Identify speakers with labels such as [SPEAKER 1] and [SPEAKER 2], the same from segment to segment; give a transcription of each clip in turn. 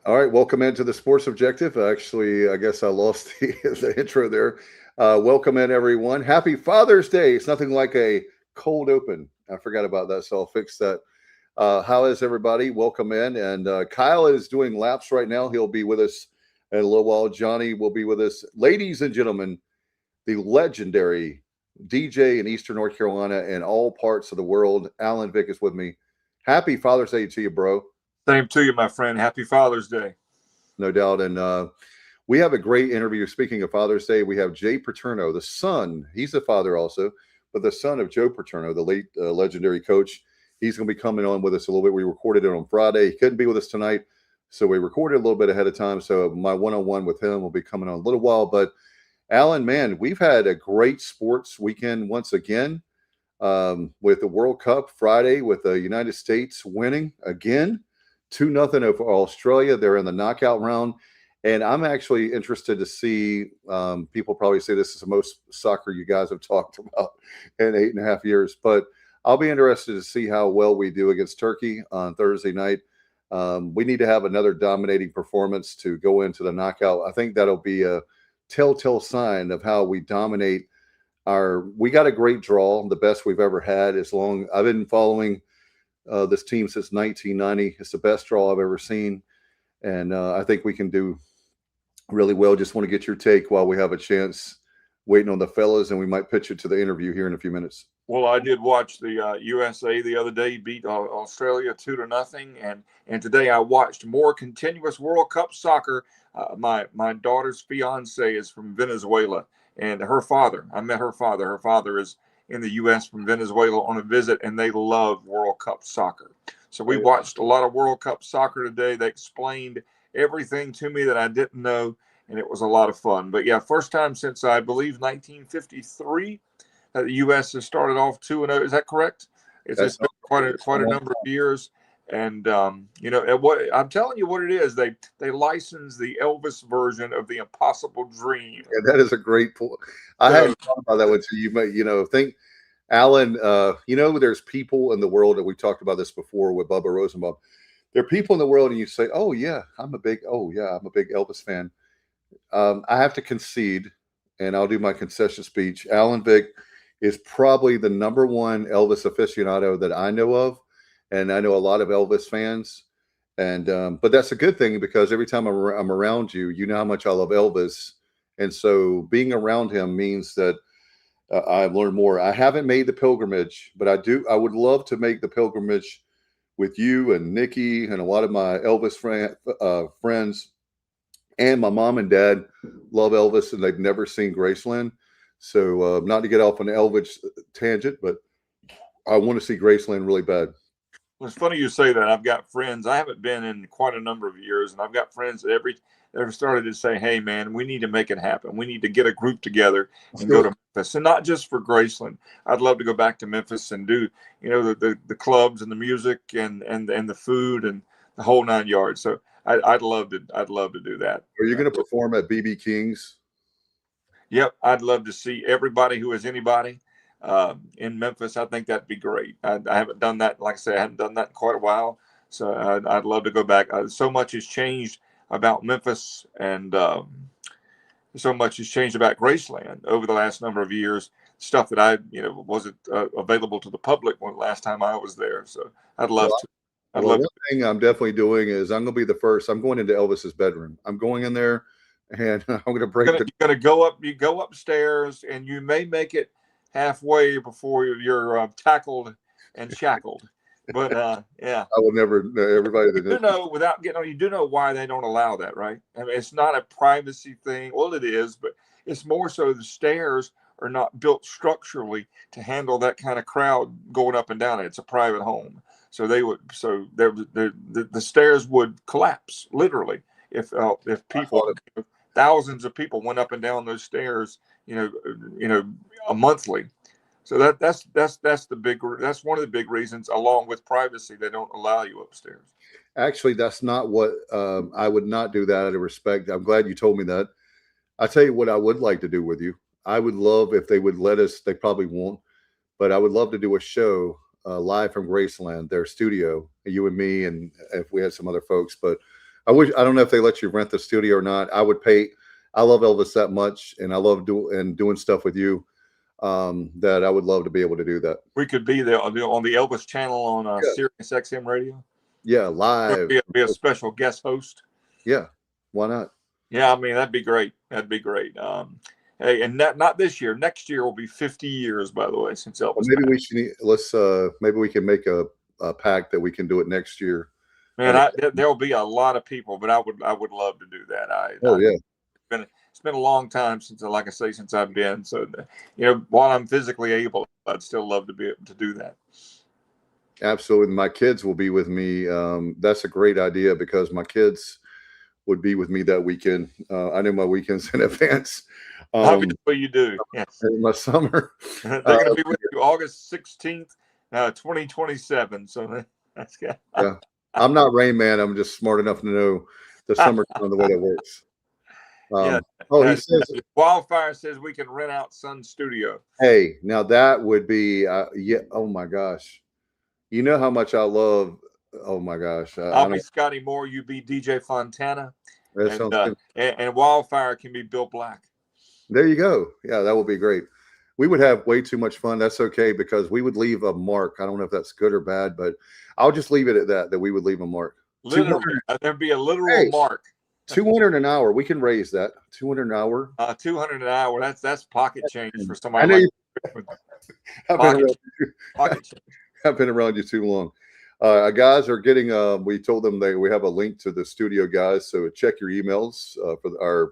[SPEAKER 1] All right, welcome into the Sports Objective. Actually, I guess I lost the intro there. Welcome in, everyone. Happy Father's Day. It's nothing like a cold open. I forgot about that, so I'll fix that. How is everybody? Welcome in. And Kyle is doing laps right now. He'll be with us in a little while. Johnny will be with us. Ladies and gentlemen, the legendary DJ in Eastern North Carolina and all parts of the world, Alan Vick is with me. Happy Father's Day to you, bro.
[SPEAKER 2] Same to you, my friend. Happy Father's Day.
[SPEAKER 1] No doubt. And we have a great interview. Speaking of Father's Day, we have Jay Paterno, the son. He's a father also, but the son of Joe Paterno, the late legendary coach. He's going to be coming on with us a little bit. We recorded it on Friday. He couldn't be with us tonight, so we recorded a little bit ahead of time. So my one-on-one with him will be coming on a little while. But Alan, man, we've had a great sports weekend once again with the World Cup Friday with the United States winning again 2-0 over Australia. They're in the knockout round. And I'm actually interested to see, people probably say this is the most soccer you guys have talked about in 8.5 years, but I'll be interested to see how well we do against Turkey on Thursday night. We need to have another dominating performance to go into the knockout. I think that'll be a telltale sign of how we dominate we got a great draw, the best we've ever had. I've been following this team since 1990. It's the best draw I've ever seen. And I think we can do really well. Just want to get your take while we have a chance waiting on the fellas, and we might pitch it to the interview here in a few minutes.
[SPEAKER 2] Well, I did watch the USA the other day beat Australia 2-0, and today I watched more continuous World Cup soccer. My daughter's fiance is from Venezuela, and her father. I met her father. Her father is in the U.S. from Venezuela on a visit, and they love World Cup soccer. So we watched a lot of World Cup soccer today. They explained everything to me that I didn't know, and it was a lot of fun. But yeah, first time since I believe 1953 that the U.S. has started off 2-0. Is that correct? It's been quite a number of years. And what I'm telling you, what it is, they licensed the Elvis version of the Impossible Dream.
[SPEAKER 1] Yeah, that is a great point. I hadn't thought about that one. So you might, think Alan. There's people in the world that we talked about this before with Bubba Rosenbaum. There are people in the world, and you say, "Oh yeah, I'm a big Elvis fan." I have to concede, and I'll do my concession speech. Alan Vick is probably the number one Elvis aficionado that I know of, and I know a lot of Elvis fans. And but that's a good thing because every time I'm around you, you know how much I love Elvis, and so being around him means that I've learned more. I haven't made the pilgrimage, but I do. I would love to make the pilgrimage with you and Nikki and a lot of my Elvis friends. And my mom and dad love Elvis, and they've never seen Graceland. So not to get off on an Elvis tangent, but I want to see Graceland really bad.
[SPEAKER 2] Well, it's funny you say that. I've got friends. I haven't been in quite a number of years, and I've got friends that ever started to say, "Hey, man, we need to make it happen. We need to get a group together and go to Memphis, and not just for Graceland. I'd love to go back to Memphis and do, the clubs and the music and the food and the whole 9 yards. So I'd love to do that.
[SPEAKER 1] Are you going to perform at BB King's?
[SPEAKER 2] Yep, I'd love to see everybody who is anybody in Memphis. I think that'd be great. I haven't done that. Like I say, I haven't done that in quite a while. So I'd love to go back. So much has changed about Memphis, and so much has changed about Graceland over the last number of years. Stuff that wasn't available to the public when last time I was there. So I'd love to.
[SPEAKER 1] One thing I'm definitely doing is I'm going to be the first. I'm going into Elvis's bedroom. I'm going in there, and I'm going to break.
[SPEAKER 2] You're going to go up. You go upstairs, and you may make it halfway before you're tackled and shackled. But yeah,
[SPEAKER 1] I will never. Everybody that
[SPEAKER 2] without getting on, you do know why they don't allow that, right? I mean, it's not a privacy thing. Well, it is, but it's more so the stairs are not built structurally to handle that kind of crowd going up and down it. It's a private home. So the stairs would collapse literally if people, thousands of people went up and down those stairs, a monthly. So that's one of the big reasons, along with privacy, they don't allow you upstairs.
[SPEAKER 1] Actually, that's not what I would not do that out of respect. I'm glad you told me that. I tell you what, I would like to do with you. I would love if they would let us. They probably won't, but I would love to do a show live from Graceland, their studio, you and me, and if we had some other folks. But I don't know if they let you rent the studio or not. I would pay. I love Elvis that much, and I love doing stuff with you. That I would love to be able to do that.
[SPEAKER 2] We could be there on the Elvis channel on
[SPEAKER 1] Yeah.
[SPEAKER 2] Sirius XM radio.
[SPEAKER 1] Yeah, live.
[SPEAKER 2] Be a special guest host.
[SPEAKER 1] Yeah, why not?
[SPEAKER 2] Yeah, I mean that'd be great. That'd be great. Hey, and not this year. Next year will be 50 years, by the way, since Elvis.
[SPEAKER 1] Well, maybe we should maybe we can make a pact that we can do it next year.
[SPEAKER 2] Man, there'll be a lot of people, but I would love to do that.
[SPEAKER 1] Yeah.
[SPEAKER 2] It's been a long time since I've been. So, while I'm physically able, I'd still love to be able to do that.
[SPEAKER 1] Absolutely. My kids will be with me. That's a great idea because my kids would be with me that weekend. I know my weekends in advance.
[SPEAKER 2] Obviously, you do. Yes.
[SPEAKER 1] In my summer.
[SPEAKER 2] They're going to be with you August 16th, 2027. So that's good.
[SPEAKER 1] Yeah. I'm not Rain Man. I'm just smart enough to know the summertime the way that works.
[SPEAKER 2] Yeah.
[SPEAKER 1] He says
[SPEAKER 2] Wildfire says we can rent out Sun Studio.
[SPEAKER 1] Hey, now that would be yeah. Oh my gosh, you know how much I love. Oh my gosh,
[SPEAKER 2] I'll be Scotty Moore. You be DJ Fontana, and Wildfire can be Bill Black.
[SPEAKER 1] There you go. Yeah, that would be great. We would have way too much fun. That's okay because we would leave a mark. I don't know if that's good or bad, but I'll just leave it at that. That we would leave a mark.
[SPEAKER 2] Literally, there'd be a literal mark.
[SPEAKER 1] 200 an hour. We can raise that. 200 an hour.
[SPEAKER 2] 200 an hour. That's pocket change for somebody.
[SPEAKER 1] I've been around you too long. Guys are getting. We told them we have a link to the studio, guys. So check your emails for our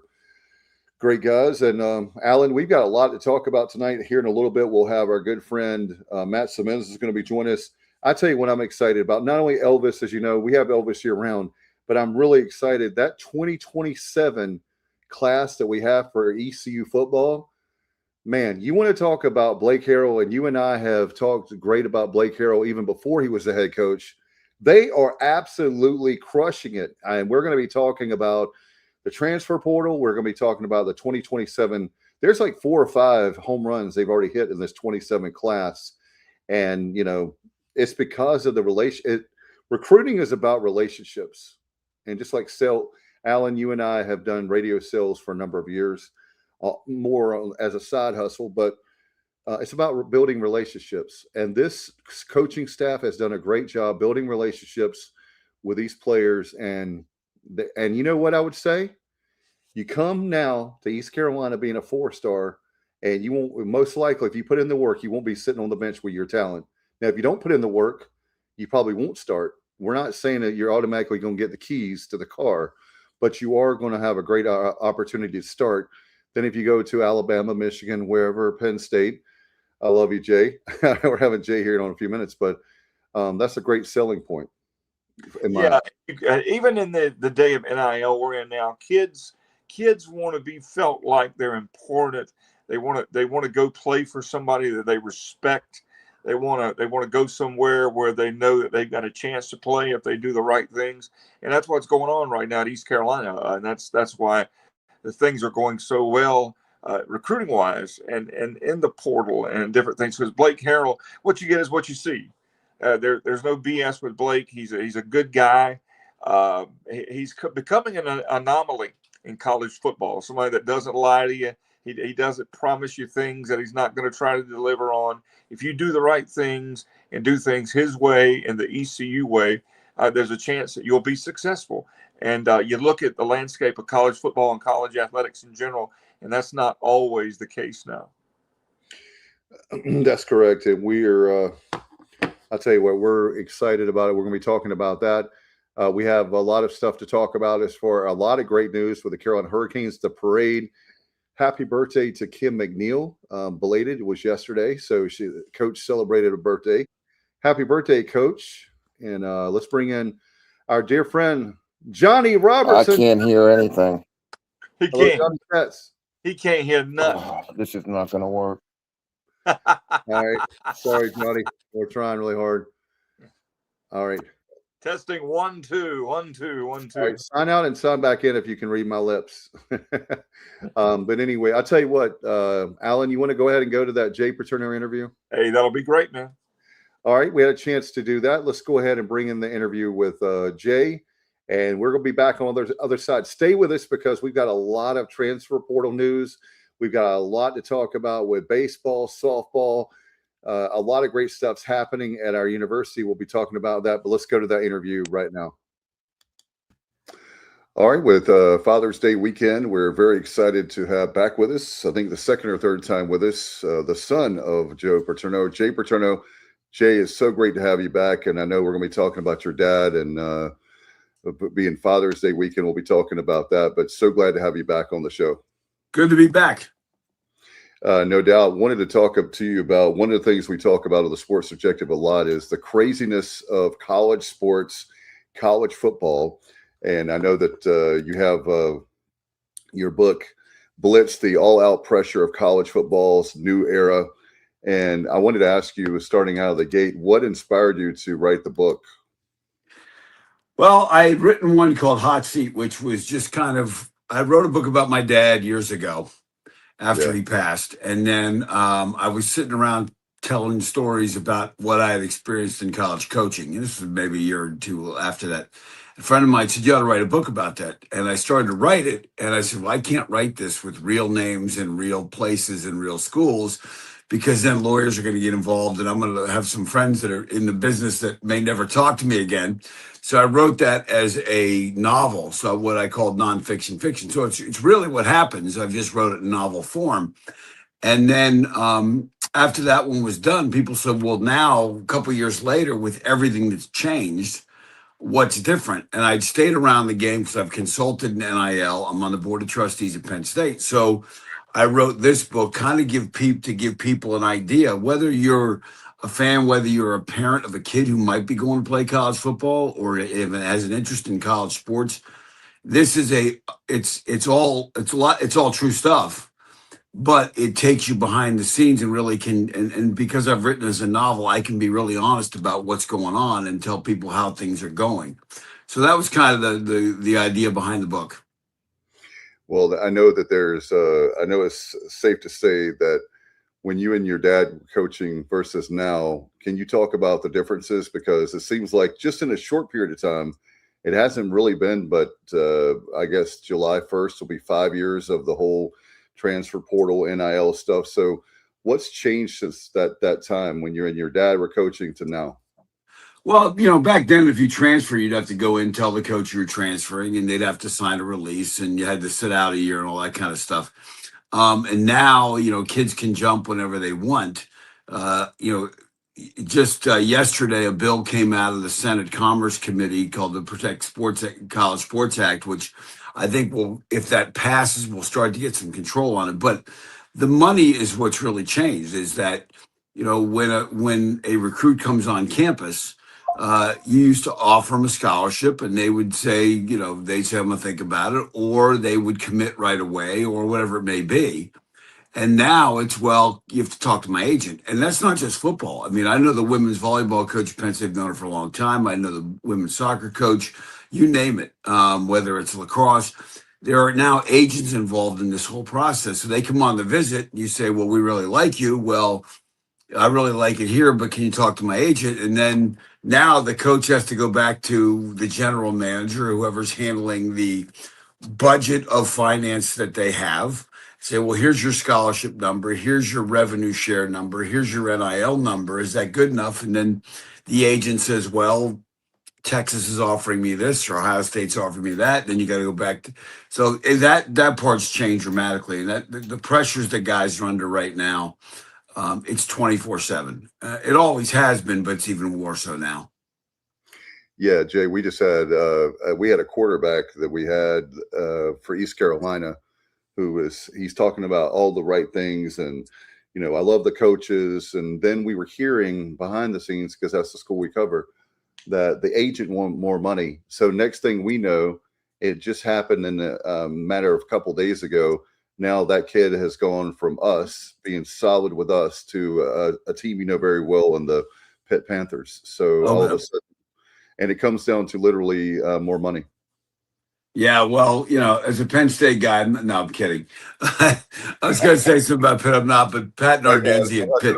[SPEAKER 1] great guys. And Alan, we've got a lot to talk about tonight. Here in a little bit, we'll have our good friend Matt Simmons is going to be joining us. I tell you what I'm excited about. Not only Elvis, as you know, we have Elvis year round. But I'm really excited that 2027 class that we have for ECU football, man, you want to talk about Blake Harrell, and you and I have talked great about Blake Harrell even before he was the head coach. They are absolutely crushing it. And we're going to be talking about the transfer portal. We're going to be talking about the 2027. There's like 4 or 5 home runs they've already hit in this 27 class. And, it's because of the recruiting is about relationships. And just like Alan, you and I have done radio sales for a number of years, more as a side hustle, but it's about building relationships. And this coaching staff has done a great job building relationships with these players. And you know what I would say? You come now to East Carolina being a 4-star, and you won't, most likely, if you put in the work, you won't be sitting on the bench with your talent. Now, if you don't put in the work, you probably won't start. We're not saying that you're automatically going to get the keys to the car, but you are going to have a great opportunity to start. Then if you go to Alabama, Michigan, wherever, Penn State, I love you, Jay. We're having Jay here in a few minutes, but that's a great selling point.
[SPEAKER 2] Even in the day of NIL we're in now, kids want to be felt like they're important. They want to go play for somebody that they respect. They want to go somewhere where they know that they've got a chance to play if they do the right things, and that's what's going on right now at East Carolina, and that's why the things are going so well recruiting wise and in the portal and different things. Because Blake Harrell, what you get is what you see. There's no BS with Blake. He's a good guy. He's becoming an anomaly in college football. Somebody that doesn't lie to you. He doesn't promise you things that he's not going to try to deliver on. If you do the right things and do things his way and the ECU way, there's a chance that you'll be successful. And you look at the landscape of college football and college athletics in general, and that's not always the case now.
[SPEAKER 1] That's correct. And we are, I'll tell you what, we're excited about it. We're going to be talking about that. We have a lot of stuff to talk about as for a lot of great news with the Carolina Hurricanes, the parade. Happy birthday to Kim McNeil. Belated, it was yesterday. So coach celebrated a birthday. Happy birthday, coach. And let's bring in our dear friend, Johnny Robertson.
[SPEAKER 3] I can't hear anything.
[SPEAKER 2] He can't.
[SPEAKER 1] Hello,
[SPEAKER 2] he can't hear nothing.
[SPEAKER 3] Oh, this is not going to work.
[SPEAKER 1] All right. Sorry, Johnny. We're trying really hard. All right.
[SPEAKER 2] Testing 1 2 1 2 1 2.
[SPEAKER 1] All right, sign out and sign back in if you can read my lips. But anyway, I'll tell you what, Alan, you want to go ahead and go to that Jay Paterno interview?
[SPEAKER 2] Hey, that'll be great, man.
[SPEAKER 1] All right, we had a chance to do that. Let's go ahead and bring in the interview with Jay. And we're going to be back on the other side. Stay with us because we've got a lot of transfer portal news. We've got a lot to talk about with baseball, softball. A lot of great stuff's happening at our university. We'll be talking about that, but let's go to that interview right now. All right, with Father's Day weekend, we're very excited to have back with us, I think the second or third time with us, the son of Joe Paterno, Jay Paterno. Jay, it's so great to have you back, and I know we're going to be talking about your dad, and being Father's Day weekend, we'll be talking about that, but so glad to have you back on the show.
[SPEAKER 4] Good to be back.
[SPEAKER 1] No doubt. Wanted to talk up to you about one of the things we talk about on the Sports Objective a lot is the craziness of college sports, college football. And I know that you have your book, Blitz, the all-out pressure of college football's new era. And I wanted to ask you, starting out of the gate, what inspired you to write the book?
[SPEAKER 4] Well, I had written one called Hot Seat, which was just I wrote a book about my dad years ago after he passed. And then I was sitting around telling stories about what I had experienced in college coaching. And this was maybe a year or two after that. A friend of mine said, you ought to write a book about that. And I started to write it. And I said, well, I can't write this with real names and real places and real schools, because then lawyers are going to get involved. And I'm going to have some friends that are in the business that may never talk to me again. So I wrote that as a novel. So what I called nonfiction fiction. So it's really what happens. I just wrote it in novel form. And then after that one was done, people said, well, now a couple of years later, with everything that's changed, what's different? And I'd stayed around the game because I've consulted in NIL. I'm on the board of trustees at Penn State. So I wrote this book kind of give people an idea, whether you're a fan, whether you're a parent of a kid who might be going to play college football, or if it has an interest in college sports. This is it's all true stuff, but it takes you behind the scenes and really can, and because I've written as a novel, I can be really honest about what's going on and tell people how things are going. So that was kind of the idea behind the book.
[SPEAKER 1] Well, I know that I know it's safe to say that when you and your dad were coaching versus now, can you talk about the differences? Because it seems like just in a short period of time, it hasn't really been, but I guess July 1st will be 5 years of the whole transfer portal, NIL stuff. So what's changed since that time when you and your dad were coaching to now?
[SPEAKER 4] Well, back then, if you transfer, you'd have to go in, tell the coach you were transferring, and they'd have to sign a release, and you had to sit out a year and all that kind of stuff. And now, kids can jump whenever they want. Just yesterday, a bill came out of the Senate Commerce Committee called the Protect College Sports Act, which I think if that passes, we'll start to get some control on it. But the money is what's really changed, is that, when a recruit comes on campus, you used to offer them a scholarship, and they would say, they'd say, I'm going to think about it, or they would commit right away, or whatever it may be. And now it's, well, you have to talk to my agent. And that's not just football. I mean, I know the women's volleyball coach at Penn State, I've known her for a long time. I know the women's soccer coach, you name it, whether it's lacrosse. There are now agents involved in this whole process. So they come on the visit, and you say, well, we really like you. Well, I really like it here, but can you talk to my agent? And then now the coach has to go back to the general manager, whoever's handling the budget of finance that they have, say, well, here's your scholarship number, here's your revenue share number, here's your NIL number. Is that good enough? And then the agent says, well, Texas is offering me this, or Ohio State's offering me that. Then you got to go back to, so that part's changed dramatically. And that the pressures that guys are under right now, it's 24/7. It always has been, but it's even more so now.
[SPEAKER 1] Yeah, Jay, we just had a quarterback that we had for East Carolina he's talking about all the right things, and I love the coaches. And then we were hearing behind the scenes, because that's the school we cover, that the agent wanted more money. So next thing we know, it just happened in a matter of a couple of days ago. Now that kid has gone from us being solid with us to a team very well in the Pitt Panthers. So all of a sudden, and it comes down to literally more money.
[SPEAKER 4] Yeah, well, as a Penn State guy, no, I'm kidding. I was going to say something about Pitt. I'm not, but Pat Narduzzi at Pitt.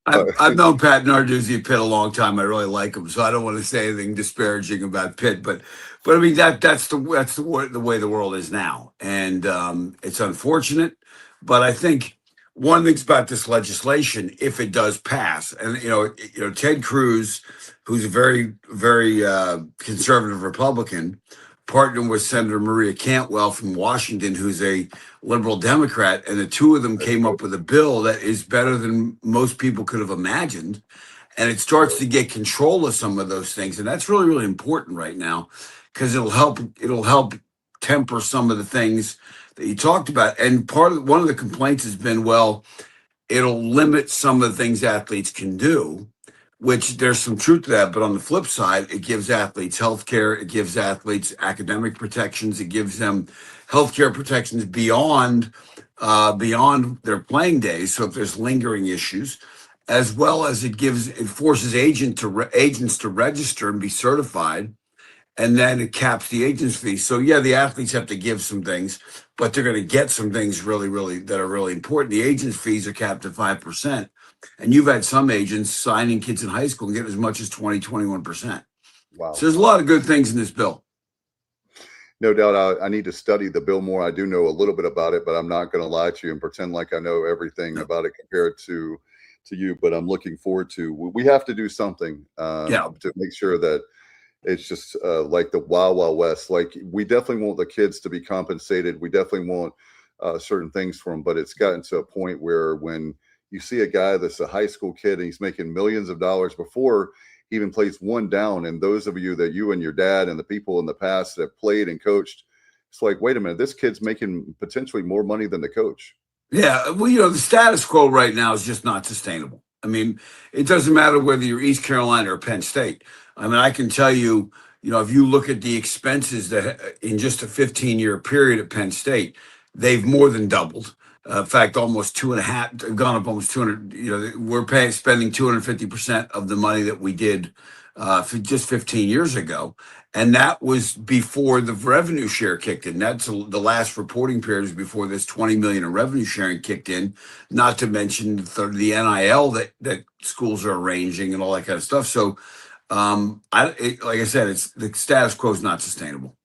[SPEAKER 4] I've known Pat Narduzzi at Pitt a long time. I really like him, so I don't want to say anything disparaging about Pitt. But I mean that's the way the world is now, and it's unfortunate. But I think one thing's about this legislation, if it does pass, and Ted Cruz, who's a very very conservative Republican, partnering with Senator Maria Cantwell from Washington, who's a liberal Democrat, and the two of them came up with a bill that is better than most people could have imagined. And it starts to get control of some of those things. And that's really, really important right now because it'll help temper some of the things that you talked about. And one of the complaints has been, well, it'll limit some of the things athletes can do, which there's some truth to that. But on the flip side, it gives athletes health care. It gives athletes academic protections. It gives them healthcare protections beyond their playing days. So if there's lingering issues, as well as it forces agents to register and be certified, and then it caps the agent's fee. So yeah, the athletes have to give some things, but they're going to get some things really, really that are really important. The agent's fees are capped at 5%. And you've had some agents signing kids in high school and get as much as 21%.
[SPEAKER 1] Wow.
[SPEAKER 4] So there's a lot of good things in this bill.
[SPEAKER 1] No doubt. I need to study the bill more. I do know a little bit about it, but I'm not going to lie to you and pretend like I know everything about it compared to you. But I'm looking forward to. We have to do something to make sure that it's just like the Wild Wild West. Like we definitely want the kids to be compensated. We definitely want certain things for them. But it's gotten to a point where when you see a guy that's a high school kid and he's making millions of dollars before he even plays one down. And those of you that you and your dad and the people in the past that played and coached, it's like, wait a minute, this kid's making potentially more money than the coach.
[SPEAKER 4] Yeah. Well, the status quo right now is just not sustainable. I mean, it doesn't matter whether you're East Carolina or Penn State. I mean, I can tell you, if you look at the expenses that in just a 15-year period at Penn State, they've more than doubled. In fact, almost 2.5, gone up almost 200. We're spending 250% of the money that we did for just 15 years ago. And that was before the revenue share kicked in. That's the last reporting period was before this 20 million in revenue sharing kicked in, not to mention the NIL that schools are arranging and all that kind of stuff. So, like I said, it's the status quo is not sustainable.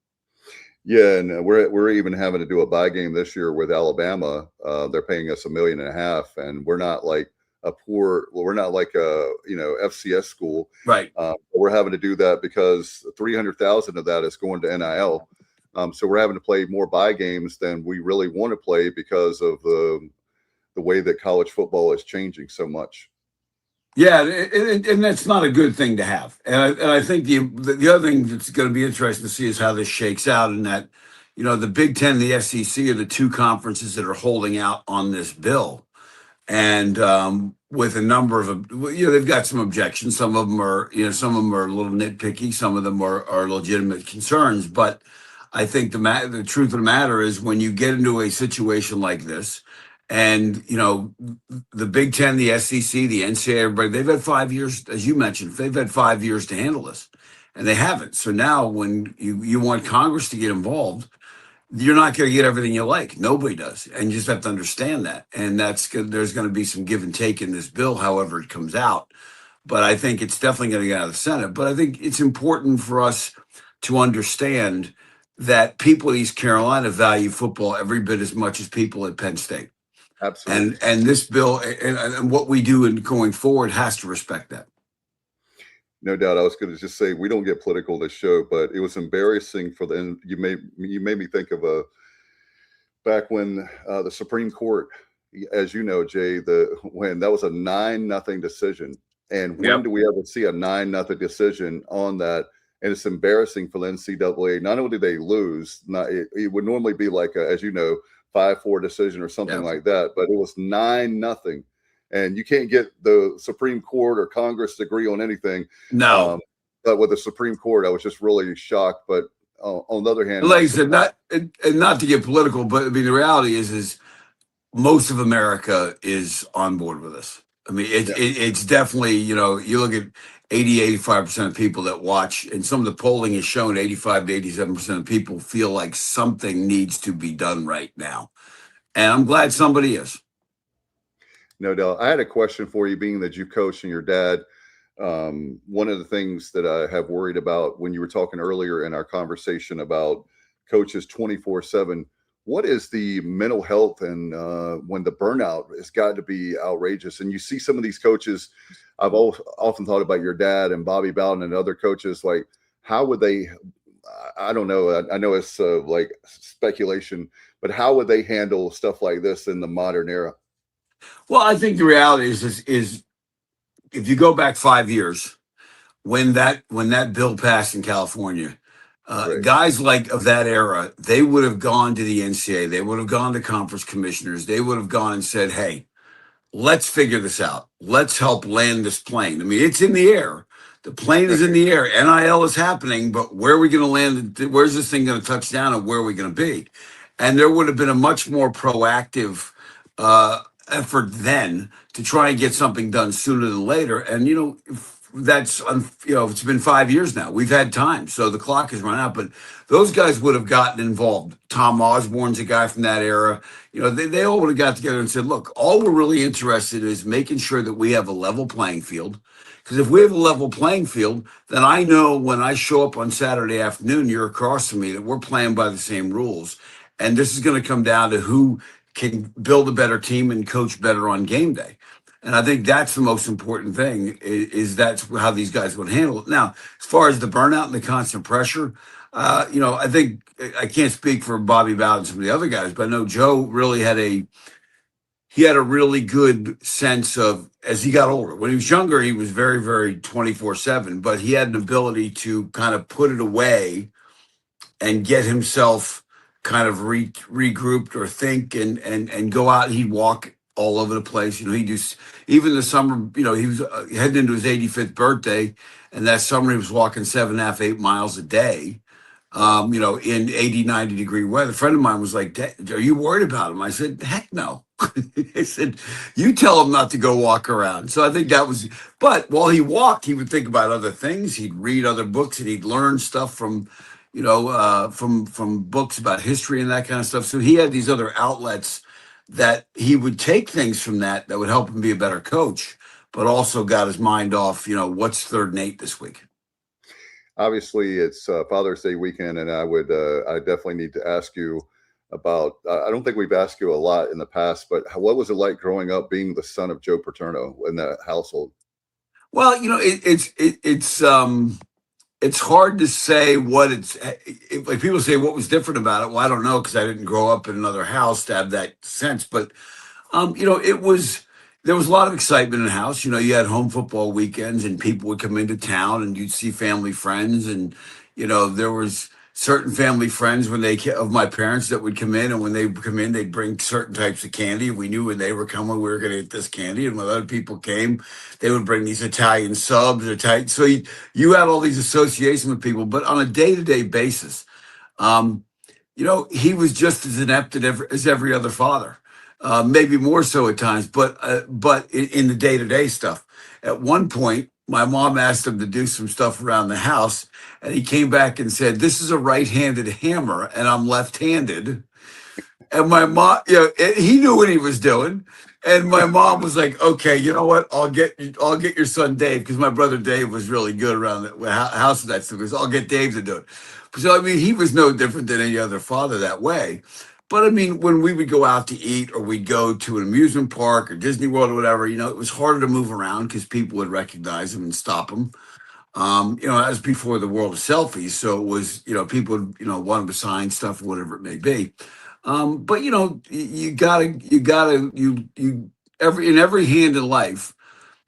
[SPEAKER 1] Yeah, and we're even having to do a buy game this year with Alabama. They're paying us $1.5 million, and we're not like we're not like a FCS school,
[SPEAKER 4] right?
[SPEAKER 1] We're having to do that because 300,000 of that is going to NIL. So we're having to play more buy games than we really want to play because of the way that college football is changing so much.
[SPEAKER 4] Yeah, and that's not a good thing to have. And I think the other thing that's going to be interesting to see is how this shakes out. And that, the Big Ten and the SEC are the two conferences that are holding out on this bill. And with a number of, they've got some objections. Some of them are, some of them are a little nitpicky. Some of them are legitimate concerns. But I think the truth of the matter is when you get into a situation like this, and, the Big Ten, the SEC, the NCAA, everybody, they've had 5 years, as you mentioned, they've had 5 years to handle this, and they haven't. So now when you want Congress to get involved, you're not going to get everything you like. Nobody does. And you just have to understand that. And there's going to be some give and take in this bill, however it comes out. But I think it's definitely going to get out of the Senate. But I think it's important for us to understand that people in East Carolina value football every bit as much as people at Penn State.
[SPEAKER 1] Absolutely.
[SPEAKER 4] And this bill and what we do in going forward has to respect that.
[SPEAKER 1] No doubt. I was going to just say we don't get political this show, but it was embarrassing for you made me think of back when the Supreme Court, as you know, Jay, when that was a 9-0 decision. And when do we ever see a 9-0 decision on that? And it's embarrassing for the NCAA. Not only did they lose, it would normally be like as you know, 5-4 decision or something like that, but it was 9-0, and you can't get the Supreme Court or Congress to agree on anything.
[SPEAKER 4] No,
[SPEAKER 1] but with the Supreme Court, I was just really shocked. But on the other hand,
[SPEAKER 4] like I said, not to get political, but I mean the reality is most of America is on board with this. I mean, it's definitely, you know, you look at 85% of people that watch, and some of the polling has shown 85 to 87% of people feel like something needs to be done right now. And I'm glad somebody is.
[SPEAKER 1] No doubt. I had a question for you, being that you coached and your dad. One of the things that I have worried about when you were talking earlier in our conversation about coaches 24/7, what is the mental health and when the burnout has got to be outrageous? And you see some of these coaches, I've often thought about your dad and Bobby Bowden and other coaches, like how would they, I don't know. I know it's like speculation, but how would they handle stuff like this in the modern era?
[SPEAKER 4] Well, I think the reality is if you go back 5 years, when that bill passed in California,
[SPEAKER 1] Right.
[SPEAKER 4] guys like of that era, they would have gone to the NCAA, they would have gone to conference commissioners, they would have gone and said, "Hey, let's figure this out. Let's help land this plane." I mean, it's in the air. The plane is in the air. NIL is happening, but where are we going to land? Where's this thing going to touch down, and where are we going to be? And there would have been a much more proactive effort then to try and get something done sooner than later. And it's been 5 years now. We've had time, so the clock has run out. But those guys would have gotten involved. Tom Osborne's a guy from that era. They all would have got together and said, "Look, all we're really interested in is making sure that we have a level playing field. Because if we have a level playing field, then I know when I show up on Saturday afternoon, you're across from me, that we're playing by the same rules. And this is going to come down to who can build a better team and coach better on game day." And I think that's the most important thing, is that's how these guys would handle it. Now, as far as the burnout and the constant pressure, I think I can't speak for Bobby Bowden and some of the other guys, but I know Joe really had a really good sense of, as he got older. When he was younger, he was very, very 24/7, but he had an ability to kind of put it away and get himself kind of regrouped or think and go out. He'd walk all over the place. He just, even the summer, he was heading into his 85th birthday, and that summer he was walking 7.5, 8 miles a day, in 80, 90 degree weather. A friend of mine was like, "Are you worried about him?" I said, "Heck no." I said, "You tell him not to go walk around." So I think that was, but while he walked, he would think about other things. He'd read other books, and he'd learn stuff from books about history and that kind of stuff. So he had these other outlets that he would take things from that would help him be a better coach, but also got his mind off, what's 3rd and 8 this week.
[SPEAKER 1] Obviously, it's Father's Day weekend, and I definitely need to ask you about. I don't think we've asked you a lot in the past, but what was it like growing up being the son of Joe Paterno in that household?
[SPEAKER 4] Well, it's hard to say what like people say what was different about it. Well, I don't know, because I didn't grow up in another house to have that sense. But there was a lot of excitement in the house. You had home football weekends, and people would come into town, and you'd see family friends, and there was certain family friends of my parents that would come in, and when they would come in, they'd bring certain types of candy. We knew when they were coming, we were going to get this candy, and when other people came, they would bring these Italian subs. So you had all these associations with people, but on a day-to-day basis, he was just as inept as every other father, maybe more so at times, but in the day-to-day stuff. At one point, my mom asked him to do some stuff around the house, and he came back and said, "This is a right-handed hammer, and I'm left-handed." And my mom, he knew what he was doing. And my mom was like, "Okay, you know what? I'll get your son Dave," because my brother Dave was really good around the house with that stuff. Because I'll get Dave to do it. So he was no different than any other father that way. But when we would go out to eat, or we'd go to an amusement park or Disney World or whatever, it was harder to move around because people would recognize him and stop him. That was before the world of selfies. So it was, people would, want him to sign stuff or whatever it may be. But in every hand in life,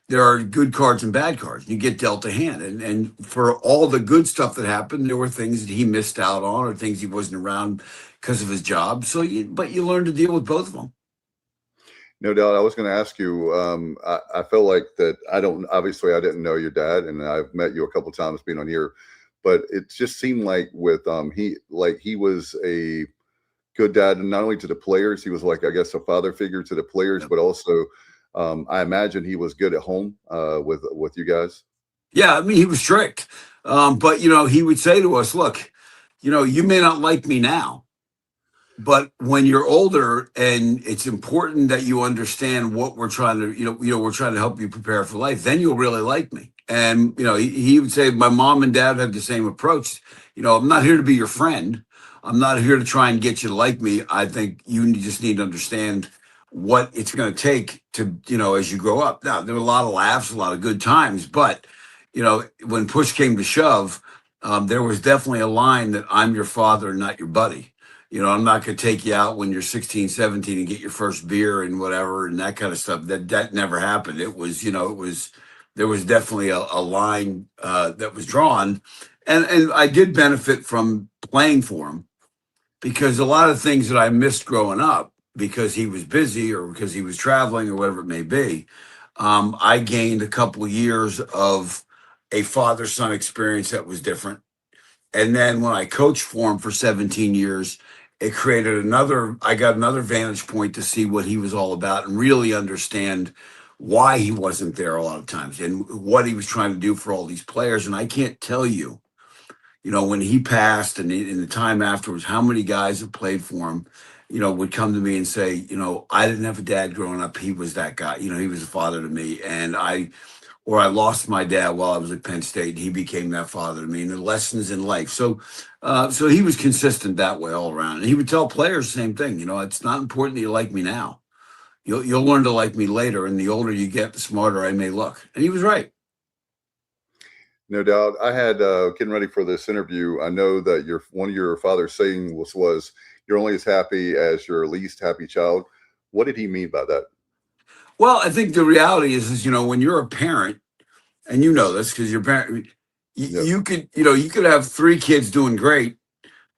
[SPEAKER 4] there are good cards and bad cards. You get dealt a hand. And for all the good stuff that happened, there were things that he missed out on, or things he wasn't around because of his job. But you learn to deal with both of them.
[SPEAKER 1] No doubt. I was going to ask you, I feel like that obviously I didn't know your dad, and I've met you a couple of times being on here, but it just seemed like he was a good dad, and not only to the players, he was like, I guess, a father figure to the players, but also I imagine he was good at home with you guys.
[SPEAKER 4] Yeah, I mean, he was strict. But, he would say to us, look, you may not like me now, but when you're older and it's important that you understand what we're trying to, we're trying to help you prepare for life, then you'll really like me. And, he would say, my mom and dad had the same approach. I'm not here to be your friend. I'm not here to try and get you to like me. I think you just need to understand what it's going to take to, as you grow up. Now, there were a lot of laughs, a lot of good times, but, when push came to shove, there was definitely a line that I'm your father, not your buddy. I'm not going to take you out when you're 16, 17 and get your first beer and whatever and that kind of stuff. That never happened. It was, there was definitely a line that was drawn. And I did benefit from playing for him because a lot of things that I missed growing up because he was busy or because he was traveling or whatever it may be, I gained a couple of years of a father-son experience that was different. And then when I coached for him for 17 years, it created I got another vantage point to see what he was all about and really understand why he wasn't there a lot of times and what he was trying to do for all these players. And I can't tell you, when he passed and in the time afterwards, how many guys that played for him, would come to me and say, I didn't have a dad growing up. He was that guy. He was a father to me. And I lost my dad while I was at Penn State, and he became that father to me, and the lessons in life. So he was consistent that way all around. And he would tell players the same thing. It's not important that you like me now. You'll learn to like me later, and the older you get, the smarter I may look. And he was right.
[SPEAKER 1] No doubt. I had getting ready for this interview. I know that one of your father's saying was you're only as happy as your least happy child. What did he mean by that?
[SPEAKER 4] Well, I think the reality is when you're a parent, and this because you're a parent, you could have 3 kids doing great,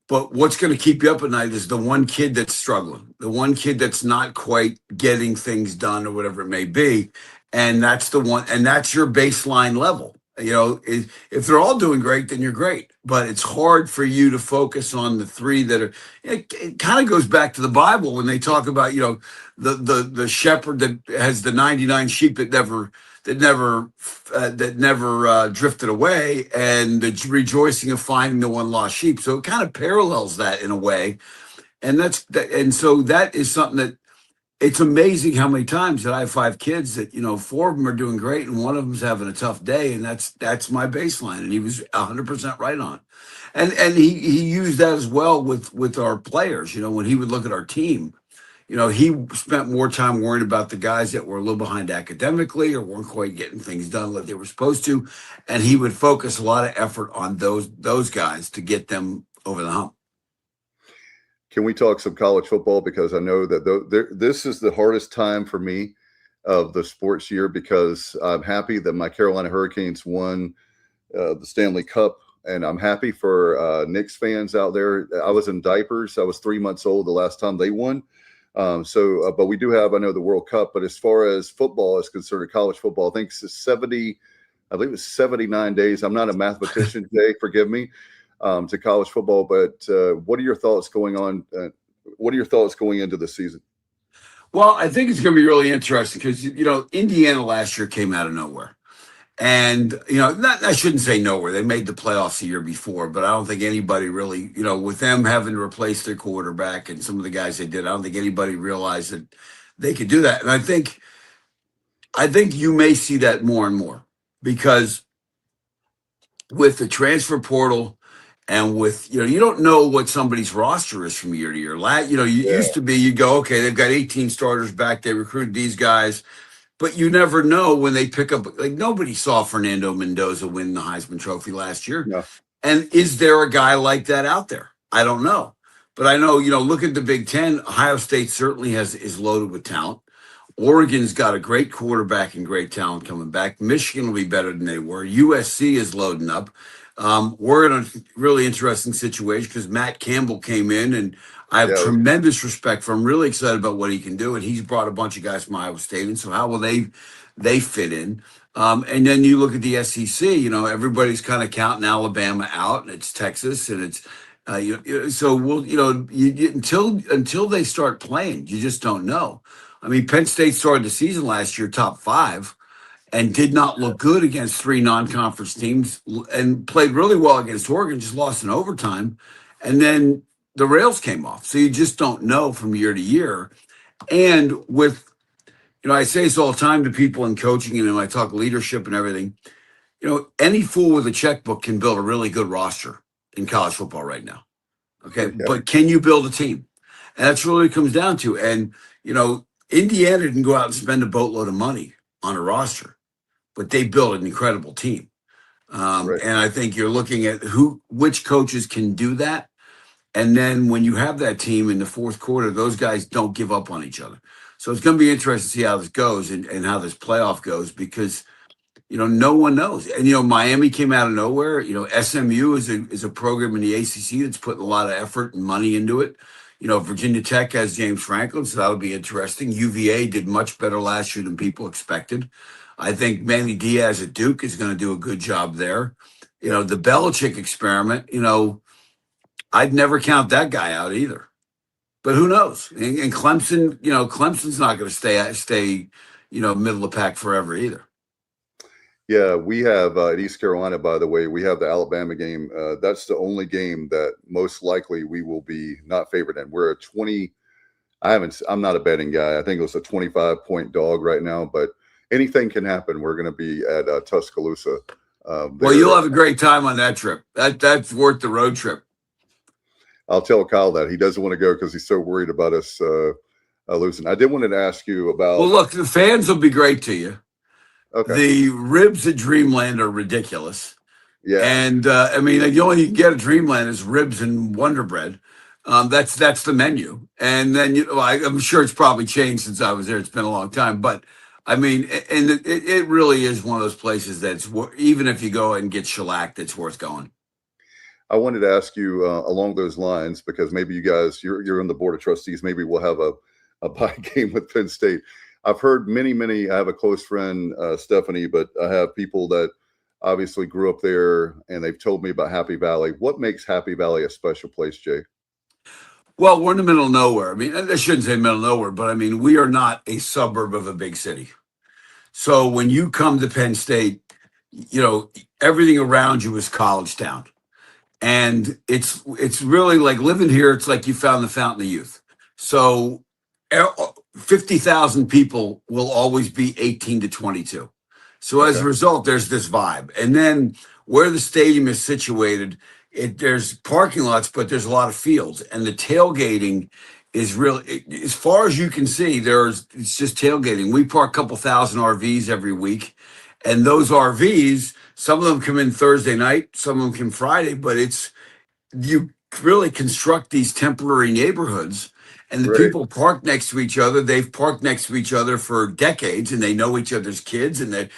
[SPEAKER 4] but what's going to keep you up at night is the one kid that's struggling, the one kid that's not quite getting things done or whatever it may be. And that's the one, and that's your baseline level. If they're all doing great, then you're great. But it's hard for you to focus on the 3 that are. It kind of goes back to the Bible when they talk about the shepherd that has the 99 sheep that never drifted away, and the rejoicing of finding the one lost sheep. So it kind of parallels that in a way, and so that is something that. It's amazing how many times that I have 5 kids that, 4 of them are doing great and one of them's having a tough day. And that's my baseline. And he was 100% right on. And he used that as well with our players. When he would look at our team, he spent more time worrying about the guys that were a little behind academically or weren't quite getting things done like they were supposed to. And he would focus a lot of effort on those guys to get them over the hump.
[SPEAKER 1] Can we talk some college football? Because I know that this is the hardest time for me of the sports year because I'm happy that my Carolina Hurricanes won the Stanley Cup, and I'm happy for Knicks fans out there. I was in diapers. I was 3 months old the last time they won. But we do have, I know, the World Cup. But as far as football is concerned, college football, I think it's 79 days. I'm not a mathematician, Jay, forgive me. To college football, but what are your thoughts going on? What are your thoughts going into the season?
[SPEAKER 4] Well, I think it's going to be really interesting because Indiana last year came out of nowhere, and I shouldn't say nowhere. They made the playoffs the year before, but I don't think anybody really, with them having to replace their quarterback and some of the guys they did, I don't think anybody realized that they could do that. And I think you may see that more and more because with the transfer portal. And with, you don't know what somebody's roster is from year to year. Used to be, you go, okay, they've got 18 starters back. They recruited these guys. But you never know when they pick up. Like, nobody saw Fernando Mendoza win the Heisman Trophy last year.
[SPEAKER 1] No.
[SPEAKER 4] And is there a guy like that out there? I don't know. But I know, look at the Big Ten. Ohio State certainly is loaded with talent. Oregon's got a great quarterback and great talent coming back. Michigan will be better than they were. USC is loading up. We're in a really interesting situation because Matt Campbell came in, and I have tremendous respect for him. Really excited about what he can do, and he's brought a bunch of guys from Iowa State, and so how will they fit in? And then you look at the SEC. Everybody's kind of counting Alabama out, and it's Texas, and it's so we'll until they start playing, you just don't know. I mean, Penn State started the season last year top 5 and did not look good against 3 non-conference teams and played really well against Oregon, just lost in overtime. And then the rails came off. So you just don't know from year to year. And with, I say this all the time to people in coaching and when I talk leadership and everything, any fool with a checkbook can build a really good roster in college football right now. Okay. But can you build a team? And that's really what it comes down to. And, Indiana didn't go out and spend a boatload of money on a roster, but they built an incredible team. And I think you're looking at which coaches can do that. And then when you have that team in the fourth quarter, those guys don't give up on each other. So it's going to be interesting to see how this goes and how this playoff goes because, no one knows. And, Miami came out of nowhere. SMU is a program in the ACC that's putting a lot of effort and money into it. Virginia Tech has James Franklin, so that'll be interesting. UVA did much better last year than people expected. I think Manny Diaz at Duke is going to do a good job there. The Belichick experiment, I'd never count that guy out either. But who knows? And Clemson, Clemson's not going to stay, middle of the pack forever either.
[SPEAKER 1] Yeah, we have at East Carolina, by the way, we have the Alabama game. That's the only game that most likely we will be not favored in. We're a 20. I'm not a betting guy. I think it was a 25-point dog right now, but anything can happen. We're going to be at Tuscaloosa.
[SPEAKER 4] Well, you'll have a great time on that trip. That's worth the road trip.
[SPEAKER 1] I'll tell Kyle that he doesn't want to go because he's so worried about us losing. I did want to ask you about.
[SPEAKER 4] Well, look, the fans will be great to you.
[SPEAKER 1] Okay.
[SPEAKER 4] The ribs at Dreamland are ridiculous.
[SPEAKER 1] Yeah.
[SPEAKER 4] And the only you can get at Dreamland is ribs and Wonder Bread. That's the menu. And then I'm sure it's probably changed since I was there. It's been a long time, but and it really is one of those places that's even if you go and get shellacked, it's worth going.
[SPEAKER 1] I wanted to ask you along those lines because maybe you guys you're on the board of trustees. Maybe we'll have a bye game with Penn State. I've heard many. I have a close friend, Stephanie, but I have people that obviously grew up there, and they've told me about Happy Valley. What makes Happy Valley a special place, Jay?
[SPEAKER 4] Well, we're in the middle of nowhere. I mean, I shouldn't say middle of nowhere, but we are not a suburb of a big city. So when you come to Penn State, everything around you is college town. And it's really like living here. It's like you found the fountain of youth. So 50,000 people will always be 18 to 22. So as a result, there's this vibe. And then where the stadium is situated, there's parking lots, but there's a lot of fields. And the tailgating is really, as far as you can see, it's just tailgating. We park a couple thousand RVs every week. And those RVs, some of them come in Thursday night, some of them come Friday, but you really construct these temporary neighborhoods. And the people park next to each other. They've parked next to each other for decades, and they know each other's kids, and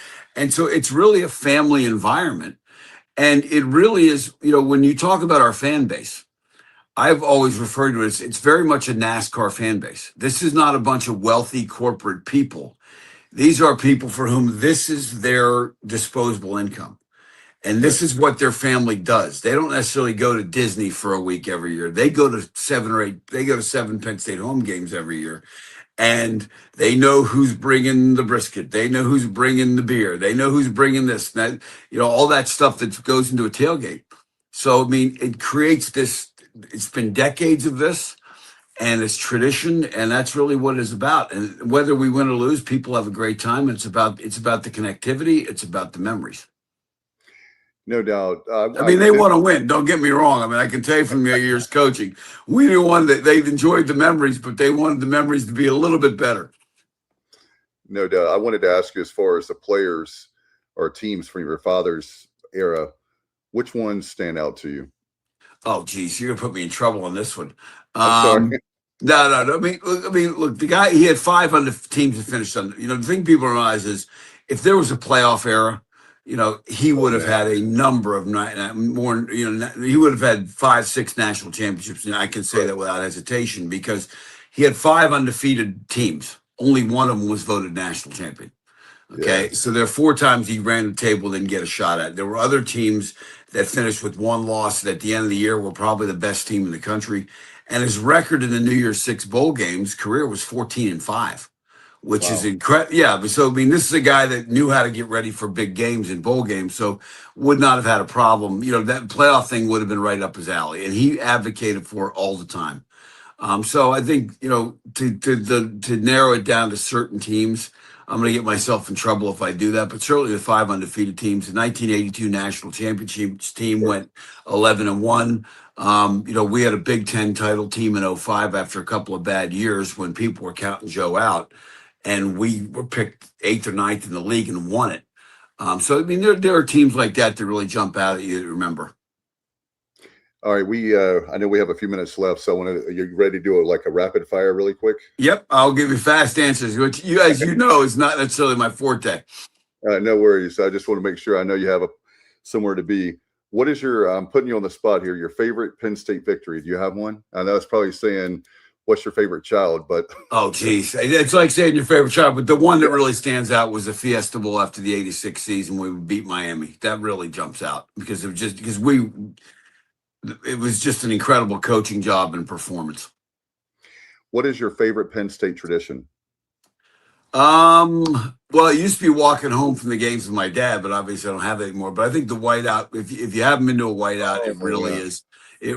[SPEAKER 4] so it's really a family environment. And it really is, when you talk about our fan base, I've always referred to it as it's very much a NASCAR fan base. This is not a bunch of wealthy corporate people. These are people for whom this is their disposable income. And this is what their family does. They don't necessarily go to Disney for a week every year. They go to 7 Penn State home games every year. And they know who's bringing the brisket. They know who's bringing the beer. They know who's bringing this, that, all that stuff that goes into a tailgate. So, it creates this, it's been decades of this and it's tradition. And that's really what it's about. And whether we win or lose, people have a great time. It's about the connectivity. It's about the memories.
[SPEAKER 1] No doubt.
[SPEAKER 4] They want to win. Don't get me wrong. I can tell you from your years coaching, we didn't want that. They've enjoyed the memories, but they wanted the memories to be a little bit better.
[SPEAKER 1] No doubt. I wanted to ask you, as far as the players or teams from your father's era, which ones stand out to you?
[SPEAKER 4] Oh, geez, you're gonna put me in trouble on this one.
[SPEAKER 1] I'm sorry.
[SPEAKER 4] No. Look, the guy, he had 5 on the teams that finished on. The thing people realize is, if there was a playoff era, he would have had a number of more. He would have had 5, 6 national championships. I can say that without hesitation because he had 5 undefeated teams. Only one of them was voted national champion. Okay, so there are 4 times he ran the table, didn't get a shot at. There were other teams that finished with 1 loss that at the end of the year were probably the best team in the country. And his record in the New Year's 6 bowl games career was 14-5. which is
[SPEAKER 1] Wow.
[SPEAKER 4] incredible. Yeah, but so I mean, this is a guy that knew how to get ready for big games and bowl games, so would not have had a problem. That playoff thing would have been right up his alley, and he advocated for it all the time. So I think to narrow it down to certain teams, I'm going to get myself in trouble if I do that. But certainly the 5 undefeated teams, the 1982 national championships team went 11-1. We had a Big Ten title team in '05 after a couple of bad years when people were counting Joe out, and we were picked 8th or 9th in the league and won it. So I mean, there are teams like that really jump out at you to remember.
[SPEAKER 1] All right, I know we have a few minutes left, so you ready to do like a rapid fire really quick?
[SPEAKER 4] Yep, I'll give you fast answers, which as you know, is not necessarily my forte.
[SPEAKER 1] No worries. I just want to make sure I know you have somewhere to be. What is I'm putting you on the spot here, your favorite Penn State victory? Do you have one? I know it's probably saying, what's your favorite child, but.
[SPEAKER 4] Oh, geez. It's like saying your favorite child, but the one that really stands out was the Fiesta Bowl after the '86 season when we beat Miami. That really jumps out because it was just an incredible coaching job and performance.
[SPEAKER 1] What is your favorite Penn State tradition?
[SPEAKER 4] Well, it used to be walking home from the games with my dad, but obviously I don't have it anymore. But I think the whiteout, if you haven't been to a whiteout, it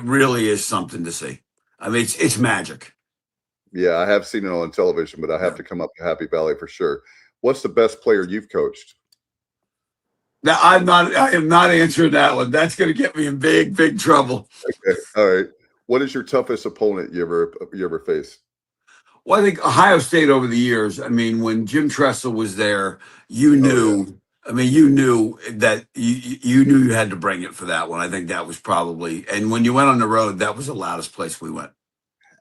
[SPEAKER 4] really is something to see. I mean, it's magic.
[SPEAKER 1] Yeah, I have seen it on television, but I have to come up to Happy Valley for sure. What's the best player you've coached?
[SPEAKER 4] Now, I am not answering that one. That's going to get me in big trouble.
[SPEAKER 1] Okay. All right. What is your toughest opponent you ever faced?
[SPEAKER 4] Well, I think Ohio State over the years. I mean, when Jim Tressel was there, you knew. Oh, yeah. I mean, you knew that you knew you had to bring it for that one. I think that was probably. And when you went on the road, that was the loudest place we went.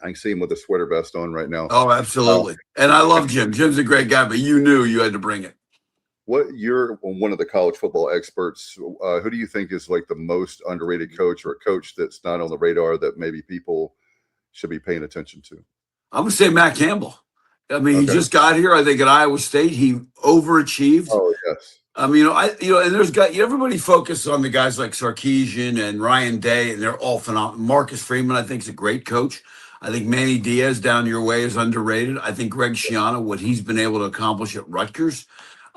[SPEAKER 1] I can see him with a sweater vest on right now.
[SPEAKER 4] Oh, absolutely. And I love Jim. Jim's a great guy, but you knew you had to bring it.
[SPEAKER 1] You're one of the college football experts. Who do you think is like the most underrated coach, or a coach that's not on the radar that maybe people should be paying attention to?
[SPEAKER 4] I'm going to say Matt Campbell. I mean, He just got here. I think at Iowa State, he overachieved.
[SPEAKER 1] Oh, yes.
[SPEAKER 4] And there's everybody focuses on the guys like Sarkisian and Ryan Day, and they're all phenomenal. Marcus Freeman, I think, is a great coach. I think Manny Diaz down your way is underrated. I think Greg Schiano, what he's been able to accomplish at Rutgers.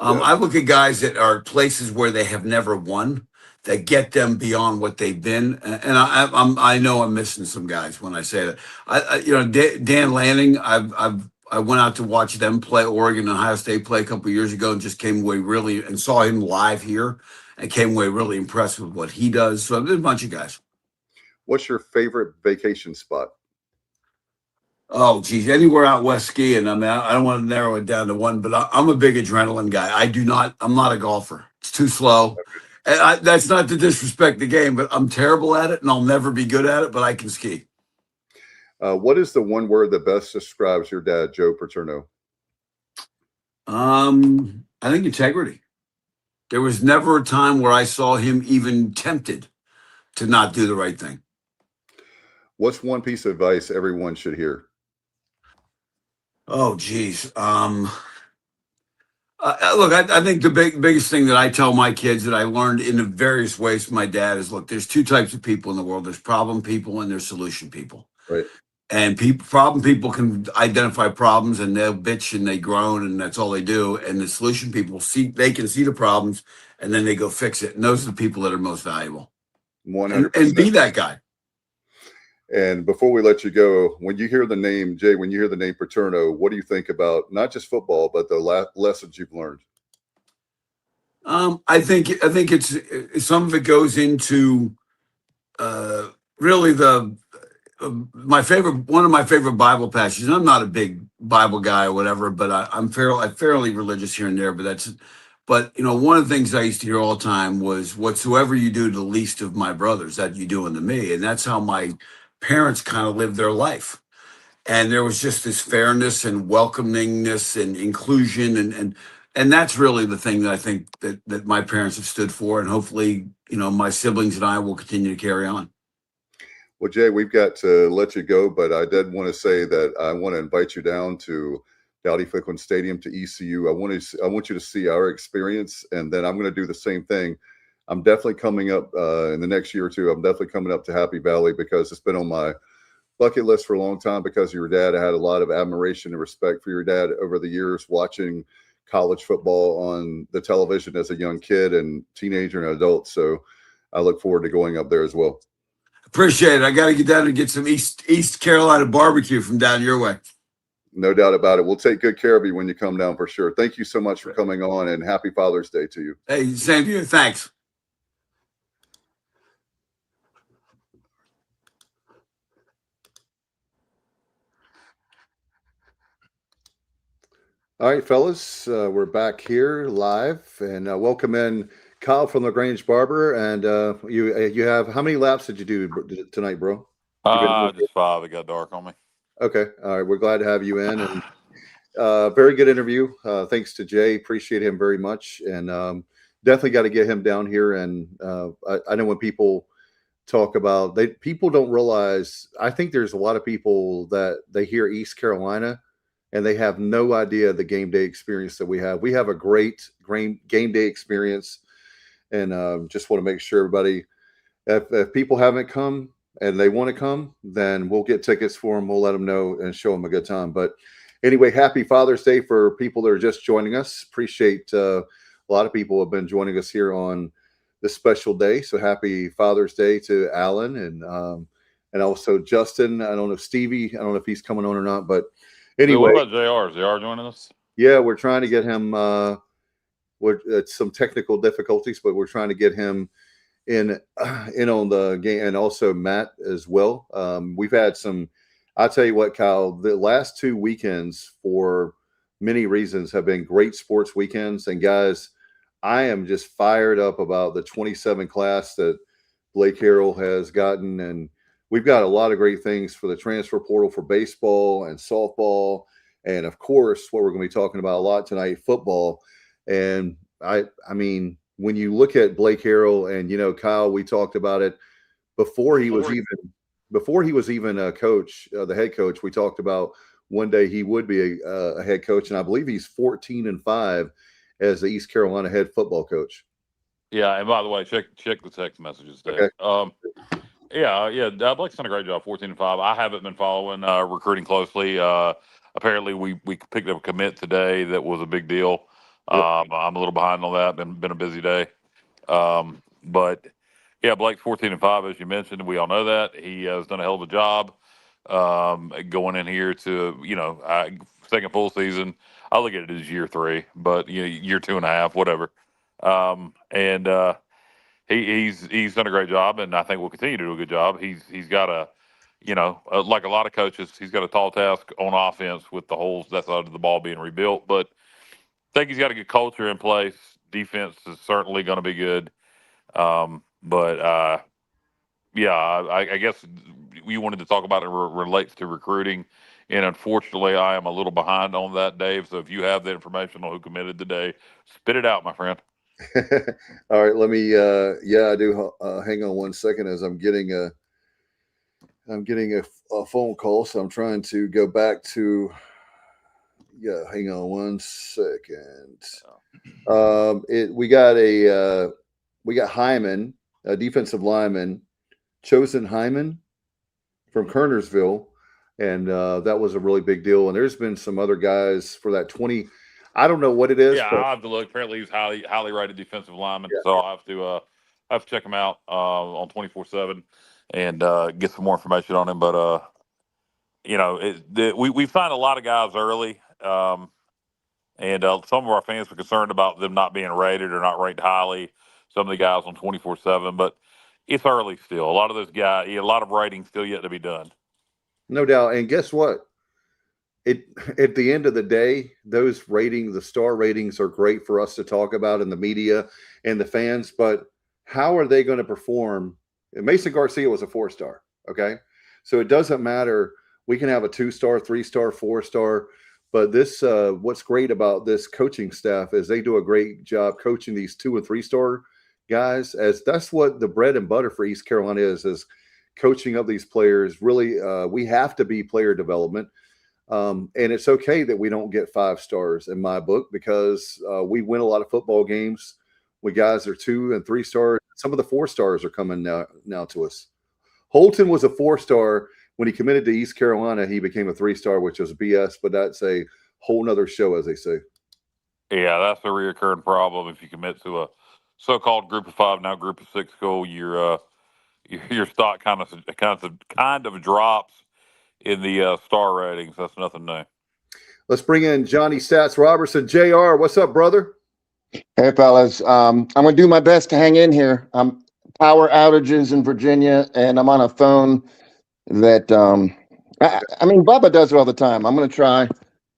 [SPEAKER 4] I look at guys that are places where they have never won, that get them beyond what they've been. And I know I'm missing some guys when I say that. Dan Lanning, I went out to watch them play Oregon and Ohio State play a couple of years ago and just came away and saw him live here and came away really impressed with what he does. So there's a bunch of guys.
[SPEAKER 1] What's your favorite vacation spot?
[SPEAKER 4] Oh, geez, anywhere out west skiing. I mean, I don't want to narrow it down to one, but I'm a big adrenaline guy. I'm not a golfer. It's too slow. And that's not to disrespect the game, but I'm terrible at it and I'll never be good at it, but I can ski.
[SPEAKER 1] What is the one word that best describes your dad, Joe Paterno?
[SPEAKER 4] I think integrity. There was never a time where I saw him even tempted to not do the right thing.
[SPEAKER 1] What's one piece of advice everyone should hear?
[SPEAKER 4] Oh, geez. Look, I think the biggest thing that I tell my kids that I learned in the various ways from my dad is, look, there's two types of people in the world. There's problem people and there's solution people.
[SPEAKER 1] Right.
[SPEAKER 4] And problem people can identify problems and they'll bitch and they groan and that's all they do. And the solution people they can see the problems and then they go fix it. And those are the people that are most valuable.
[SPEAKER 1] 100%.
[SPEAKER 4] And be that guy.
[SPEAKER 1] And before we let you go, when you hear the name, Jay, when you hear the name Paterno, what do you think about not just football, but the lessons you've learned?
[SPEAKER 4] I think it's some of it goes into really one of my favorite Bible passages. And I'm not a big Bible guy or whatever, but I'm fairly religious here and there. But one of the things I used to hear all the time was, "Whatsoever you do to the least of my brothers, that you do unto me," and that's how my parents kind of lived their life. And there was just this fairness and welcomingness and inclusion. And that's really the thing that I think that my parents have stood for. And hopefully, my siblings and I will continue to carry on.
[SPEAKER 1] Well, Jay, we've got to let you go, but I did want to say that I want to invite you down to Dowdy-Ficklin Stadium to ECU. I want you to see our experience, and then I'm going to do the same thing. I'm definitely coming up in the next year or two. I'm definitely coming up to Happy Valley because it's been on my bucket list for a long time because of your dad. I had a lot of admiration and respect for your dad over the years watching college football on the television as a young kid and teenager and adult. So I look forward to going up there as well.
[SPEAKER 4] Appreciate it. I got to get down and get some East Carolina barbecue from down your way.
[SPEAKER 1] No doubt about it. We'll take good care of you when you come down for sure. Thank you so much for coming on, and happy Father's Day to you.
[SPEAKER 4] Hey, same to you. Thanks.
[SPEAKER 1] All right, fellas, we're back here live, and welcome in Kyle from LaGrange Barber. And you have, how many laps did you do tonight, bro?
[SPEAKER 5] Just 5. It got dark on me.
[SPEAKER 1] Okay. All right. We're glad to have you in. And very good interview. Thanks to Jay. Appreciate him very much. And definitely got to get him down here. And I know when people talk about, people don't realize, I think there's a lot of people that they hear East Carolina and they have no idea the game day experience that we have. We have a great game day experience. And just want to make sure everybody, if people haven't come and they want to come, then we'll get tickets for them. We'll let them know and show them a good time. But anyway, happy Father's Day for people that are just joining us. Appreciate a lot of people have been joining us here on this special day. So happy Father's Day to Alan and also Justin. I don't know, Stevie. I don't know if he's coming on or not, but anyway.
[SPEAKER 5] What about JR? Is JR joining us?
[SPEAKER 1] Yeah, we're trying to get him. It's some technical difficulties, but we're trying to get him in on the game, and also Matt as well. We've had some. I'll tell you what, Kyle. The last 2 weekends, for many reasons, have been great sports weekends. And guys, I am just fired up about the 27 class that Blake Harrell has gotten, and we've got a lot of great things for the transfer portal for baseball and softball, and of course, what we're going to be talking about a lot tonight, football. And I mean, when you look at Blake Harrell, and Kyle, we talked about it before he was even a coach, the head coach. We talked about one day he would be a head coach, and I believe he's 14-5 as the East Carolina head football coach.
[SPEAKER 5] Yeah, and by the way, check the text messages, Dave.
[SPEAKER 1] Okay.
[SPEAKER 5] Blake's done a great job, 14-5. I haven't been following recruiting closely. Apparently, we picked up a commit today that was a big deal.
[SPEAKER 1] Yep.
[SPEAKER 5] I'm a little behind on that. Been a busy day. But yeah, Blake's 14-5, as you mentioned. We all know that. He has done a hell of a job going in here to, second full season. I look at it as year 3, but year 2.5, whatever. He's done a great job, and I think will continue to do a good job. He's got like a lot of coaches, he's got a tall task on offense with the whole that side of the ball being rebuilt. But I think he's got a good culture in place. Defense is certainly going to be good. I guess you wanted to talk about it relates to recruiting. And unfortunately, I am a little behind on that, Dave. So if you have the information on who committed today, spit it out, my friend.
[SPEAKER 1] All right, let me. I do. Hang on one second, as I'm getting a phone call, so I'm trying to go back to. Yeah, hang on one second. We got Hyman, a defensive lineman, chosen Hyman from Kernersville, and that was a really big deal. And there's been some other guys for that 20. I don't know what it is.
[SPEAKER 5] Yeah, I'll have to look. Apparently, he's highly rated defensive lineman, so I'll have to check him out on 24/7 and get some more information on him. But we signed a lot of guys early, and some of our fans were concerned about them not being rated or not ranked highly. Some of the guys on 24/7, but it's early still. A lot of those guys, a lot of rating still yet to be done.
[SPEAKER 1] No doubt. And guess what? At the end of the day, those ratings, the star ratings, are great for us to talk about in the media and the fans. But how are they going to perform? Mason Garcia was a 4-star. Okay, so it doesn't matter. We can have a 2-star, 3-star, 4-star. But this, what's great about this coaching staff is they do a great job coaching these 2- and 3-star guys. As that's what the bread and butter for East Carolina is coaching of these players. Really, we have to be player development. And it's okay that we don't get 5 stars in my book, because we win a lot of football games. We guys are 2- and 3-star. Some of the 4 stars are coming now to us. Holton was a 4-star, when he committed to East Carolina, he became a 3-star, which was BS, but that's a whole nother show, as they say.
[SPEAKER 5] Yeah, that's a reoccurring problem. If you commit to a so-called Group of 5, now Group of 6 school, your stock kind of drops in the star ratings. That's nothing new.
[SPEAKER 1] Let's bring in Johnny Stats Robertson. JR, what's up, brother?
[SPEAKER 3] Hey, fellas. I'm going to do my best to hang in here. Power outages in Virginia, and I'm on a phone that, I mean, Bubba does it all the time. I'm going to try,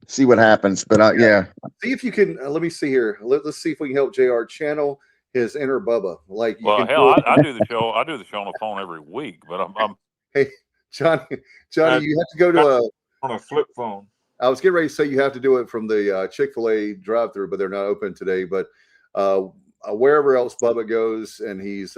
[SPEAKER 3] see what happens. But yeah.
[SPEAKER 1] See if you can, let me see here. Let's see if we can help JR channel his inner Bubba. Like, you
[SPEAKER 5] Well,
[SPEAKER 1] can
[SPEAKER 5] hell, I do the show. I do the show on the phone every week, but I'm
[SPEAKER 1] Hey, Johnny, you have to go to
[SPEAKER 2] on a flip phone.
[SPEAKER 1] I was getting ready to say you have to do it from the Chick-fil-A drive-through, but they're not open today. But wherever else Bubba goes and he's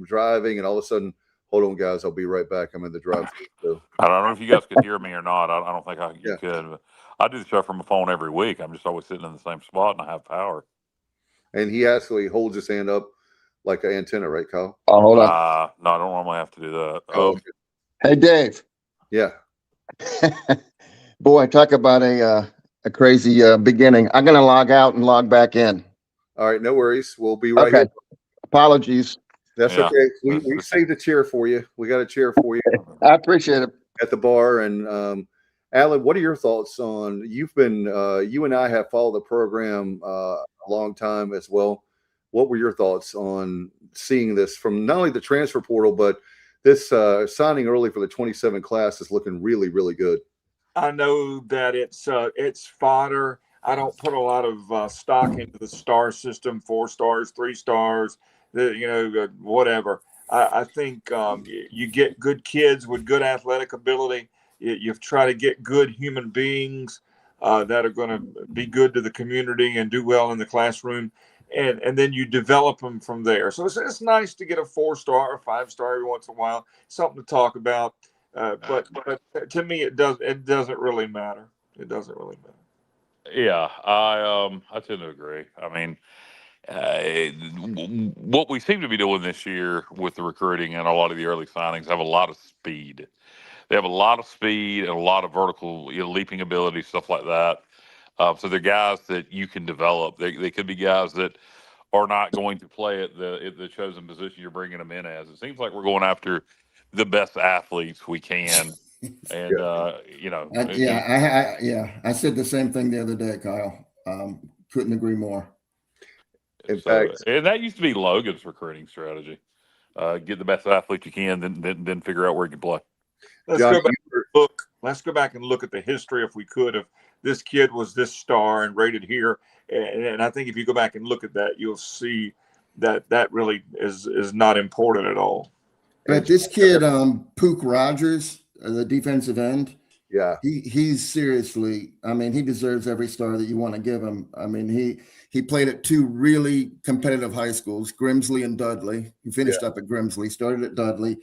[SPEAKER 1] driving, and all of a sudden, hold on, guys, I'll be right back. I'm in the drive-through. So.
[SPEAKER 5] I don't know if you guys could hear me or not. I don't think you could. But I do the show from my phone every week. I'm just always sitting in the same spot, and I have power.
[SPEAKER 1] And he actually holds his hand up like an antenna, right, Kyle?
[SPEAKER 3] Oh, hold on.
[SPEAKER 5] No, I don't normally have to do that.
[SPEAKER 1] Okay.
[SPEAKER 3] Hey, Dave.
[SPEAKER 1] Yeah.
[SPEAKER 3] Boy, talk about a crazy beginning. I'm going to log out and log back in.
[SPEAKER 1] All right, no worries. We'll be right here.
[SPEAKER 3] Apologies.
[SPEAKER 1] That's okay. We saved a chair for you. We got a chair for you.
[SPEAKER 3] I appreciate it.
[SPEAKER 1] At the bar. And Alan, what are your thoughts on, you've been, you and I have followed the program a long time as well. What were your thoughts on seeing this from not only the transfer portal, but this signing early for the 27 class is looking really, really good.
[SPEAKER 2] I know that it's fodder. I don't put a lot of stock into the star system, 4 stars, 3 stars, whatever. I think you get good kids with good athletic ability. You try to get good human beings that are going to be good to the community and do well in the classroom. And then you develop them from there. So it's nice to get a 4-star or 5-star every once in a while, something to talk about. But to me, it doesn't really matter. It doesn't really matter.
[SPEAKER 5] Yeah, I tend to agree. I mean, what we seem to be doing this year with the recruiting and a lot of the early signings have a lot of speed. They have a lot of speed and a lot of vertical leaping ability, stuff like that. So they're guys that you can develop. They could be guys that are not going to play at the chosen position you're bringing them in as. It seems like we're going after the best athletes we can. And,
[SPEAKER 6] I said the same thing the other day, Kyle. Couldn't agree more.
[SPEAKER 1] In fact,
[SPEAKER 5] and that used to be Logan's recruiting strategy. Get the best athlete you can, then figure out where you can play.
[SPEAKER 2] Let's go back and look at the history, if we could, of this kid was this star and rated here. And I think if you go back and look at that, you'll see that really is not important at all.
[SPEAKER 6] But this kid, Pook Rogers, the defensive end,
[SPEAKER 1] yeah,
[SPEAKER 6] he's seriously, I mean, he deserves every star that you want to give him. I mean, he played at 2 really competitive high schools, Grimsley and Dudley. He finished up at Grimsley, started at Dudley.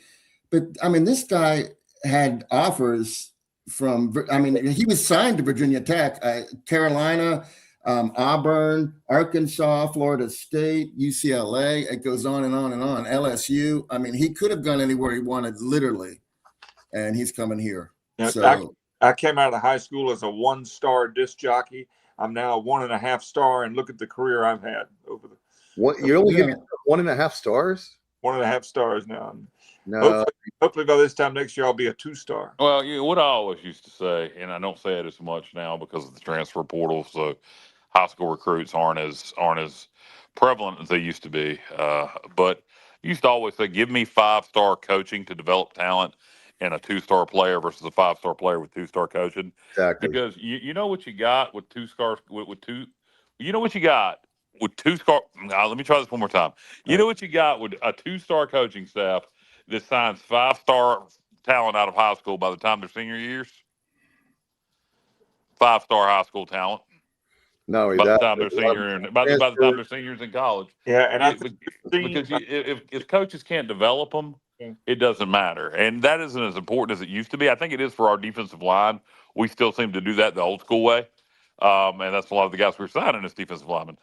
[SPEAKER 6] But, I mean, this guy had offers from, I mean, he was signed to Virginia Tech, Carolina, Auburn, Arkansas, Florida State, UCLA. It goes on and on and on. LSU. I mean, he could have gone anywhere he wanted, literally, and he's coming here.
[SPEAKER 2] Yeah,
[SPEAKER 6] so
[SPEAKER 2] I came out of high school as a 1-star disc jockey. I'm now a 1.5-star, and look at the career I've had over the.
[SPEAKER 1] What, you only give 1.5 stars?
[SPEAKER 2] 1.5 stars now.
[SPEAKER 1] No.
[SPEAKER 2] Hopefully by this time next year I'll be a 2-star.
[SPEAKER 5] Well, what I always used to say, and I don't say it as much now because of the transfer portal, so high school recruits aren't as prevalent as they used to be. But I used to always say, give me 5-star coaching to develop talent and a 2-star player versus a 5-star player with 2-star coaching.
[SPEAKER 1] Exactly.
[SPEAKER 5] Because you know what you got with 2 stars with 2. You know what you got with 2-star. Now, let me try this one more time. You know what you got with a 2-star coaching staff that signs 5-star talent out of high school by the time they're senior years. 5-star high school talent.
[SPEAKER 1] No,
[SPEAKER 5] by the time they're seniors in college.
[SPEAKER 2] Yeah, and
[SPEAKER 5] if coaches can't develop them, it doesn't matter, and that isn't as important as it used to be. I think it is for our defensive line. We still seem to do that the old school way, and that's a lot of the guys we're signing as defensive linemen.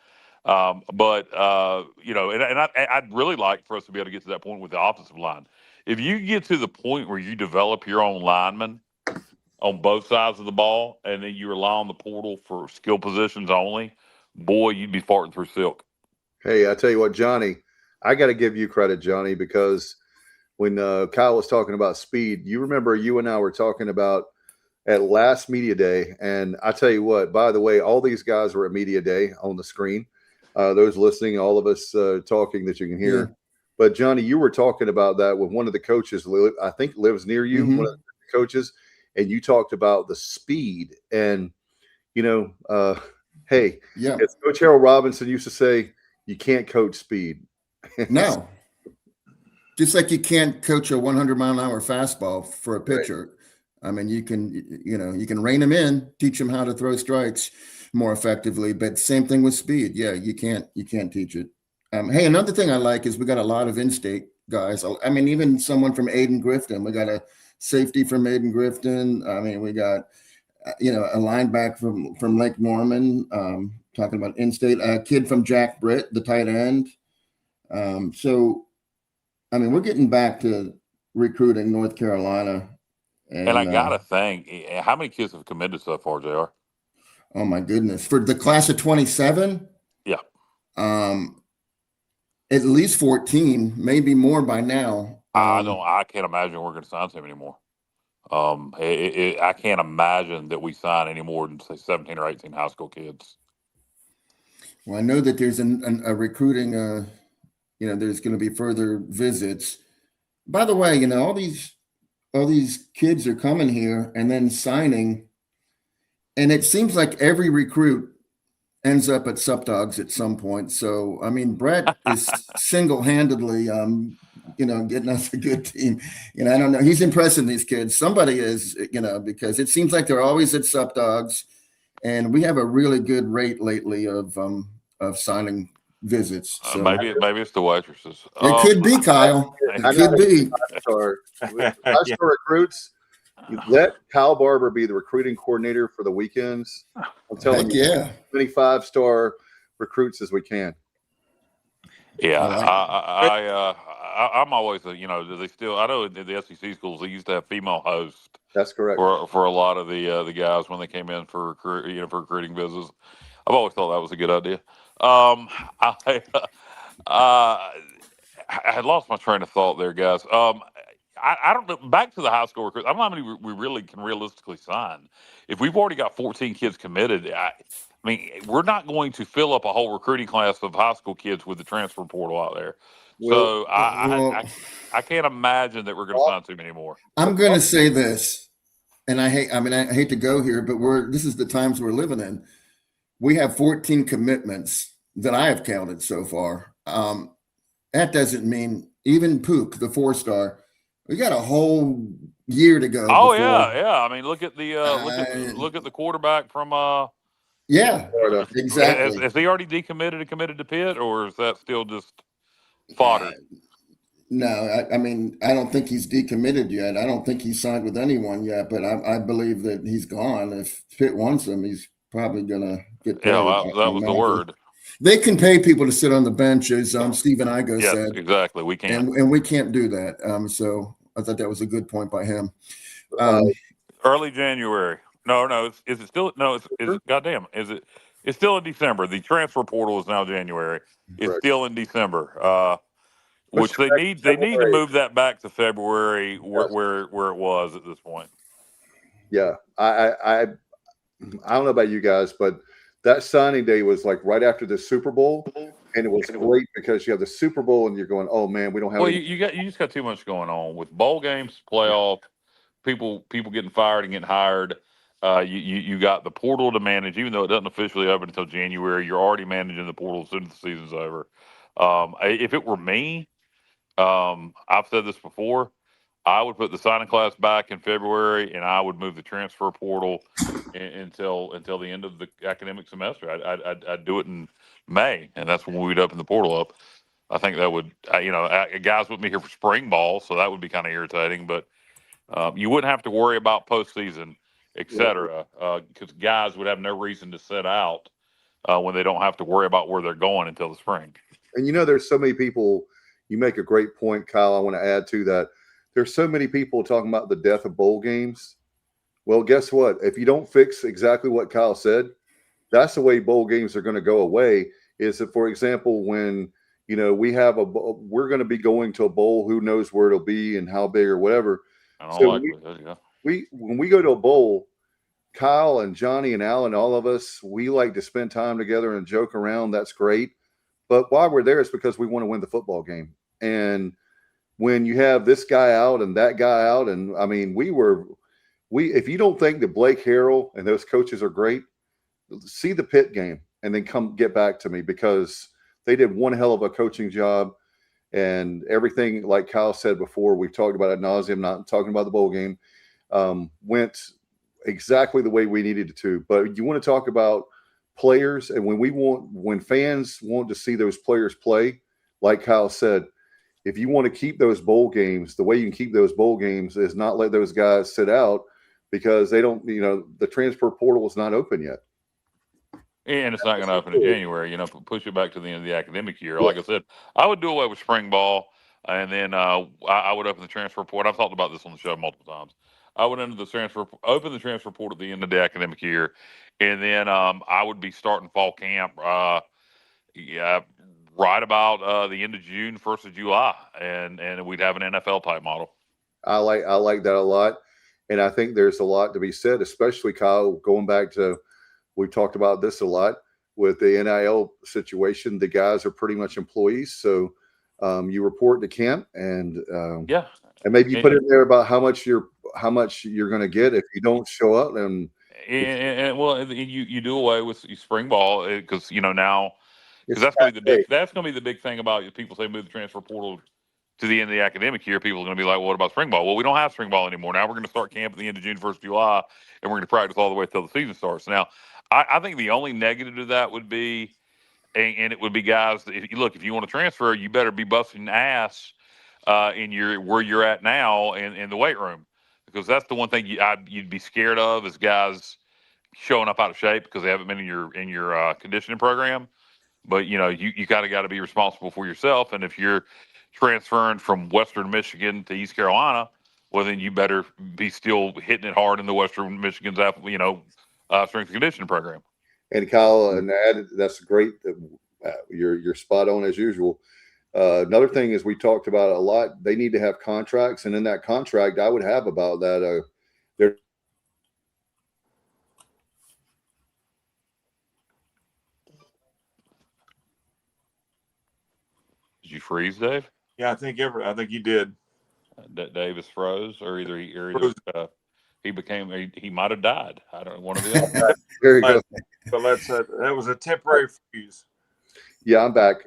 [SPEAKER 5] But I'd really like for us to be able to get to that point with the offensive line. If you get to the point where you develop your own linemen on both sides of the ball, and then you rely on the portal for skill positions only, boy, you'd be farting through silk.
[SPEAKER 1] Hey, I tell you what, Johnny, I got to give you credit, Johnny, because when Kyle was talking about speed, you remember you and I were talking about at last media day. And I tell you what, by the way, all these guys were at media day on the screen. Those listening, all of us talking that you can hear.
[SPEAKER 6] Yeah.
[SPEAKER 1] But Johnny, you were talking about that with one of the coaches, I think lives near you, one of the coaches, and you talked about the speed. And, hey,
[SPEAKER 6] Yeah.
[SPEAKER 1] as Coach Harold Robinson used to say, you can't coach speed.
[SPEAKER 6] No. Just like you can't coach a 100-mile-an-hour fastball for a pitcher. Right. I mean, you can rein them in, teach them how to throw strikes more effectively, but same thing with speed. Yeah, you can't teach it. Hey, another thing I like is we got a lot of in-state guys. I mean, even someone from Aiden-Grifton. We got a safety from Aiden-Grifton. I mean, we got a linebacker from Lake Norman. Talking about in-state, a kid from Jack Britt, the tight end. So, I mean, we're getting back to recruiting North Carolina.
[SPEAKER 5] And I got to think, how many kids have committed so far, JR?
[SPEAKER 6] Oh, my goodness. For the class of 27?
[SPEAKER 5] Yeah.
[SPEAKER 6] At least 14, maybe more by now.
[SPEAKER 5] I can't imagine we're going to sign him anymore. I can't imagine that we sign any more than, say, 17 or 18 high school kids.
[SPEAKER 6] Well, I know that there's a recruiting, there's going to be further visits. By the way, all these kids are coming here and then signing, and it seems like every recruit ends up at Sup Dogs at some point. So, I mean, Brett is single-handedly, getting us a good team. I don't know. He's impressing these kids. Somebody is, because it seems like they're always at Sup Dogs, and we have a really good rate lately of signing visits. So
[SPEAKER 5] maybe it's the waitresses.
[SPEAKER 6] It could be, Kyle. It could be.
[SPEAKER 1] Five-star recruits. You let Kyle Barber be the recruiting coordinator for the weekends. I'm telling you, as many 5-star recruits as we can.
[SPEAKER 5] Yeah, I'm always, they still. I know in the SEC schools they used to have female hosts.
[SPEAKER 1] That's correct
[SPEAKER 5] for a lot of the guys when they came in for for recruiting visits. I've always thought that was a good idea. I had lost my train of thought there, guys. I don't know. Back to the high school recruits. I don't know how many we really can realistically sign. If we've already got 14 kids committed, I mean, we're not going to fill up a whole recruiting class of high school kids with the transfer portal out there. So I can't imagine that we're going to sign too many more.
[SPEAKER 6] I'm going to say this, and I hate to go here, but this is the times we're living in. We have 14 commitments that I have counted so far. That doesn't mean even Pook, the 4-star. We got a whole year to go.
[SPEAKER 5] Oh yeah. I mean, look at the look at the quarterback from
[SPEAKER 6] exactly.
[SPEAKER 5] Has he already decommitted and committed to Pitt, or is that still just fodder?
[SPEAKER 6] No, I mean, I don't think he's decommitted yet. I don't think he's signed with anyone yet, but I believe that he's gone. If Pitt wants him, he's probably gonna get paid.
[SPEAKER 5] Yeah, that was the word.
[SPEAKER 6] They can pay people to sit on the bench, as Stephen Igo said.
[SPEAKER 5] Yes, exactly. We can't,
[SPEAKER 6] and we can't do that. So I thought that was a good point by him.
[SPEAKER 5] Early January. No. Is it still? No. Is it? Goddamn. Is it? It's still in December. The transfer portal is now January. It's still in December. Which they need to move that back to February, where it was at this point.
[SPEAKER 1] Yeah, I don't know about you guys, but that signing day was like right after the Super Bowl, and it was great because you have the Super Bowl and you're going, oh man, we don't have.
[SPEAKER 5] Well, you just got too much going on with bowl games, playoff, people getting fired and getting hired. You got the portal to manage, even though it doesn't officially open until January. You're already managing the portal as soon as the season's over. If it were me, I've said this before, I would put the signing class back in February, and I would move the transfer portal until the end of the academic semester. I'd do it in May, and that's when we'd open the portal up. I think that would, guys wouldn't be here for spring ball, so that would be kind of irritating. But you wouldn't have to worry about postseason, et cetera, because guys would have no reason to sit out when they don't have to worry about where they're going until the spring.
[SPEAKER 1] And there's so many people. You make a great point, Kyle. I want to add to that. There's so many people talking about the death of bowl games. Well, guess what? If you don't fix exactly what Kyle said, that's the way bowl games are going to go away. Is that, for example, when we're going to be going to a bowl, who knows where it'll be and how big or whatever. When we go to a bowl, Kyle and Johnny and Alan, all of us, we like to spend time together and joke around. That's great. But why we're there is because we want to win the football game. And when you have this guy out and that guy out, and I mean, if you don't think that Blake Harrell and those coaches are great, see the Pitt game and then come get back to me, because they did one hell of a coaching job, and everything, like Kyle said before, we've talked about ad nauseum, not talking about the bowl game, went exactly the way we needed it to. But you want to talk about players, and when fans want to see those players play, like Kyle said, if you want to keep those bowl games, the way you can keep those bowl games is not let those guys sit out, because they don't, the transfer portal is not open yet.
[SPEAKER 5] And it's not going to open in January, push it back to the end of the academic year. Like I said, I would do away with spring ball, and then I would open the transfer portal. I've talked about this on the show multiple times. I would open the transfer portal at the end of the academic year, and then I would be starting fall camp right about the end of June, 1st of July, and we'd have an NFL type model.
[SPEAKER 1] I like that a lot, and I think there's a lot to be said, especially, Kyle, going back to, we've talked about this a lot with the NIL situation. The guys are pretty much employees, so you report to camp, and and maybe you put in there about how much you're going to get if you don't show up, and
[SPEAKER 5] you do away with spring ball, because now, because that's going to be the big thing about people say move the transfer portal to the end of the academic year. People are going to be like, well, what about spring ball? Well, we don't have spring ball anymore. Now we're going to start camp at the end of June, 1st of July, and we're going to practice all the way until the season starts. Now, I think the only negative to that would be, and it would be, guys, if you want to transfer, you better be busting ass in where you're at now in the weight room, because that's the one thing you'd be scared of, is guys showing up out of shape because they haven't been in your conditioning program. But you got to be responsible for yourself, and if you're transferring from Western Michigan to East Carolina, well, then you better be still hitting it hard in the Western Michigan's strength and conditioning program.
[SPEAKER 1] And Kyle, and that's great. You're spot on as usual. Another thing is, we talked about it a lot. They need to have contracts, and in that contract, I would have about that. Did
[SPEAKER 5] you freeze, Dave?
[SPEAKER 2] Yeah, I think you did.
[SPEAKER 5] Davis froze, or either he might have died. I don't know, one of the other.
[SPEAKER 1] There you go.
[SPEAKER 2] But that was a temporary freeze.
[SPEAKER 1] Yeah, I'm back.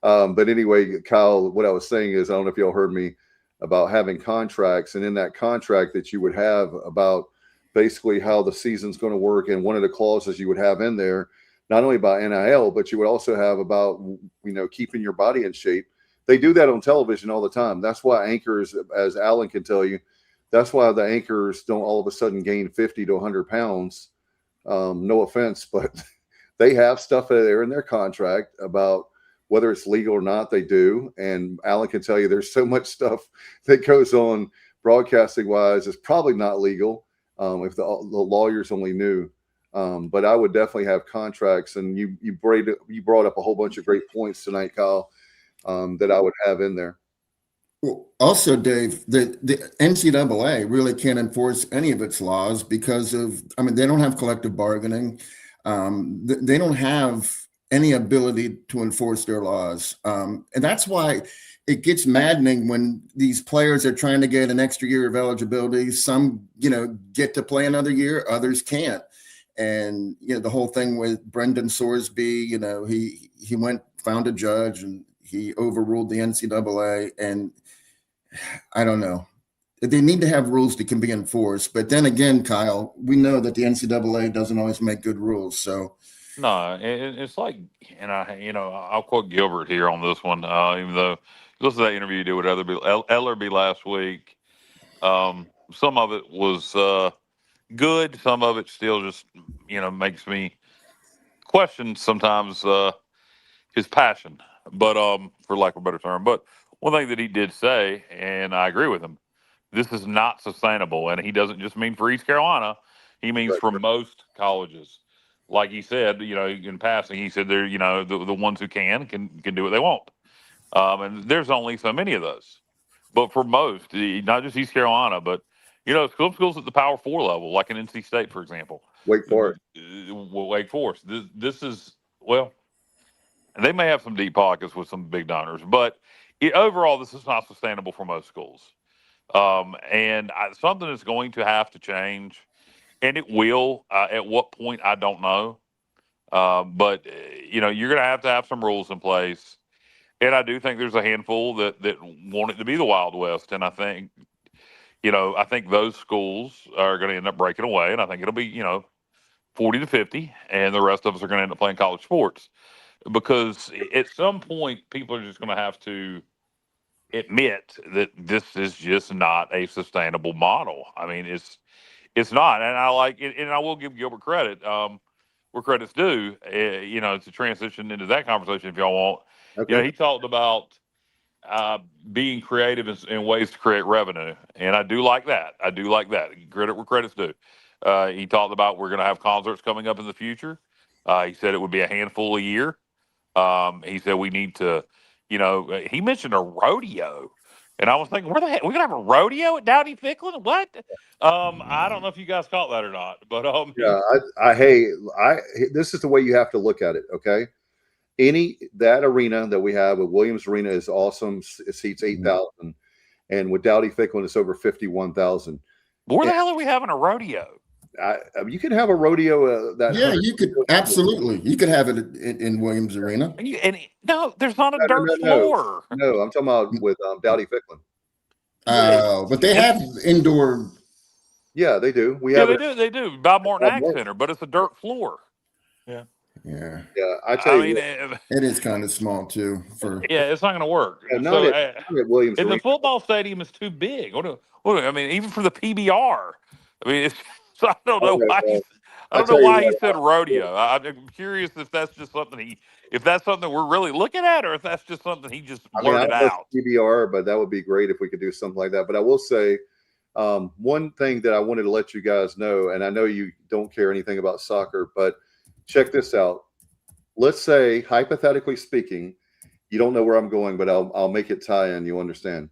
[SPEAKER 1] But anyway, Kyle, what I was saying is, I don't know if y'all heard me about having contracts, and in that contract that you would have about basically how the season's going to work, and one of the clauses you would have in there, not only about NIL, but you would also have about keeping your body in shape. They do that on television all the time. That's why anchors, as Alan can tell you, that's why the anchors don't all of a sudden gain 50 to 100 pounds. No offense, but they have stuff there in their contract about whether it's legal or not. They do. And Alan can tell you there's so much stuff that goes on broadcasting wise. It's probably not legal if the lawyers only knew. But I would definitely have contracts. And you brought up a whole bunch of great points tonight, Kyle, that I would have in there.
[SPEAKER 6] Well, also, Dave, the NCAA really can't enforce any of its laws because they don't have collective bargaining. They don't have any ability to enforce their laws. And that's why it gets maddening when these players are trying to get an extra year of eligibility. Some, get to play another year, others can't. And, the whole thing with Brendan Sorsby, he found a judge and he overruled the NCAA. And I don't know. They need to have rules that can be enforced. But then again, Kyle, we know that the NCAA doesn't always make good rules. So
[SPEAKER 5] no, it's like, and I'll quote Gilbert here on this one, even though listen to that interview you did with Ellerby last week. Some of it was good. Some of it still just, makes me question sometimes his passion, but for lack of a better term. But one thing that he did say, and I agree with him, this is not sustainable, and he doesn't just mean for East Carolina. He means
[SPEAKER 1] Right.
[SPEAKER 5] for most colleges. Like he said, in passing, he said they're, the ones who can do what they want. And there's only so many of those. But for most, not just East Carolina, but some schools at the Power 4 level, like in NC State, for example,
[SPEAKER 1] Wake Forest.
[SPEAKER 5] Wake Forest. This is and they may have some deep pockets with some big donors, but overall, this is not sustainable for most schools. Something is going to have to change, and it will. At what point, I don't know. But you're going to have some rules in place. And I do think there's a handful that want it to be the Wild West. And I think, those schools are going to end up breaking away. And I think it'll be, 40 to 50. And the rest of us are going to end up playing college sports. Because at some point, people are just going to have to admit that this is just not a sustainable model. I mean, it's not. And I like it. And I will give Gilbert credit where credit's due, to transition into that conversation if y'all want.
[SPEAKER 1] Okay.
[SPEAKER 5] He talked about being creative in ways to create revenue, and I do like that. Credit where credit's due. He talked about we're going to have concerts coming up in the future. He said it would be a handful a year. He said we need to, he mentioned a rodeo, and I was thinking, where the heck, we're going to have a rodeo at Dowdy Ficklin? What? I don't know if you guys caught that or not, but
[SPEAKER 1] Yeah, this is the way you have to look at it. Okay. That arena that we have at Williams Arena is awesome. It seats 8,000, and with Dowdy Ficklin, it's over 51,000.
[SPEAKER 5] Where the hell are we having a rodeo?
[SPEAKER 1] You can have a rodeo.
[SPEAKER 6] Yeah, you could absolutely. You could have it in Williams Arena.
[SPEAKER 5] No, there's not a dirt floor.
[SPEAKER 1] No, I'm talking about with Dowdy Ficklin.
[SPEAKER 6] But they have indoor.
[SPEAKER 1] Yeah, they do.
[SPEAKER 5] They do. Bob Martin Ag Center, but it's a dirt floor. Yeah.
[SPEAKER 6] Yeah.
[SPEAKER 1] Yeah,
[SPEAKER 6] it is kind of small too.
[SPEAKER 5] It's not going to work.
[SPEAKER 1] Williams
[SPEAKER 5] and
[SPEAKER 1] Arena.
[SPEAKER 5] The football stadium is too big. Even for the PBR. I mean, I don't know why. I don't know why he said rodeo. I'm curious if that's just something we're really looking at, or if that's just something he just blurted out.
[SPEAKER 1] PBR, but that would be great if we could do something like that. But I will say, one thing that I wanted to let you guys know, and I know you don't care anything about soccer, but check this out. Let's say, hypothetically speaking, you don't know where I'm going, but I'll make it tie in. You understand?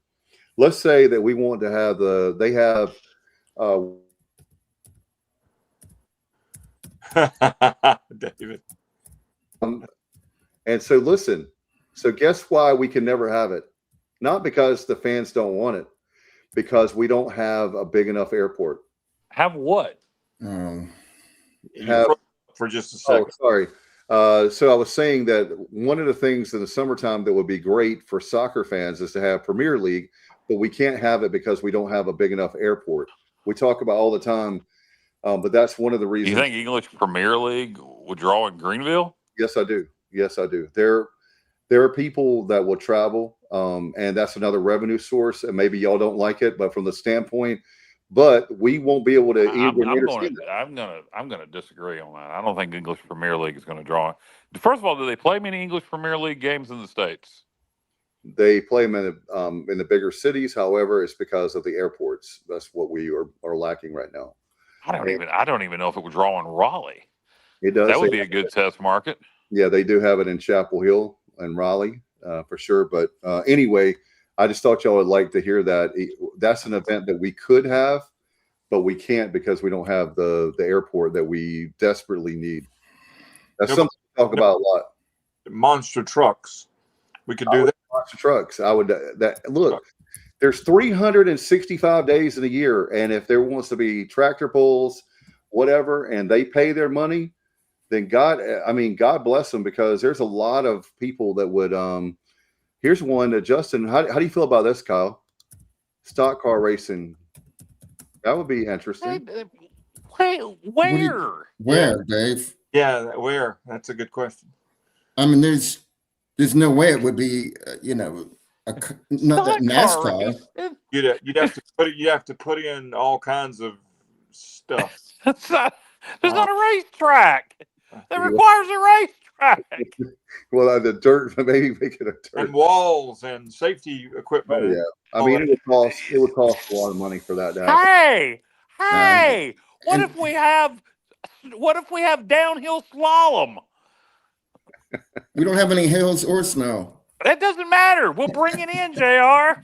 [SPEAKER 1] Let's say that we want to have they have.
[SPEAKER 2] David.
[SPEAKER 1] And so listen. So guess why we can never have it? Not because the fans don't want it, because we don't have a big enough airport.
[SPEAKER 5] Have what?
[SPEAKER 2] For just a second.
[SPEAKER 1] Oh, sorry. So I was saying that one of the things in the summertime that would be great for soccer fans is to have Premier League, but we can't have it because we don't have a big enough airport. We talk about all the time, but that's one of the reasons.
[SPEAKER 5] You think English Premier League would draw in Greenville?
[SPEAKER 1] Yes, I do. There are people that will travel, and that's another revenue source. And maybe y'all don't like it, but from the standpoint, but we won't be able to.
[SPEAKER 5] I'm gonna disagree on that. I don't think English Premier League is going to draw. First of all, do they play many English Premier League games in the States?
[SPEAKER 1] They play them in the bigger cities. However, it's because of the airports. That's what we are lacking right now.
[SPEAKER 5] I don't even know if it would draw in Raleigh.
[SPEAKER 1] It does.
[SPEAKER 5] That would be a good test market.
[SPEAKER 1] Yeah, they do have it in Chapel Hill and Raleigh for sure. But anyway, I just thought y'all would like to hear that. That's an event that we could have, but we can't because we don't have the airport that we desperately need. That's something we talk about a lot.
[SPEAKER 2] Monster trucks. We could do that.
[SPEAKER 1] Monster trucks. I would. Look, there's 365 days in a year, and if there wants to be tractor pulls, whatever, and they pay their money, then God bless them, because there's a lot of people that would. Here's one that Justin. How do you feel about this, Kyle? Stock car racing. That would be interesting.
[SPEAKER 6] Where, Dave?
[SPEAKER 2] Yeah, where? That's a good question.
[SPEAKER 6] I mean, there's no way it would be, not that NASCAR.
[SPEAKER 2] You'd have to put in all kinds of stuff.
[SPEAKER 5] There's not a racetrack. That requires a racetrack.
[SPEAKER 1] Well, the dirt, maybe make it a dirt.
[SPEAKER 2] And walls and safety equipment.
[SPEAKER 1] Oh, yeah. I mean, it would cost a lot of money for that to happen.
[SPEAKER 5] Hey, what
[SPEAKER 6] and-
[SPEAKER 5] if we have downhill slalom?
[SPEAKER 6] We don't have any hills or snow.
[SPEAKER 5] That doesn't matter. We'll bring it in, JR.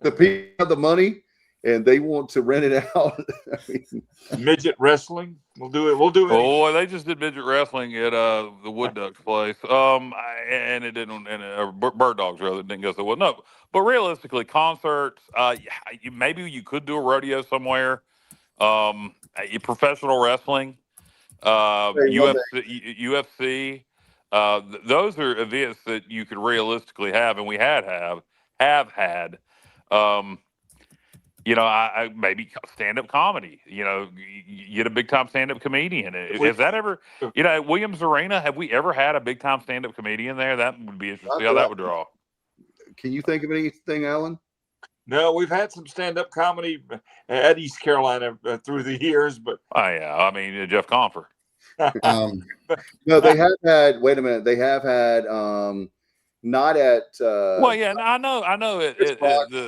[SPEAKER 1] The people have the money and they want to rent it out. I mean,
[SPEAKER 2] Midget wrestling. We'll do it.
[SPEAKER 5] Oh, they just did midget wrestling at the Wood Ducks place. And it didn't, and Bird Dogs rather, it didn't go so well. No, but realistically, concerts. Maybe you could do a rodeo somewhere. Professional wrestling, UFC. Those are events that you could realistically have, and we have had. I maybe stand-up comedy. You get a big-time stand-up comedian. Is that ever, at Williams Arena, have we ever had a big-time stand-up comedian there? That would be interesting to see how that would draw.
[SPEAKER 1] Can you think of anything, Alan?
[SPEAKER 2] No, we've had some stand-up comedy at East Carolina through the years, but
[SPEAKER 5] Oh yeah, I mean Jeff Confer.
[SPEAKER 1] No, they have had. Wait a minute. They have had. Not at.
[SPEAKER 5] Well, yeah, I know.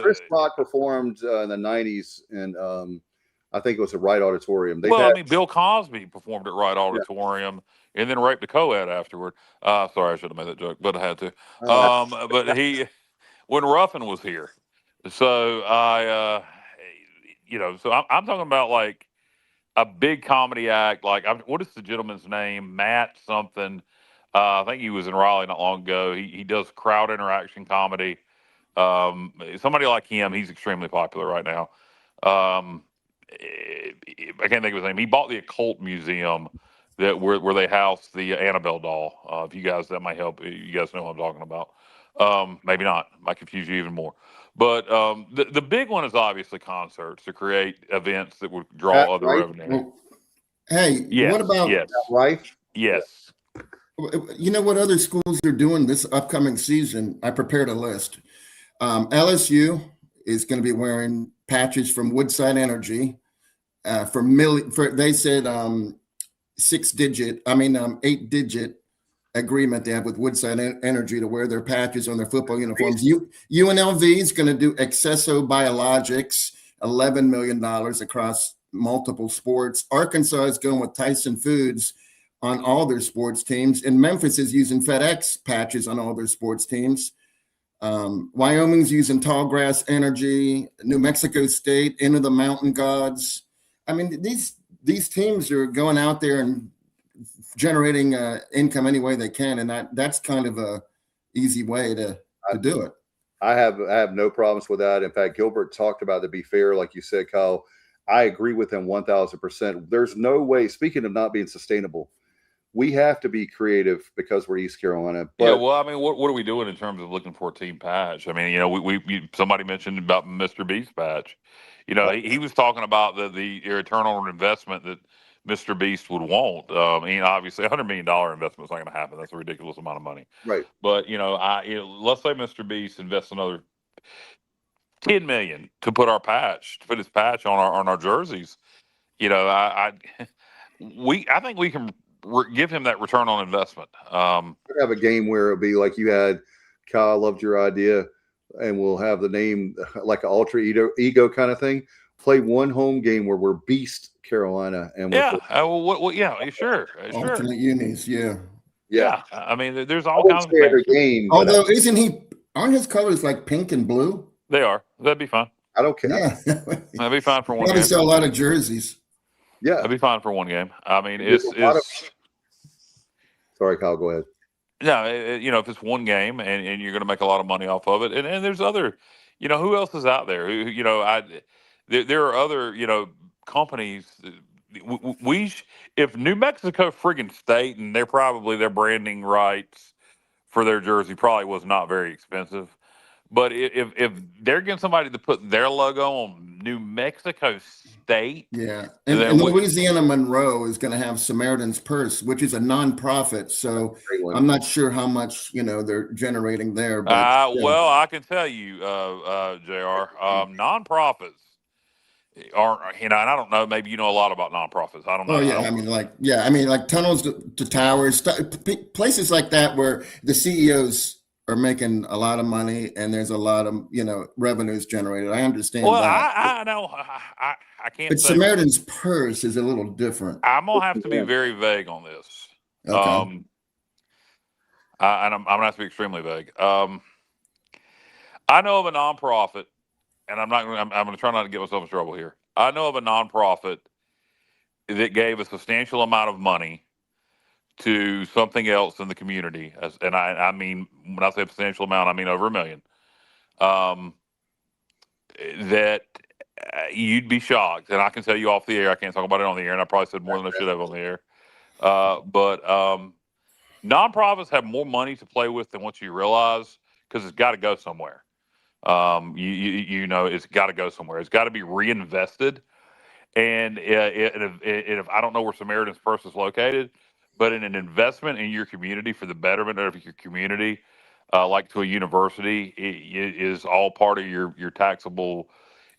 [SPEAKER 1] Chris Rock performed in the '90s, and I think it was the Wright Auditorium.
[SPEAKER 5] I mean, Bill Cosby performed at Wright Auditorium and then raped a co-ed afterward. Sorry, I should have made that joke, but I had to. But when Ruffin was here, so I'm talking about like a big comedy act. Like, what is the gentleman's name? Matt something. I think he was in Raleigh not long ago. He does crowd interaction comedy. Somebody like him, he's extremely popular right now. I can't think of his name. He bought the Occult Museum where they house the Annabelle doll. If you guys, that might help. You guys know what I'm talking about. Maybe not. Might confuse you even more. But the big one is obviously concerts to create events that would draw other revenue.
[SPEAKER 6] Well, hey,
[SPEAKER 5] Yes,
[SPEAKER 6] what about
[SPEAKER 1] Right?
[SPEAKER 5] Yes.
[SPEAKER 6] You know what other schools are doing this upcoming season? I prepared a list. LSU is going to be wearing patches from Woodside Energy they said 8-digit agreement they have with Woodside Energy to wear their patches on their football uniforms. UNLV is going to do Accesso Biologics, $11 million across multiple sports. Arkansas is going with Tyson Foods on all their sports teams, and Memphis is using FedEx patches on all their sports teams. Wyoming's using Tallgrass Energy, New Mexico State, Into the Mountain Gods. I mean, these teams are going out there and generating income any way they can, and that's kind of a easy way to do it.
[SPEAKER 1] I have no problems with that. In fact, Gilbert talked about, to be fair, like you said, Kyle, I agree with him 1,000%. There's no way, speaking of not being sustainable, we have to be creative because we're East Carolina. But,
[SPEAKER 5] yeah, well, I mean, what are we doing in terms of looking for a team patch? I mean, somebody mentioned about Mr. Beast patch. He was talking about the return on investment that Mr. Beast would want. Obviously, $100 million investment is not going to happen. That's a ridiculous amount of money.
[SPEAKER 1] right.
[SPEAKER 5] But let's say Mr. Beast invests another $10 million to put his patch on our jerseys. I think we can give him that return on investment.
[SPEAKER 1] We'll have a game where it'll be like you had. Kyle, I loved your idea, and we'll have the name like an alter ego kind of thing. Play one home game where we're Beast Carolina, and
[SPEAKER 5] sure.
[SPEAKER 6] Alternate unis,
[SPEAKER 1] Yeah.
[SPEAKER 5] I mean, there's all kinds of things.
[SPEAKER 1] Game,
[SPEAKER 6] although aren't his colors like pink and blue?
[SPEAKER 5] They are. That'd be fine.
[SPEAKER 1] I don't care.
[SPEAKER 6] Yeah,
[SPEAKER 5] That'd be fine for one
[SPEAKER 6] probably
[SPEAKER 5] game.
[SPEAKER 6] sell a lot of jerseys.
[SPEAKER 1] Yeah,
[SPEAKER 5] That'd be fine for one game. I mean,
[SPEAKER 1] Sorry, Kyle. Go ahead.
[SPEAKER 5] No, if it's one game and you're going to make a lot of money off of it, and there's other, who else is out there? There are other, companies. If New Mexico friggin' State and their branding rights for their jersey probably was not very expensive, but if they're getting somebody to put their logo on New Mexico State,
[SPEAKER 6] yeah, and Louisiana Monroe is going to have Samaritan's Purse, which is a nonprofit. So I'm not sure how much they're generating there. But
[SPEAKER 5] well, I can tell you, Jr. Nonprofits aren't, and I don't know, maybe you know a lot about nonprofits. I don't know.
[SPEAKER 6] Oh yeah, I mean like tunnels to towers, places like that where the CEOs are making a lot of money and there's a lot of revenues generated. I understand
[SPEAKER 5] Well,
[SPEAKER 6] that,
[SPEAKER 5] I know I can't
[SPEAKER 6] but
[SPEAKER 5] say.
[SPEAKER 6] Samaritan's Purse is a little different.
[SPEAKER 5] I'm gonna have to be very vague on this.
[SPEAKER 6] Okay.
[SPEAKER 5] And I'm gonna have to be extremely vague. I know of a nonprofit, and I'm gonna try not to get myself in trouble here. I know of a nonprofit that gave a substantial amount of money to something else in the community, and I mean, when I say substantial amount, I mean over $1 million. That you'd be shocked, and I can tell you off the air. I can't talk about it on the air, and I probably said more than I should have on the air. But nonprofits have more money to play with than what you realize, because it's got to go somewhere. You know, it's got to go somewhere. It's got to be reinvested. And if I don't know where Samaritan's Purse is located, but in an investment in your community for the betterment of your community, like to a university, it is all part of your taxable.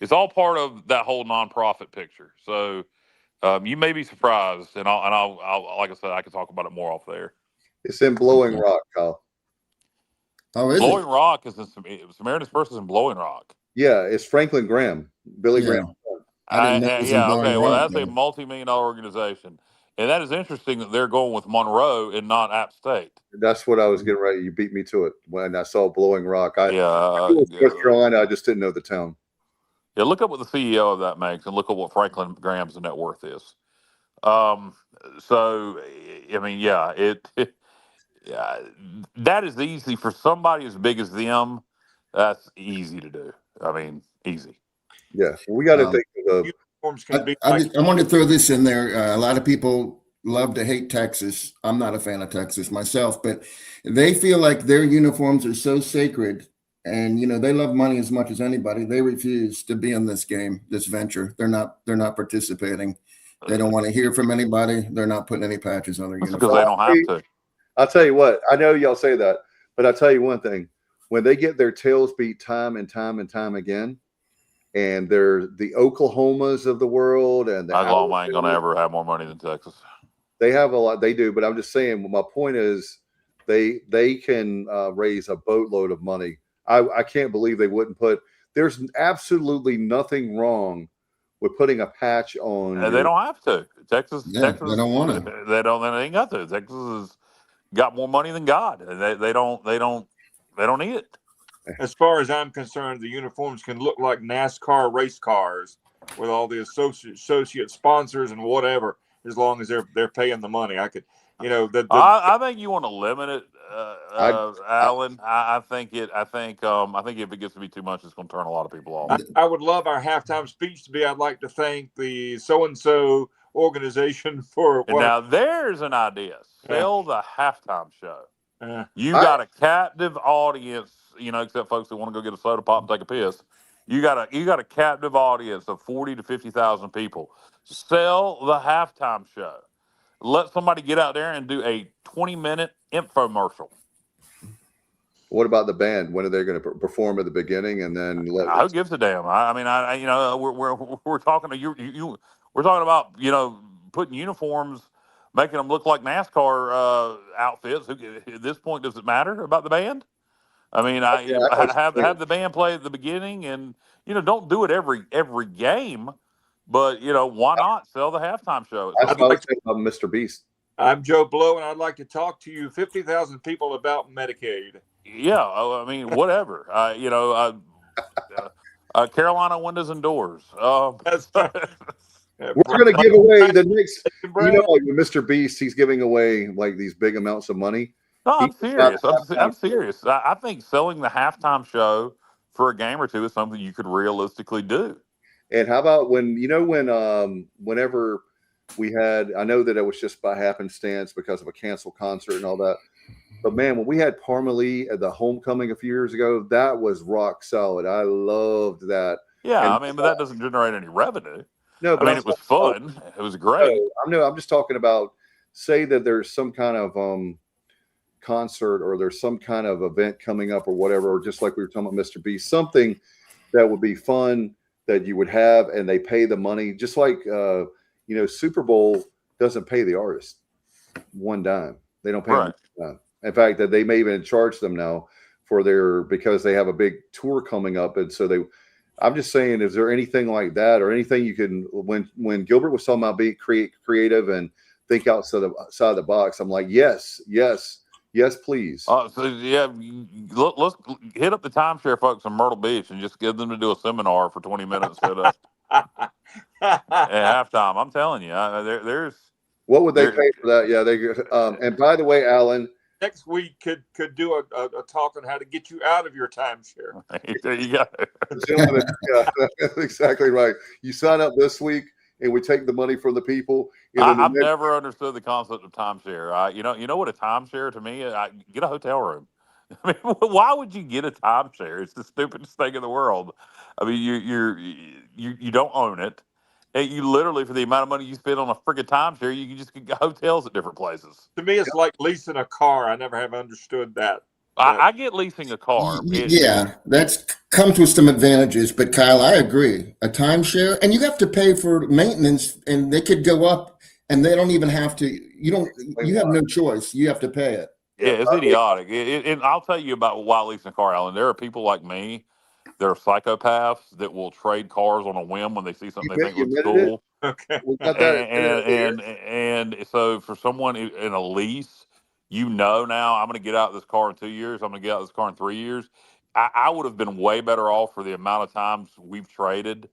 [SPEAKER 5] It's all part of that whole nonprofit picture. So you may be surprised, and I'll like I said, I can talk about it more off there.
[SPEAKER 1] It's in Blowing Rock, Kyle.
[SPEAKER 6] Oh, is
[SPEAKER 5] Blowing
[SPEAKER 6] it?
[SPEAKER 5] Rock is in Samaritan's Purse is in Blowing Rock.
[SPEAKER 1] Yeah, it's Franklin Graham, Billy
[SPEAKER 6] Yeah.
[SPEAKER 1] Graham.
[SPEAKER 6] I didn't know it was in
[SPEAKER 5] Yeah,
[SPEAKER 6] Blowing
[SPEAKER 5] okay. Well,
[SPEAKER 6] Rock,
[SPEAKER 5] that's a
[SPEAKER 6] though.
[SPEAKER 5] multi-million-dollar organization, and that is interesting that they're going with Monroe and not App State.
[SPEAKER 1] That's what I was getting ready. You beat me to it when I saw Blowing Rock. I knew it was
[SPEAKER 5] Yeah,
[SPEAKER 1] North Carolina. I just didn't know the town.
[SPEAKER 5] yeah. Look up what the CEO of that makes, and look at what Franklin Graham's net worth is. So, I mean, yeah, yeah, that is easy for somebody as big as them. That's easy to do. I mean, easy.
[SPEAKER 1] Yeah, we got to think of
[SPEAKER 2] Uniforms can be
[SPEAKER 6] I
[SPEAKER 2] like,
[SPEAKER 6] want to throw this in there. A lot of people love to hate Texas. I'm not a fan of Texas myself, but they feel like their uniforms are so sacred, and they love money as much as anybody. They refuse to be in this game, this venture. They're not participating. They don't want to hear from anybody. They're not putting any patches on their
[SPEAKER 5] That's
[SPEAKER 6] uniform.
[SPEAKER 5] because they don't have to.
[SPEAKER 1] I'll tell you what. I know y'all say that, but I'll tell you one thing: when they get their tails beat time and time and time again, and they're the Oklahomas of the world, and the
[SPEAKER 5] Oklahoma ain't gonna ever have more money than Texas.
[SPEAKER 1] They have a lot. They do, but I'm just saying. My point is, they can raise a boatload of money. I can't believe they wouldn't put. There's absolutely nothing wrong with putting a patch on.
[SPEAKER 5] They don't have to. Texas,
[SPEAKER 6] Yeah,
[SPEAKER 5] Texas,
[SPEAKER 6] they don't want to.
[SPEAKER 5] They ain't got to. Texas has got more money than God. They don't need it.
[SPEAKER 2] as far as I'm concerned, the uniforms can look like NASCAR race cars with all the associate sponsors and whatever, as long as they're paying the money. I could,
[SPEAKER 5] I think you want to limit it, Alan. I think if it gets to be too much, it's going to turn a lot of people off.
[SPEAKER 2] I would love our halftime speech to be, I'd like to thank the so-and-so organization for.
[SPEAKER 5] And now there's an idea. Sell the halftime show. You got a captive audience, except folks that want to go get a soda pop and take a piss. You got a captive audience of 40 to 50,000 people. Sell the halftime show. Let somebody get out there and do a 20-minute infomercial.
[SPEAKER 1] What about the band? When are they going to perform at the beginning and then let?
[SPEAKER 5] Who gives a damn? We're talking to you. We're talking about putting uniforms, making them look like NASCAR outfits. At this point, does it matter about the band? I mean, have the band play at the beginning, and don't do it every game. But why not sell the halftime show?
[SPEAKER 1] I'd like to about Mr. Beast.
[SPEAKER 2] I'm Joe Blow, and I'd like to talk to you 50,000 people about Medicaid.
[SPEAKER 5] Yeah, I mean, whatever. Carolina windows and doors.
[SPEAKER 2] That's right.
[SPEAKER 1] We're going to give away the next. Mr. Beast, he's giving away like these big amounts of money.
[SPEAKER 5] No, I'm serious. I'm serious. I think selling the halftime show for a game or two is something you could realistically do.
[SPEAKER 1] And how about whenever we had, I know that it was just by happenstance because of a canceled concert and all that. But man, when we had Parmalee at the homecoming a few years ago, that was rock solid. I loved that.
[SPEAKER 5] Yeah, but that doesn't generate any revenue.
[SPEAKER 1] No, but
[SPEAKER 5] it was fun. It was great.
[SPEAKER 1] I'm just talking about, say that there's some kind of concert or there's some kind of event coming up or whatever, or just like we were talking about Mr. B, something that would be fun that you would have, and they pay the money, just like Super Bowl doesn't pay the artist one dime. They don't pay them one dime. In fact, that they may even charge them now because they have a big tour coming up, and so I'm just saying, is there anything like that, or anything you can, when Gilbert was talking about being creative and think outside the box, I'm like, yes, please.
[SPEAKER 5] So yeah, let's hit up the timeshare folks in Myrtle Beach and just get them to do a seminar for 20 minutes at halftime. I'm telling you, there's.
[SPEAKER 1] What would they pay for that? Yeah, and by the way, Alan,
[SPEAKER 2] next week could do a talk on how to get you out of your timeshare.
[SPEAKER 5] There you go.
[SPEAKER 1] Yeah, that's exactly right. You sign up this week, and we take the money from the people.
[SPEAKER 5] I've never understood the concept of timeshare. You know what a timeshare to me is? Get a hotel room. I mean, why would you get a timeshare? It's the stupidest thing in the world. I mean, you don't own it. And you literally, for the amount of money you spend on a freaking timeshare, you can just get hotels at different places.
[SPEAKER 2] To me, it's like leasing a car. I never have understood that.
[SPEAKER 5] I get leasing a car.
[SPEAKER 6] That comes with some advantages, but Kyle, I agree. A timeshare, and you have to pay for maintenance, and they could go up, and they don't even have to. You have no choice. You have to pay it.
[SPEAKER 5] Yeah, it's idiotic. And I'll tell you about why leasing a car, Alan. There are people like me. There are psychopaths that will trade cars on a whim when they see something they think looks cool.
[SPEAKER 2] Okay.
[SPEAKER 5] And so for someone in a lease, now I'm going to get out of this car in 2 years. I'm going to get out of this car in 3 years. I would have been way better off for the amount of times we've traded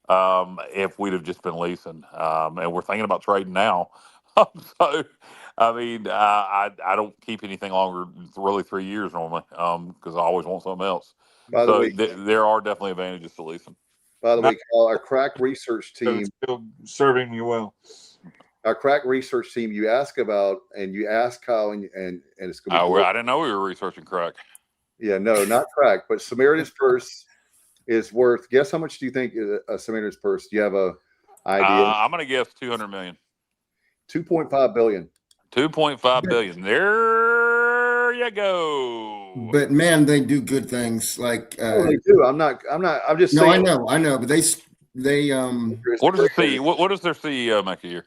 [SPEAKER 5] if we'd have just been leasing. And we're thinking about trading now. So, I mean, I don't keep anything longer than really 3 years normally because I always want something else.
[SPEAKER 1] By the way,
[SPEAKER 5] there are definitely advantages to leasing.
[SPEAKER 1] By the way, Kyle, our crack research team
[SPEAKER 2] still serving me well.
[SPEAKER 1] Our crack research team, you ask Kyle, and it's going to be.
[SPEAKER 5] I didn't know we were researching crack.
[SPEAKER 1] Yeah, no, not crack, but Samaritan's Purse is worth. Guess how much do you think a Samaritan's Purse? Do you have a idea?
[SPEAKER 5] I'm going to guess 200 million.
[SPEAKER 1] 2.5 billion.
[SPEAKER 5] 2.5 billion. There you go.
[SPEAKER 6] But man, they do good things. Like
[SPEAKER 1] they do. I'm just saying.
[SPEAKER 6] No, I know. But they
[SPEAKER 5] What does their CEO make a year?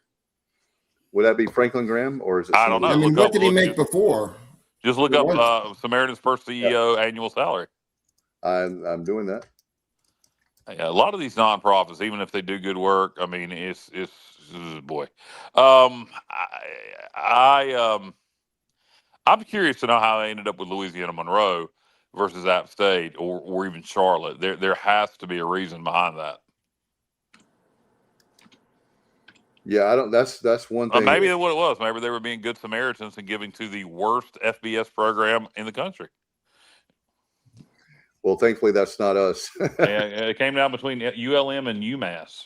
[SPEAKER 1] Would that be Franklin Graham, or is it?
[SPEAKER 5] I don't know.
[SPEAKER 6] I mean, what did he make before?
[SPEAKER 5] Just look up Samaritan's Purse CEO annual salary.
[SPEAKER 1] I'm doing that.
[SPEAKER 5] Yeah, a lot of these nonprofits, even if they do good work, I mean, it's boy. I'm curious to know how they ended up with Louisiana Monroe versus App State or even Charlotte. There has to be a reason behind that.
[SPEAKER 1] Yeah, I don't. That's one thing.
[SPEAKER 5] Maybe that's what it was. Maybe they were being good Samaritans and giving to the worst FBS program in the country.
[SPEAKER 1] Well, thankfully, that's not us.
[SPEAKER 5] Yeah, it came down between ULM and UMass.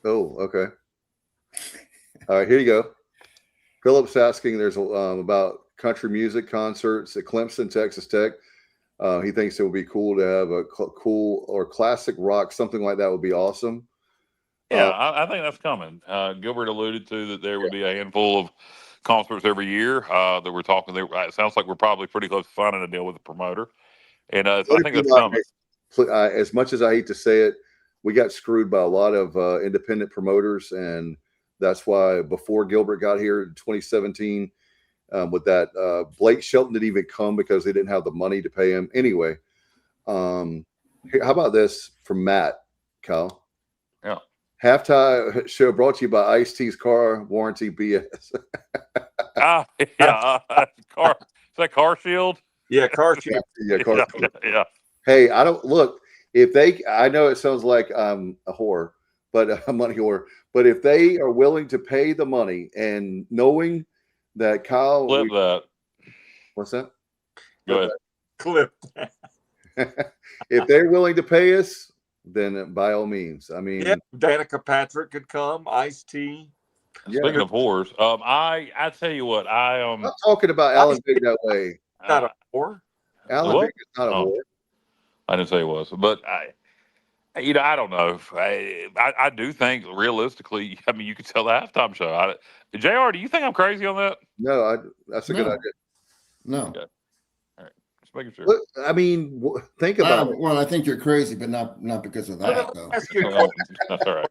[SPEAKER 1] Oh, okay. All right, here you go. Philip's asking. There's about country music concerts at Clemson, Texas Tech. He thinks it would be cool to have a cool or classic rock, something like that would be awesome.
[SPEAKER 5] Yeah, I think that's coming. Gilbert alluded to that there would be a handful of concerts every year that we're talking. It sounds like we're probably pretty close to finding a deal with the promoter, and I think that's coming.
[SPEAKER 1] As much as I hate to say it, we got screwed by a lot of independent promoters, and that's why before Gilbert got here in 2017, with that Blake Shelton didn't even come because they didn't have the money to pay him. Anyway, how about this from Matt, Kyle?
[SPEAKER 5] Yeah.
[SPEAKER 1] Halftime show brought to you by Ice-T's car warranty BS.
[SPEAKER 5] Yeah. Car. Is that Car Shield?
[SPEAKER 2] Yeah, Car Shield.
[SPEAKER 1] Yeah, Car Shield.
[SPEAKER 5] Yeah.
[SPEAKER 1] Hey, I don't look. I know it sounds like I'm a whore, but a money whore. But if they are willing to pay the money and knowing that Kyle,
[SPEAKER 5] Flip that.
[SPEAKER 1] What's that?
[SPEAKER 5] Go ahead.
[SPEAKER 2] Clip.
[SPEAKER 1] If they're willing to pay us, then by all means. I mean,
[SPEAKER 2] yeah, Danica Patrick could come. Ice-T.
[SPEAKER 5] Speaking of whores, I tell you what,
[SPEAKER 1] I'm not talking about Alan Big that way.
[SPEAKER 2] Not a whore.
[SPEAKER 1] Alan Big is not a whore. I
[SPEAKER 5] didn't say it was, but I don't know. I do think realistically, I mean, you could sell the halftime show. JR, do you think I'm crazy on that?
[SPEAKER 1] No, that's a good idea.
[SPEAKER 6] No.
[SPEAKER 5] Okay. All right. Just making sure.
[SPEAKER 1] Look, I mean, think about it.
[SPEAKER 6] Well, I think you're crazy, but not because of that, though.
[SPEAKER 2] That's good.
[SPEAKER 5] That's all right.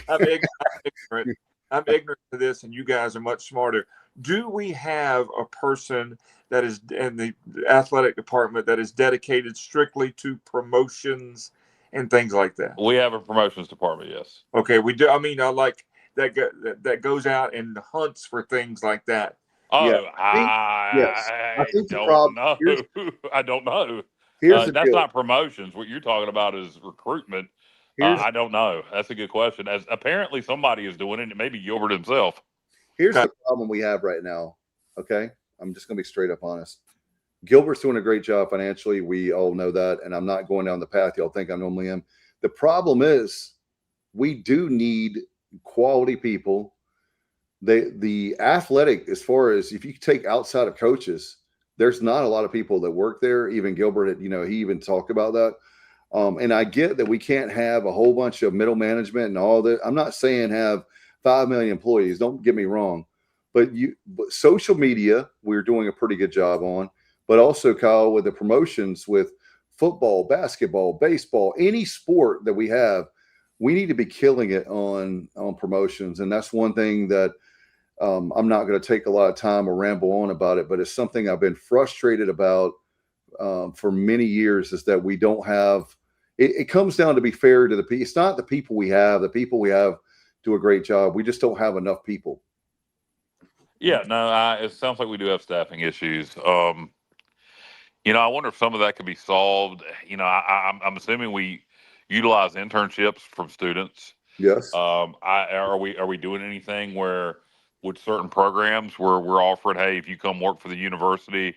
[SPEAKER 2] I'm ignorant. I'm ignorant to this, and you guys are much smarter. Do we have a person that is in the athletic department that is dedicated strictly to promotions and things like that?
[SPEAKER 5] We have a promotions department, yes.
[SPEAKER 2] Okay, we do. I mean, like that goes out and hunts for things like that.
[SPEAKER 5] Oh,
[SPEAKER 1] Yeah, I think the
[SPEAKER 5] don't
[SPEAKER 1] problem
[SPEAKER 5] know. I don't know.
[SPEAKER 1] here's the
[SPEAKER 5] That's
[SPEAKER 1] deal.
[SPEAKER 5] not promotions. What you're talking about is recruitment.
[SPEAKER 1] Here's
[SPEAKER 5] I don't know. That's a good question. As apparently somebody is doing it. Maybe Gilbert himself.
[SPEAKER 1] Here's the problem we have right now. Okay, I'm just gonna be straight up honest. Gilbert's doing a great job financially. We all know that, and I'm not going down the path y'all think I normally am. The problem is we do need quality people. The athletic, as far as if you take outside of coaches, there's not a lot of people that work there. Even Gilbert, he even talked about that. And I get that we can't have a whole bunch of middle management and all that. I'm not saying have 5 million employees. Don't get me wrong, but social media, we're doing a pretty good job on, but also Kyle, with the promotions with football, basketball, baseball, any sport that we have, we need to be killing it on promotions. And that's one thing that I'm not going to take a lot of time or ramble on about it, but it's something I've been frustrated about for many years, is that we don't have, it comes down to be fair to the people. It's not the people we have. The people we have do a great job. We just don't have enough people.
[SPEAKER 5] Yeah, no, it sounds like we do have staffing issues. I wonder if some of that could be solved. I'm assuming we utilize internships from students.
[SPEAKER 1] Yes.
[SPEAKER 5] Are we doing anything where with certain programs where we're offering, hey, if you come work for the university,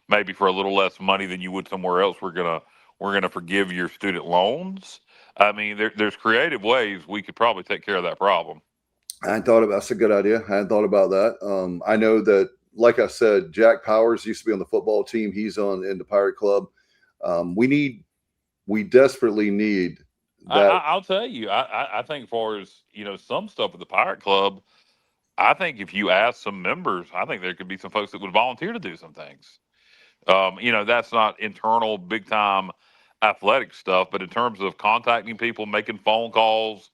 [SPEAKER 5] maybe for a little less money than you would somewhere else, we're gonna forgive your student loans. I mean, there's creative ways we could probably take care of that problem.
[SPEAKER 1] I hadn't thought about that's a good idea. I hadn't thought about that. I know that, like I said, Jack Powers used to be on the football team. He's in the Pirate Club. We desperately need that.
[SPEAKER 5] I'll tell you, I think as far as some stuff with the Pirate Club, I think if you ask some members, I think there could be some folks that would volunteer to do some things. That's not internal big time athletic stuff, but in terms of contacting people, making phone calls,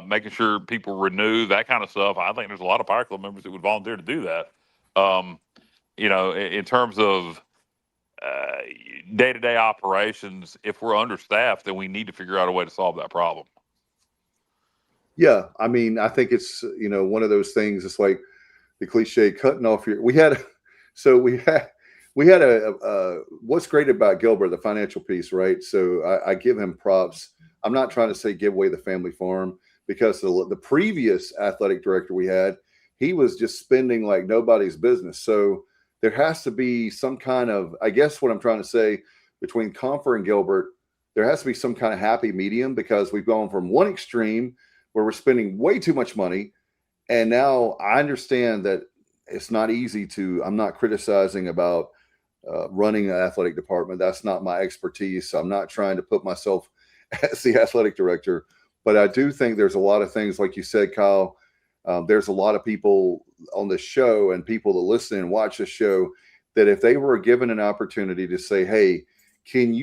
[SPEAKER 5] making sure people renew, that kind of stuff, I think there's a lot of Pirate Club members that would volunteer to do that. In terms of day-to-day operations, if we're understaffed, then we need to figure out a way to solve that problem.
[SPEAKER 1] Yeah, I mean, I think it's one of those things. It's like the cliche cutting off your. We had a what's great about Gilbert, the financial piece, right? So I give him props. I'm not trying to say give away the family farm, because the previous athletic director we had, he was just spending like nobody's business. So there has to be some kind of, I guess what I'm trying to say, between Comfer and Gilbert, there has to be some kind of happy medium, because we've gone from one extreme where we're spending way too much money. And now I understand that it's not easy I'm not criticizing about running an athletic department. That's not my expertise. So I'm not trying to put myself as the athletic director, but I do think there's a lot of things, like you said, Kyle, there's a lot of people on this show and people that listen and watch this show that if they were given an opportunity to say, hey, can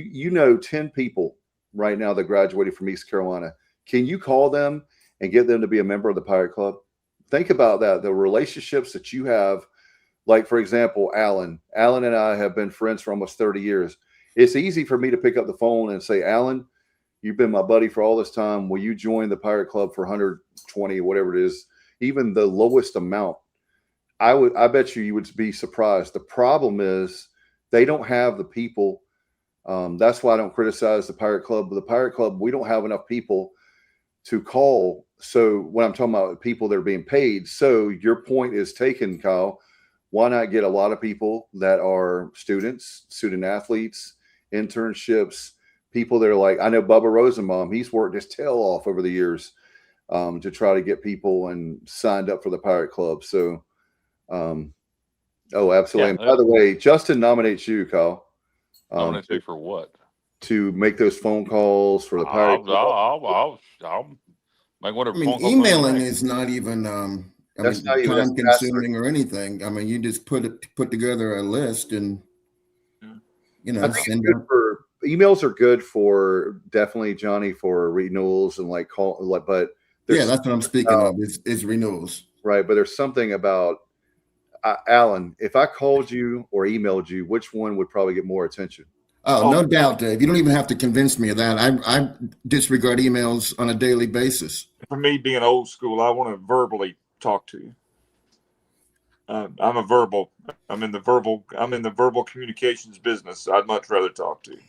[SPEAKER 1] 10 people right now that graduated from East Carolina, can you call them and get them to be a member of the Pirate Club? Think about that. The relationships that you have, like, for example, Alan and I have been friends for almost 30 years. It's easy for me to pick up the phone and say, Alan, you've been my buddy for all this time. Will you join the Pirate Club for 120, whatever it is, even the lowest amount? I bet you would be surprised. The problem is they don't have the people. That's why I don't criticize the Pirate Club. But the Pirate Club, we don't have enough people to call. So when I'm talking about people that are being paid, so your point is taken, Kyle. Why not get a lot of people that are students, student athletes, internships, people that are like, I know Bubba Rosenbaum, he's worked his tail off over the years to try to get people and signed up for the Pirate Club. So, absolutely.
[SPEAKER 5] Yeah,
[SPEAKER 1] and by the way, Justin nominates you, Kyle.
[SPEAKER 5] Nominates you for what?
[SPEAKER 1] To make those phone calls for the Pirate Club.
[SPEAKER 5] I'll make whatever.
[SPEAKER 6] I mean, emailing is not even time consuming or anything. I mean, you just put together a list and. you know,
[SPEAKER 1] I think
[SPEAKER 6] send
[SPEAKER 1] it's good
[SPEAKER 6] out.
[SPEAKER 1] for emails are good for definitely Johnny for renewals and like call like, but
[SPEAKER 6] Yeah,
[SPEAKER 1] there's
[SPEAKER 6] that's what I'm speaking of is renewals.
[SPEAKER 1] right, but there's something about Alan. If I called you or emailed you, which one would probably get more attention?
[SPEAKER 6] Oh,
[SPEAKER 2] Oh,
[SPEAKER 6] no doubt, Dave. You don't even have to convince me of that. I disregard emails on a daily basis.
[SPEAKER 2] for me being old school, I want to verbally talk to you. I'm a verbal. I'm in the verbal communications business. I'd much rather talk to you.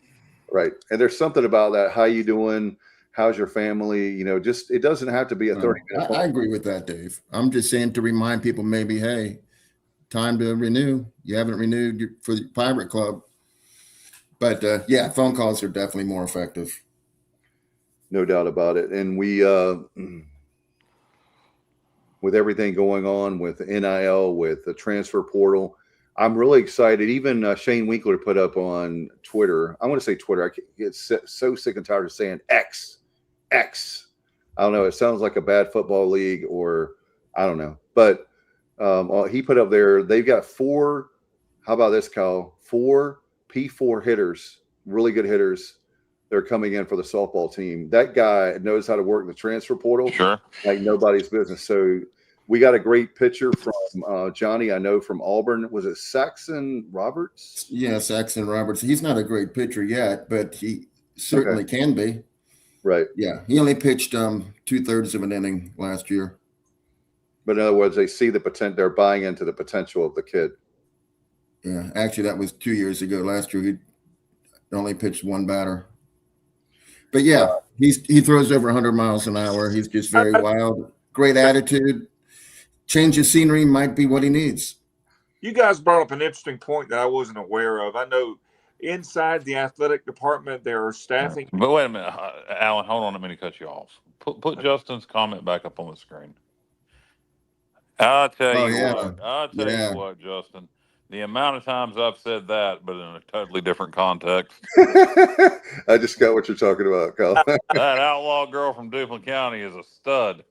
[SPEAKER 1] Right, and there's something about that. How you doing? How's your family? You know, just it doesn't have to be a 30-minute phone.
[SPEAKER 6] I agree with that, Dave. I'm just saying to remind people maybe, hey, time to renew. You haven't renewed for the Pirate Club. But yeah, phone calls are definitely more effective.
[SPEAKER 1] No doubt about it. And we, with everything going on with NIL, with the transfer portal, I'm really excited. Even Shane Winkler put up on Twitter. I want to say Twitter. I get so sick and tired of saying X. I don't know. It sounds like a bad football league, or I don't know. But he put up there. They've got 4. How about this, Kyle? 4 P4 hitters, really good hitters. They're coming in for the softball team. That guy knows how to work the transfer portal
[SPEAKER 5] Sure.
[SPEAKER 1] like nobody's business. So we got a great picture from Johnny, I know, from Auburn. Was it Saxon Roberts?
[SPEAKER 6] Yeah, Saxon Roberts. He's not a great pitcher yet, but he certainly can be.
[SPEAKER 1] Right.
[SPEAKER 6] Yeah, he only pitched 2/3 of an inning last year.
[SPEAKER 1] But in other words, they see the potential. They're buying into the potential of the kid.
[SPEAKER 6] Yeah, actually, that was 2 years ago. Last year, he only pitched 1 batter. But yeah, he throws over 100 miles an hour. He's just very wild. Great attitude. Change of scenery might be what he needs.
[SPEAKER 2] You guys brought up an interesting point that I wasn't aware of. I know inside the athletic department there are staffing.
[SPEAKER 5] But wait a minute, Alan. Hold on, I'm going to cut you off. Put Justin's comment back up on the screen. I'll tell
[SPEAKER 6] Oh,
[SPEAKER 5] you
[SPEAKER 6] yeah.
[SPEAKER 5] what. I'll tell
[SPEAKER 6] Yeah.
[SPEAKER 5] you what, Justin. The amount of times I've said that, but in a totally different context.
[SPEAKER 1] I just got what you're talking about, Kyle.
[SPEAKER 5] That outlaw girl from Duplin County is a stud.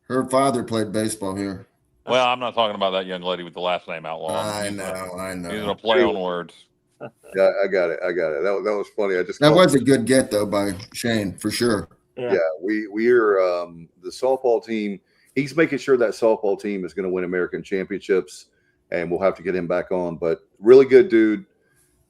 [SPEAKER 6] Her father played baseball here.
[SPEAKER 5] Well, I'm not talking about that young lady with the last name Outlaw.
[SPEAKER 6] I
[SPEAKER 5] Using
[SPEAKER 6] know.
[SPEAKER 5] a play on words.
[SPEAKER 1] Yeah, I got it. That was funny.
[SPEAKER 6] That was a good get though by Shane for sure.
[SPEAKER 1] Yeah, we're the softball team. He's making sure that softball team is going to win American championships, and we'll have to get him back on. But really good dude.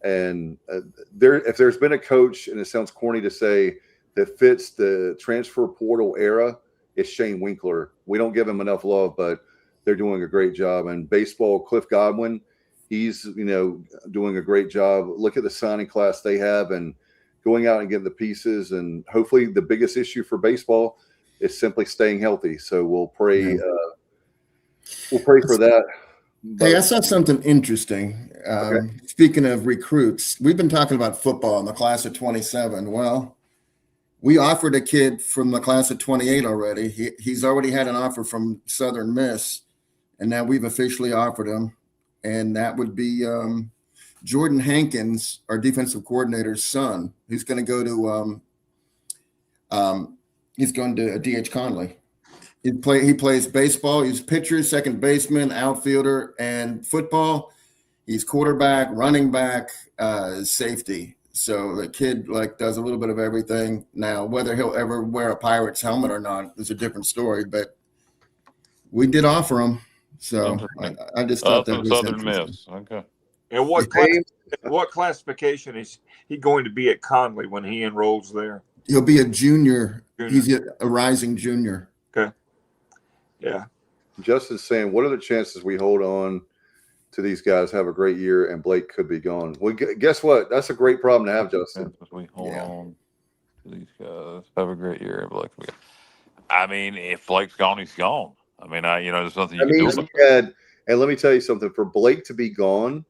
[SPEAKER 1] And if there's been a coach, and it sounds corny to say, that fits the transfer portal era, it's Shane Winkler. We don't give him enough love, but they're doing a great job. And baseball, Cliff Godwin, he's doing a great job. Look at the signing class they have, and going out and getting the pieces. And hopefully, the biggest issue for baseball is simply staying healthy. So we'll pray. We'll pray for that.
[SPEAKER 6] Hey, I saw something interesting. Speaking of recruits, we've been talking about football in the class of 27. Well, we offered a kid from the class of 28 already. He's already had an offer from Southern Miss, and now we've officially offered him. And that would be Jordan Hankins, our defensive coordinator's son. He's going to go to D.H. Conley. He plays baseball. He's pitcher, second baseman, outfielder, and football. He's quarterback, running back, safety. So the kid does a little bit of everything. Now, whether he'll ever wear a Pirates helmet or not is a different story. But we did offer him, so I just thought that was
[SPEAKER 5] Southern
[SPEAKER 6] Miss.
[SPEAKER 5] Okay.
[SPEAKER 2] And what classification is he going to be at Conley when he enrolls there?
[SPEAKER 6] He'll be a junior. He's a rising junior.
[SPEAKER 2] Okay. Yeah.
[SPEAKER 1] Justin's saying, what are the chances we hold on to these guys, have a great year, and Blake could be gone? Well, guess what? That's a great problem to have, Justin.
[SPEAKER 5] We hold on to these guys, have a great year, and Blake. I mean, if Blake's gone, he's gone. I mean, there's nothing you can do about it.
[SPEAKER 1] And let me tell you something. For Blake to be gone,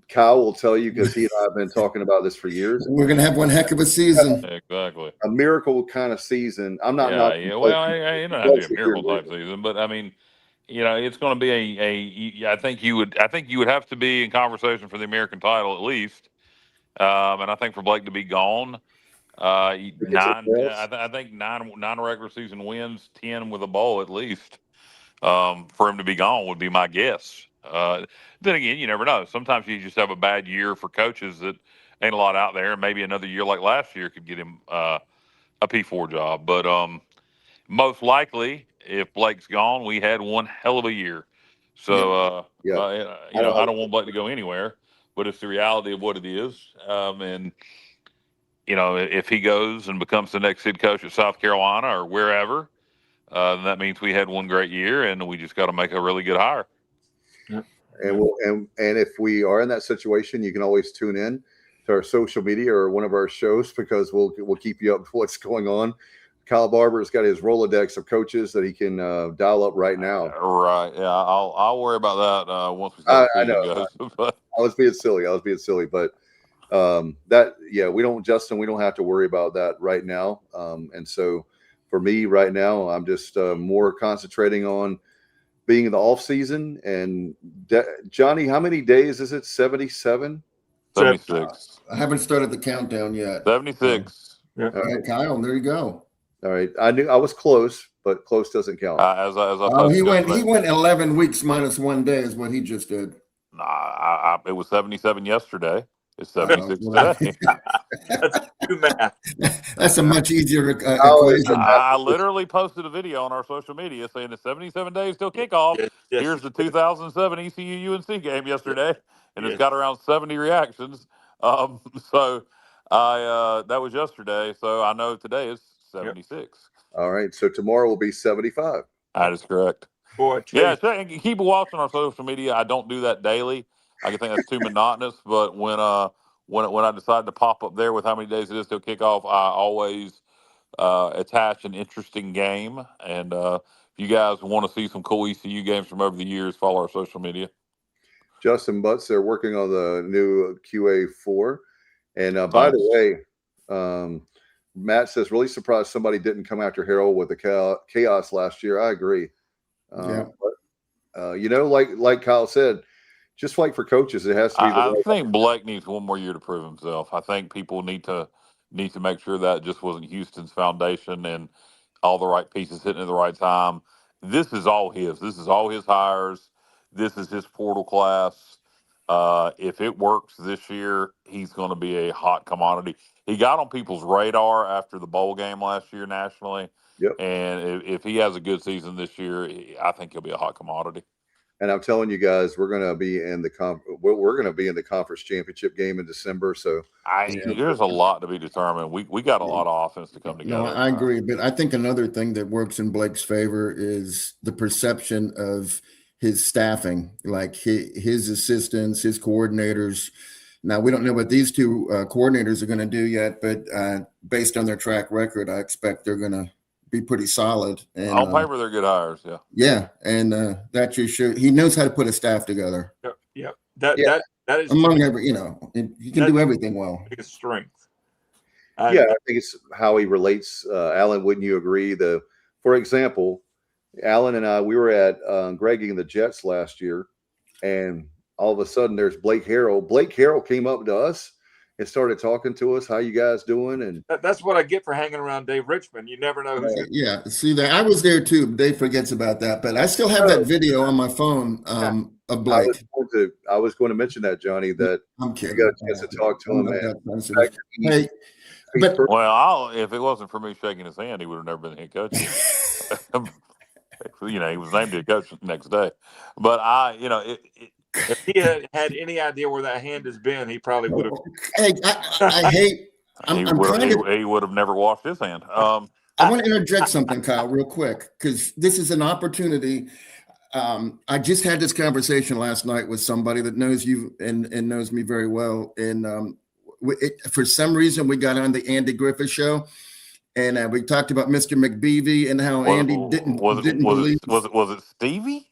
[SPEAKER 1] Kyle will tell you, because he and I have been talking about this for years.
[SPEAKER 6] We're going to have one heck of a season.
[SPEAKER 5] Exactly.
[SPEAKER 1] A miracle kind of season. I'm not.
[SPEAKER 5] Well, it don't have to be a miracle type season, but I mean, it's going to be I think you would have to be in conversation for the American title at least, and I think for Blake to be gone, I think nine regular season wins, 10 with a bowl at least. For him to be gone would be my guess. Then again, you never know. Sometimes you just have a bad year for coaches that ain't a lot out there. Maybe another year like last year could get him a P4 job. But most likely, if Blake's gone, we had one hell of a year. So, I don't want Blake to go anywhere, but it's the reality of what it is. And if he goes and becomes the next head coach at South Carolina or wherever, then that means we had one great year, and we just got to make a really good hire.
[SPEAKER 1] And and if we are in that situation, you can always tune in to our social media or one of our shows, because we'll keep you up with what's going on. Kyle Barber's got his Rolodex of coaches that he can dial up right now.
[SPEAKER 5] Right. Yeah. I'll worry about that once we start the season goes. But
[SPEAKER 1] I was being silly, but we don't have to worry about that right now. And so for me right now, I'm just more concentrating on being in the off season. And Johnny, how many days is it? 77?
[SPEAKER 5] 76.
[SPEAKER 6] I haven't started the countdown yet.
[SPEAKER 5] 76.
[SPEAKER 6] All right, Kyle, there you go.
[SPEAKER 1] All right. I knew I was close, but close doesn't count.
[SPEAKER 6] He went 11 weeks minus 1 day is what he just did.
[SPEAKER 5] Nah, it was 77 yesterday. It's 76 today.
[SPEAKER 2] That's good math.
[SPEAKER 6] That's a much easier equation.
[SPEAKER 5] I literally posted a video on our social media saying it's 77 days till kickoff.
[SPEAKER 2] Yes.
[SPEAKER 5] Here's the 2007 ECU UNC game yesterday, and it's got around 70 reactions. So that was yesterday. So I know today is 76. Yep.
[SPEAKER 1] All right. So tomorrow will be 75.
[SPEAKER 5] That is correct.
[SPEAKER 2] Boy,
[SPEAKER 5] yeah. Keep watching our social media. I don't do that daily. I think that's too monotonous. But when I decide to pop up there with how many days it is till kickoff, I always attach an interesting game. And if you guys want to see some cool ECU games from over the years, follow our social media.
[SPEAKER 1] Justin Butts, they're working on the new QA4. And by the way, Matt says, really surprised somebody didn't come after Harold with the chaos last year. I agree. But, like Kyle said, just like for coaches, it has to be.
[SPEAKER 5] I think Blake needs one more year to prove himself. I think people need to make sure that just wasn't Houston's foundation and all the right pieces hitting at the right time. This is all his. This is all his hires. This is his portal class. If it works this year, he's going to be a hot commodity. He got on people's radar after the bowl game last year nationally.
[SPEAKER 1] Yep.
[SPEAKER 5] And if he has a good season this year, I think he'll be a hot commodity.
[SPEAKER 1] And I'm telling you guys, we're going to be in the conference championship game in December. So
[SPEAKER 5] there's a lot to be determined. We got a lot of offense to come together.
[SPEAKER 6] No, I agree, but I think another thing that works in Blake's favor is the perception of his staffing, like his assistants, his coordinators. Now, we don't know what these two coordinators are going to do yet, but based on their track record, I expect they're going to be pretty solid. And
[SPEAKER 5] on paper, they're good hires. Yeah.
[SPEAKER 6] Yeah. And that just shows he knows how to put a staff together.
[SPEAKER 2] Yep. That is
[SPEAKER 6] among he can do everything well.
[SPEAKER 2] Biggest strength.
[SPEAKER 1] I think it's how he relates. Alan, wouldn't you agree? For example, Alan and I, we were at Gregging the Jets last year, and all of a sudden there's Blake Harrell. Blake Harrell came up to us and started talking to us. How you guys doing? And
[SPEAKER 2] that's what I get for hanging around Dave Richmond. You never know who's
[SPEAKER 6] yeah. See that I was there too. Dave forgets about that, but I still have that video on my phone of Blake.
[SPEAKER 1] I was going to mention that, Johnny, that
[SPEAKER 6] I'm kidding.
[SPEAKER 1] You got a chance to talk to him.
[SPEAKER 6] Hey, but
[SPEAKER 5] if it wasn't for me shaking his hand, he would have never been the head coach. He was named head coach the next day. But
[SPEAKER 2] if he had any idea where that hand has been, he probably would have.
[SPEAKER 6] Hey, I hate.
[SPEAKER 5] He would have never washed his hand.
[SPEAKER 6] I want to interject something, Kyle, real quick, because this is an opportunity. I just had this conversation last night with somebody that knows you and knows me very well. And for some reason, we got on the Andy Griffith show. And we talked about Mr. McBeevy and how Andy didn't believe.
[SPEAKER 5] Was it Stevie?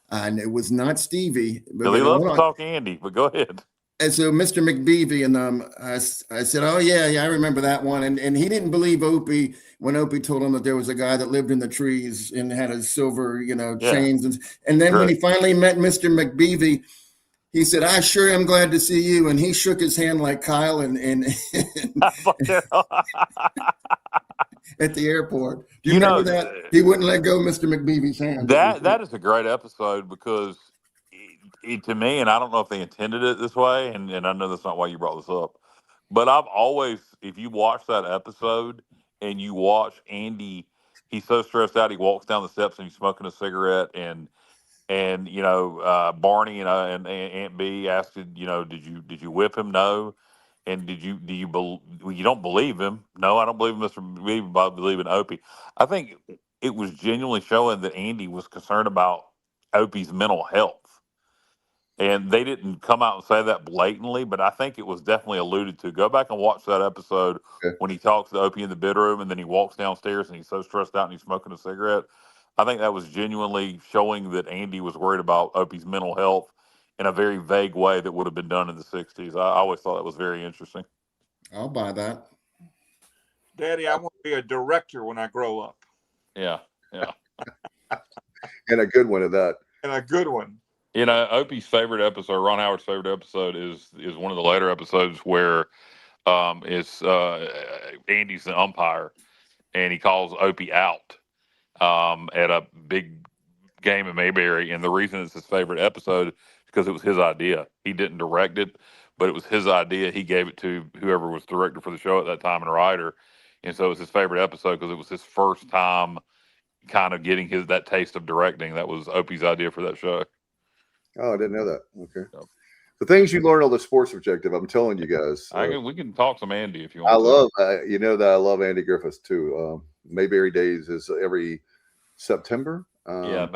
[SPEAKER 6] And it was not Stevie.
[SPEAKER 5] He loves to talk Andy, but go ahead.
[SPEAKER 6] And so Mr. McBeevy, and I said, oh, yeah, I remember that one. And he didn't believe Opie when Opie told him that there was a guy that lived in the trees and had a silver, chains. And then when he finally met Mr. McBeevy, he said, I sure am glad to see you. And he shook his hand like Kyle and at the airport. Do you remember that? He wouldn't let go of Mr. McBeevy's hand.
[SPEAKER 5] That is a great episode because to me, and I don't know if they intended it this way, and I know that's not why you brought this up, but I've always, if you watch that episode and you watch Andy, he's so stressed out, he walks down the steps and he's smoking a cigarette, and Barney and Aunt B asked, did you whip him? No. And you don't believe him? No, I don't believe Mr. B, but I believe in Opie. I think it was genuinely showing that Andy was concerned about Opie's mental health. And they didn't come out and say that blatantly, but I think it was definitely alluded to. Go back and watch that episode
[SPEAKER 1] Okay.
[SPEAKER 5] when he talks to Opie in the bedroom and then he walks downstairs and he's so stressed out and he's smoking a cigarette. I think that was genuinely showing that Andy was worried about Opie's mental health in a very vague way that would have been done in the 60s. I always thought that was very interesting.
[SPEAKER 6] I'll buy that.
[SPEAKER 2] Daddy, I want to be a director when I grow up.
[SPEAKER 5] Yeah.
[SPEAKER 1] And a good one at that.
[SPEAKER 2] And a good one.
[SPEAKER 5] Opie's favorite episode, Ron Howard's favorite episode, is one of the later episodes where it's Andy's the umpire, and he calls Opie out at a big game in Mayberry. And the reason it's his favorite episode is because it was his idea. He didn't direct it, but it was his idea. He gave it to whoever was director for the show at that time and writer. And so it was his favorite episode because it was his first time kind of getting that taste of directing. That was Opie's idea for that show.
[SPEAKER 1] Oh, I didn't know that. Okay.
[SPEAKER 5] Yep.
[SPEAKER 1] The things you learn on the Sports Objective, I'm telling you guys.
[SPEAKER 5] We can talk some Andy if you want.
[SPEAKER 1] I love, that I love Andy Griffiths too. Mayberry Days is every September.
[SPEAKER 5] Yeah,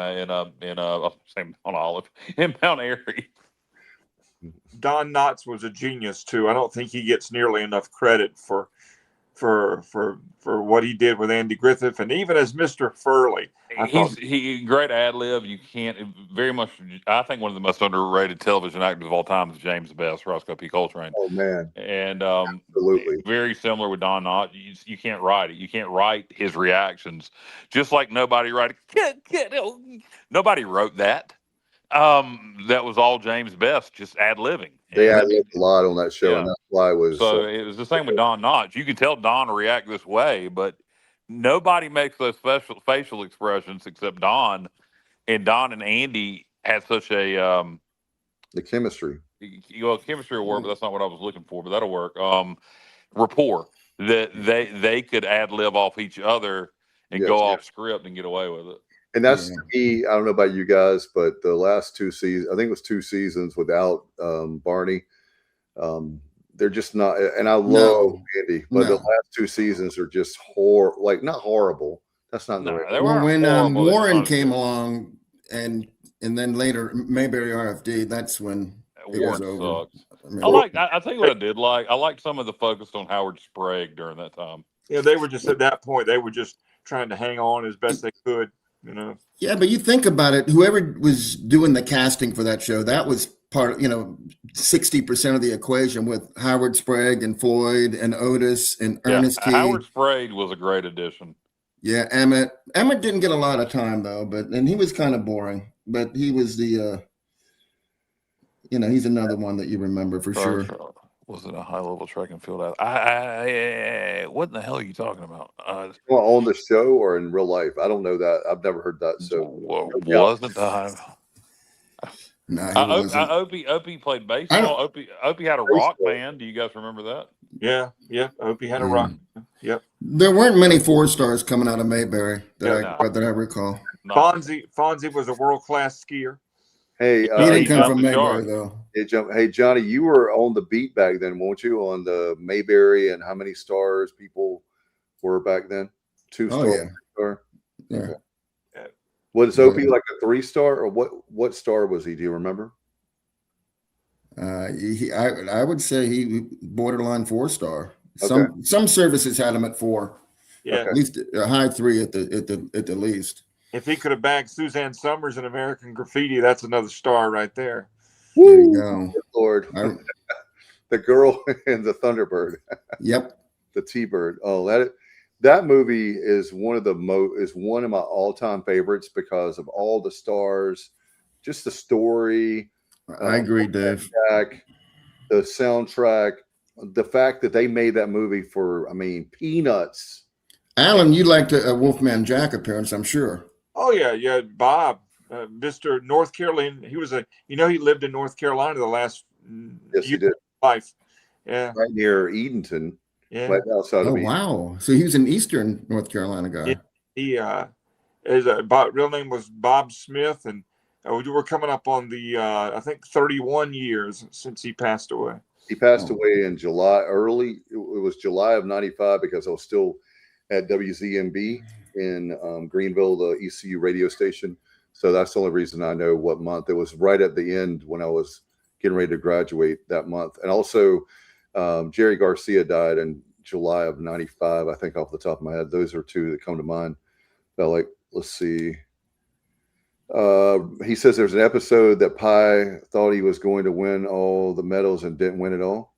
[SPEAKER 5] same on Olive in Mount Airy.
[SPEAKER 2] Don Knotts was a genius too. I don't think he gets nearly enough credit for what he did with Andy Griffith, and even as Mr. Furley.
[SPEAKER 5] He great ad lib. You can't very much. I think one of the most underrated television actors of all time is James Best, Roscoe P. Coltrane.
[SPEAKER 1] Oh man,
[SPEAKER 5] and
[SPEAKER 1] absolutely
[SPEAKER 5] very similar with Don Knotts. You can't write it. You can't write his reactions. Just like nobody wrote that. That was all James Best, just ad libbing.
[SPEAKER 1] They ad libbed a lot on that show,
[SPEAKER 5] Yeah.
[SPEAKER 1] and that's why it was.
[SPEAKER 5] So it was the same with Don Knotts. You could tell Don to react this way, but nobody makes those facial expressions except Don. And Don and Andy had such a
[SPEAKER 1] the chemistry.
[SPEAKER 5] Chemistry will work, but that's not what I was looking for. But that'll work. Rapport that they could ad lib off each other and go off script and get away with it.
[SPEAKER 1] And that's to me, I don't know about you guys, but the last 2 seasons, I think it was 2 seasons without Barney. They're just not, and I love Andy, but the last 2 seasons are just not horrible. That's not the right.
[SPEAKER 6] Well, when Warren came along and then later Mayberry RFD, that's when it was over.
[SPEAKER 5] Sucks. I tell you what I did like. I liked some of the focus on Howard Sprague during that time.
[SPEAKER 2] Yeah, they were just at that point. They were just trying to hang on as best they could.
[SPEAKER 6] Yeah, but you think about it, whoever was doing the casting for that show, that was part of, 60% of the equation with Howard Sprague and Floyd and Otis and Ernest Key.
[SPEAKER 5] Howard Sprague was a great addition.
[SPEAKER 6] Yeah, Emmett didn't get a lot of time though, and he was kind of boring, but he was the he's another one that you remember for sure.
[SPEAKER 5] Was it a high level track and field? What in the hell are you talking about?
[SPEAKER 1] On the show or in real life? I don't know that. I've never heard that. So
[SPEAKER 5] wasn't the high?
[SPEAKER 6] No,
[SPEAKER 5] Opie played baseball. Opie had a rock band. Do you guys remember that?
[SPEAKER 2] Yeah. Opie had a rock. Yep.
[SPEAKER 6] There weren't many 4-stars coming out of Mayberry that I recall.
[SPEAKER 5] No.
[SPEAKER 2] Fonzie was a world-class skier.
[SPEAKER 1] Hey,
[SPEAKER 6] he didn't come from Mayberry though.
[SPEAKER 1] Hey, Johnny, you were on the beat back then, weren't you? On the Mayberry and how many stars people were back then? 2 stars.
[SPEAKER 6] Oh,
[SPEAKER 1] Star?
[SPEAKER 6] Yeah.
[SPEAKER 1] Okay. Was Opie like a 3-star, or what star was he? Do you remember?
[SPEAKER 6] I would say he borderline 4-star.
[SPEAKER 1] Okay.
[SPEAKER 6] Some services had him at 4.
[SPEAKER 2] Yeah,
[SPEAKER 6] at least a high 3 at the least.
[SPEAKER 2] If he could have bagged Suzanne Summers in American Graffiti, that's another star right there.
[SPEAKER 6] There you go.
[SPEAKER 1] Good Lord. The girl and the Thunderbird.
[SPEAKER 6] Yep.
[SPEAKER 1] The T-Bird. Oh, that movie is one of my all-time favorites because of all the stars, just the story.
[SPEAKER 6] I agree, Dave.
[SPEAKER 1] The soundtrack, the fact that they made that movie for, peanuts.
[SPEAKER 6] Alan, you liked a Wolfman Jack appearance, I'm sure.
[SPEAKER 2] Oh yeah, Bob. Mr. North Carolina. He was he lived in North Carolina the last
[SPEAKER 1] Yes, he
[SPEAKER 2] year
[SPEAKER 1] did.
[SPEAKER 2] of his life. Yeah.
[SPEAKER 1] Right near Edenton,
[SPEAKER 2] Yeah.
[SPEAKER 1] right outside
[SPEAKER 6] Oh
[SPEAKER 1] of Edenton.
[SPEAKER 6] wow! So he was an Eastern North Carolina guy.
[SPEAKER 2] He his real name was Bob Smith, and we were coming up on the I think 31 years since he passed away.
[SPEAKER 1] He passed away in July. It was July of '95 because I was still at WZMB in Greenville, the ECU radio station. So that's the only reason I know what month. It was right at the end when I was getting ready to graduate that month. And also, Jerry Garcia died in July of '95. I think off the top of my head, those are two that come to mind. But let's see. He says there's an episode that Pi thought he was going to win all the medals and didn't win it all.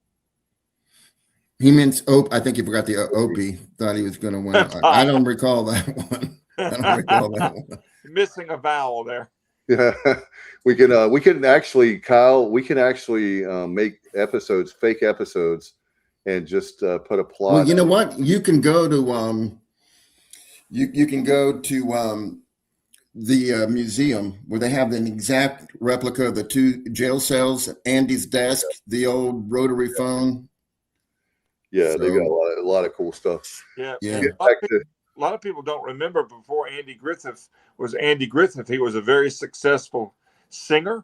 [SPEAKER 6] He means I think you forgot the Opie. Thought he was going to win. I don't recall that one. I don't recall that one.
[SPEAKER 2] Missing a vowel there.
[SPEAKER 1] Yeah, we can actually, Kyle. We can actually make fake episodes, and just put a plot.
[SPEAKER 6] Well, you know what? You can go to you can go to the museum where they have an exact replica of the two jail cells, Andy's desk, the old rotary phone.
[SPEAKER 1] Yeah, they got a lot of cool stuff.
[SPEAKER 2] Yeah.
[SPEAKER 6] Yeah.
[SPEAKER 2] A lot of people don't remember before Andy Griffith was Andy Griffith. He was a very successful singer.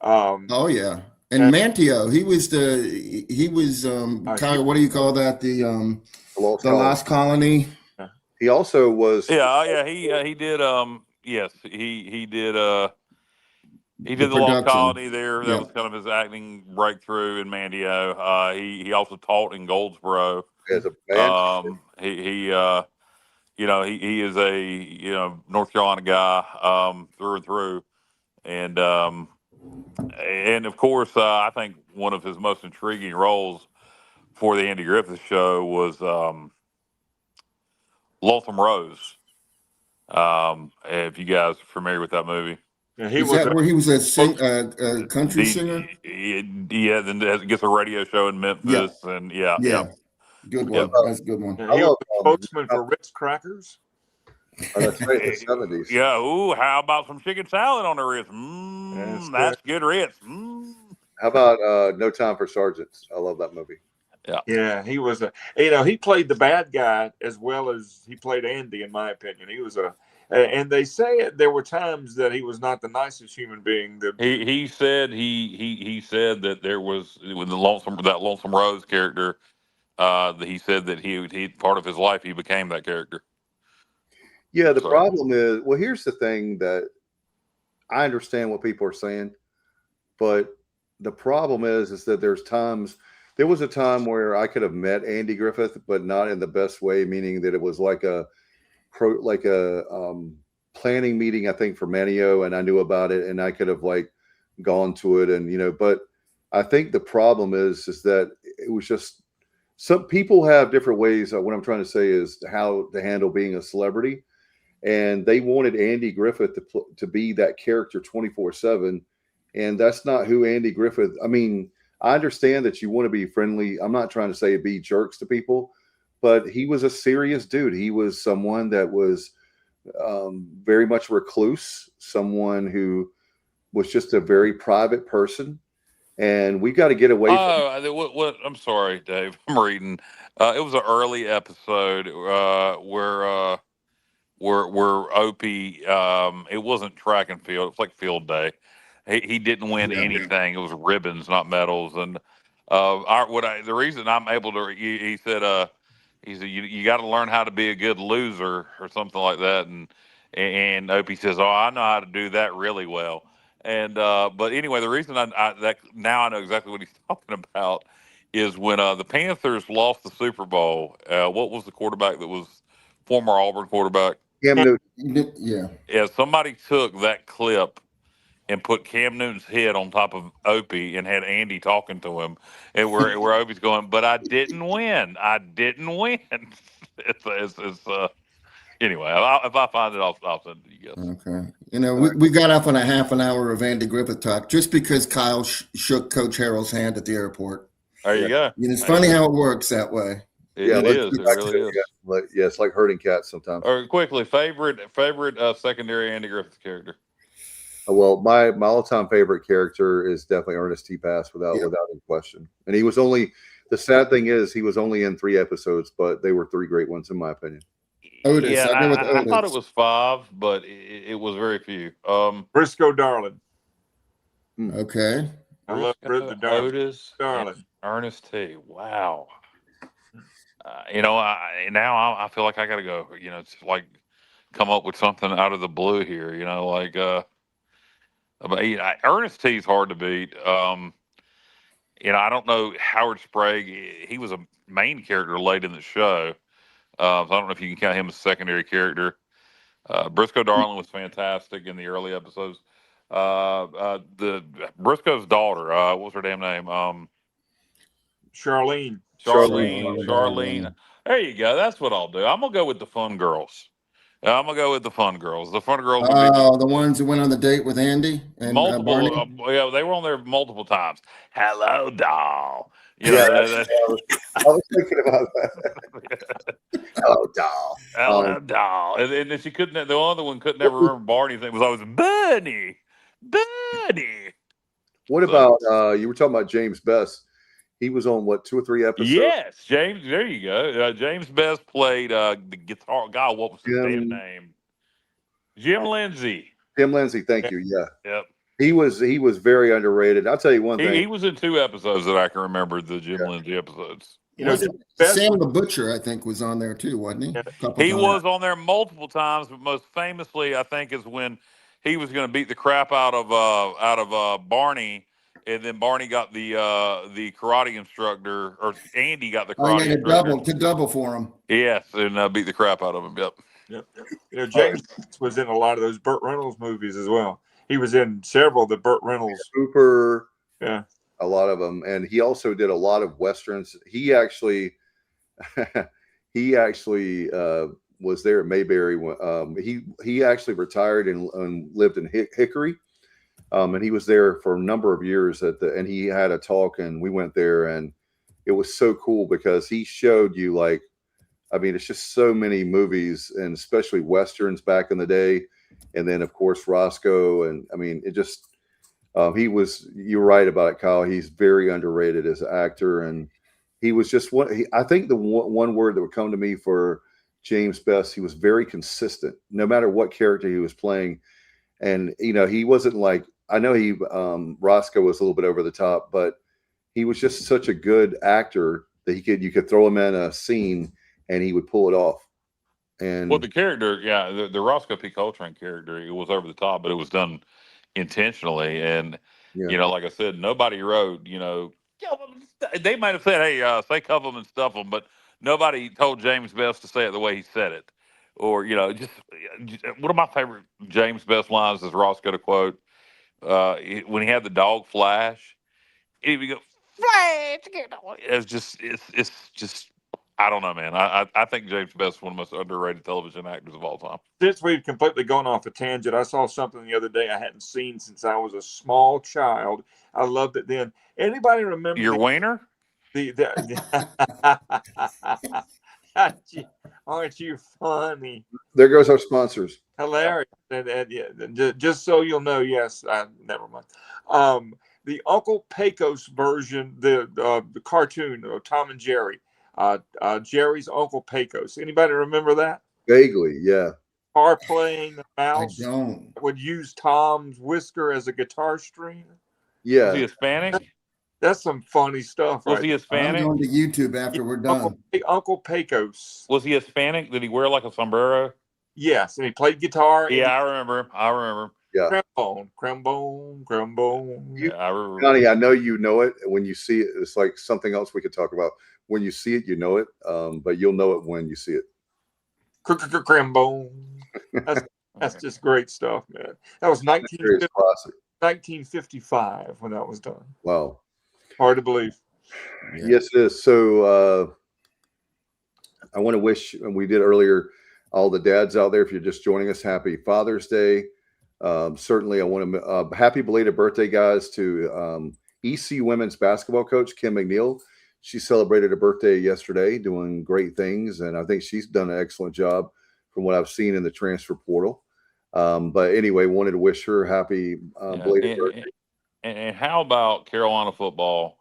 [SPEAKER 6] Oh yeah, and Manteo. He was Kyle, what do you call that? The Lost Colony.
[SPEAKER 1] He also was.
[SPEAKER 5] Yeah. He did. Yes, he did. He did the Lost
[SPEAKER 6] production.
[SPEAKER 5] Colony there. That was kind of his acting breakthrough in Mandio. He also taught in Goldsboro.
[SPEAKER 1] As a band.
[SPEAKER 5] He is a North Carolina guy through and through, and of course I think one of his most intriguing roles for the Andy Griffith Show was Lotham Rose. If you guys are familiar with that movie.
[SPEAKER 2] Yeah,
[SPEAKER 6] where he was a country singer?
[SPEAKER 5] Yeah, then gets a radio show in Memphis, and yeah.
[SPEAKER 6] Good one.
[SPEAKER 5] Yep.
[SPEAKER 6] That's a good one.
[SPEAKER 2] he was a spokesman for Ritz crackers.
[SPEAKER 1] Oh, that's right, the 70s.
[SPEAKER 5] Yeah. Ooh, how about some chicken salad on the Ritz? That's good Ritz.
[SPEAKER 1] How about No Time for Sergeants? I love that movie.
[SPEAKER 2] Yeah, he was he played the bad guy as well as he played Andy, in my opinion. He was and they say there were times that he was not the nicest human being.
[SPEAKER 5] He said he said that there was with that Lonesome Rose character. He said that he part of his life he became that character.
[SPEAKER 1] Yeah, the problem is, well, here's the thing that I understand what people are saying, but the problem is that there was a time where I could have met Andy Griffith, but not in the best way, meaning that it was like a planning meeting, I think, for Manio, and I knew about it, and I could have gone to it, and but I think the problem is that it was just some people have different ways. What I'm trying to say is how to handle being a celebrity. And they wanted Andy Griffith to be that character 24/7. And that's not who Andy Griffith. I mean, I understand that you want to be friendly. I'm not trying to say be jerks to people, but he was a serious dude. He was someone that was very much recluse, someone who was just a very private person. And we've got to get away
[SPEAKER 5] what I'm sorry, Dave. I'm reading. It was an early episode where Opie, it wasn't track and field. It was like field day. He didn't win anything. It was ribbons, not medals. And the reason I'm able to, he said you got to learn how to be a good loser or something like that. And Opie says, oh, I know how to do that really well. And but anyway, the reason that now I know exactly what he's talking about is when the Panthers lost the Super Bowl. What was the quarterback that was former Auburn quarterback?
[SPEAKER 1] Cam
[SPEAKER 6] Newton.
[SPEAKER 5] Yeah. Somebody took that clip and put Cam Newton's head on top of Opie and had Andy talking to him, and where Opie's going, but I didn't win. Anyway, if I find it, I'll send it to you guys.
[SPEAKER 6] Okay. We got off on a half an hour of Andy Griffith talk just because Kyle shook Coach Harrell's hand at the airport.
[SPEAKER 5] There you go.
[SPEAKER 6] It's funny how it works that way.
[SPEAKER 5] It is. It really is.
[SPEAKER 1] Yeah, it's like herding cats sometimes.
[SPEAKER 5] Or quickly, favorite secondary Andy Griffith character.
[SPEAKER 1] Well, my all-time favorite character is definitely Ernest T. Bass, without
[SPEAKER 6] Yeah.
[SPEAKER 1] any question. And he was only, the sad thing is, he was only in 3 episodes, but they were 3 great ones in my opinion.
[SPEAKER 6] Otis,
[SPEAKER 5] Yeah, and
[SPEAKER 6] I go with
[SPEAKER 5] I thought it
[SPEAKER 6] Otis.
[SPEAKER 5] was 5, but it was very few.
[SPEAKER 2] Briscoe Darling.
[SPEAKER 6] Okay.
[SPEAKER 2] I love
[SPEAKER 5] Briscoe,
[SPEAKER 2] the Darling.
[SPEAKER 5] Otis, and
[SPEAKER 2] Darling.
[SPEAKER 5] Ernest T. Wow. Now I feel like I got to go. It's like come up with something out of the blue here. Ernest T is hard to beat. I don't know Howard Sprague. He was a main character late in the show, so I don't know if you can count him as a secondary character. Briscoe Darling was fantastic in the early episodes. The Briscoe's daughter, what was her damn name?
[SPEAKER 2] Charlene.
[SPEAKER 5] Charlene. There you go. That's what I'll do. I'm gonna go with the Fun Girls. I'm gonna go with the Fun Girls. The Fun Girls would be
[SPEAKER 6] Oh, the ones who went on the date with Andy and
[SPEAKER 5] multiple.
[SPEAKER 6] Barney.
[SPEAKER 5] Yeah, they were on there multiple times. Hello, doll.
[SPEAKER 1] I was thinking about that. Oh, doll.
[SPEAKER 5] Hello, doll. And then she couldn't. The other one couldn't ever remember Barney's name. It was always Bunny.
[SPEAKER 1] What about you were talking about James Best? He was on what, 2 or 3 episodes?
[SPEAKER 5] Yes, James. There you go. James Best played the guitar. God, what was his damn name? Jim Lindsay.
[SPEAKER 1] Tim Lindsay. Thank you. Yeah.
[SPEAKER 5] Yep.
[SPEAKER 1] He was very underrated. I'll tell you one thing.
[SPEAKER 5] He was in 2 episodes that I can remember. The Jim Lindsay episodes.
[SPEAKER 6] Sam the Butcher, I think, was on there too, wasn't he?
[SPEAKER 5] He was on there multiple times, but most famously, I think, is when he was going to beat the crap out of Barney, and then Barney got the karate instructor, or Andy got the karate instructor
[SPEAKER 6] to double for him.
[SPEAKER 5] Yes, and beat the crap out of him. Yep.
[SPEAKER 2] James was in a lot of those Burt Reynolds movies as well. He was in several of the Burt Reynolds.
[SPEAKER 1] Super.
[SPEAKER 2] Yeah.
[SPEAKER 1] A lot of them, and he also did a lot of westerns. He actually was there at Mayberry. He actually retired and lived in Hickory, and he was there for a number of years and he had a talk, and we went there, and it was so cool because he showed you it's just so many movies, and especially westerns back in the day, and then of course Roscoe, and it just. You're right about it, Kyle. He's very underrated as an actor, and he was just I think the one word that would come to me for James Best, he was very consistent, no matter what character he was playing. And he wasn't like, I know Roscoe was a little bit over the top, but he was just such a good actor that you could throw him in a scene and he would pull it off. And
[SPEAKER 5] the character, the Roscoe P. Coltrane character, it was over the top, but it was done intentionally, and like I said, nobody wrote. They might have said, "Hey, say cuff them and stuff them," but nobody told James Best to say it the way he said it. Or just one of my favorite James Best lines is Roscoe to quote when he had the dog Flash. He would go Flash. It's just. I don't know, man. I think James Best is one of the most underrated television actors of all time.
[SPEAKER 2] Since we've completely gone off a tangent, I saw something the other day I hadn't seen since I was a small child. I loved it then. Anybody remember
[SPEAKER 5] your wiener?
[SPEAKER 2] Aren't you funny?
[SPEAKER 1] There goes our sponsors.
[SPEAKER 2] Hilarious. And just so you'll know, yes, never mind. The Uncle Pecos version, the cartoon of Tom and Jerry. Jerry's Uncle Pecos. Anybody remember that?
[SPEAKER 1] Vaguely, yeah.
[SPEAKER 2] Guitar playing mouse.
[SPEAKER 6] I don't.
[SPEAKER 2] Would use Tom's whisker as a guitar string.
[SPEAKER 1] Yeah.
[SPEAKER 5] Was he Hispanic?
[SPEAKER 2] That's some funny stuff.
[SPEAKER 5] Was he Hispanic?
[SPEAKER 6] I'm going to YouTube after we're done.
[SPEAKER 2] Uncle Pecos.
[SPEAKER 5] Was he Hispanic? Did he wear like a sombrero?
[SPEAKER 2] Yes, and he played guitar.
[SPEAKER 5] Yeah, I remember.
[SPEAKER 1] Yeah.
[SPEAKER 2] Crembone.
[SPEAKER 5] Yeah, I remember.
[SPEAKER 1] Johnny, I know you know it. When you see it, it's like something else we could talk about. When you see it, you know it, but you'll know it when you see it.
[SPEAKER 2] Crembone. That's just great stuff, man. That was 1955 when that was done.
[SPEAKER 1] Wow.
[SPEAKER 2] Hard to believe.
[SPEAKER 6] Yeah.
[SPEAKER 1] Yes, it is. So I want to wish, and we did earlier, all the dads out there, if you're just joining us, happy Father's Day. Certainly, I want to happy belated birthday, guys, to EC women's basketball coach Kim McNeil. She celebrated her birthday yesterday, doing great things, and I think she's done an excellent job from what I've seen in the transfer portal. But anyway, wanted to wish her happy belated birthday.
[SPEAKER 5] And how about Carolina football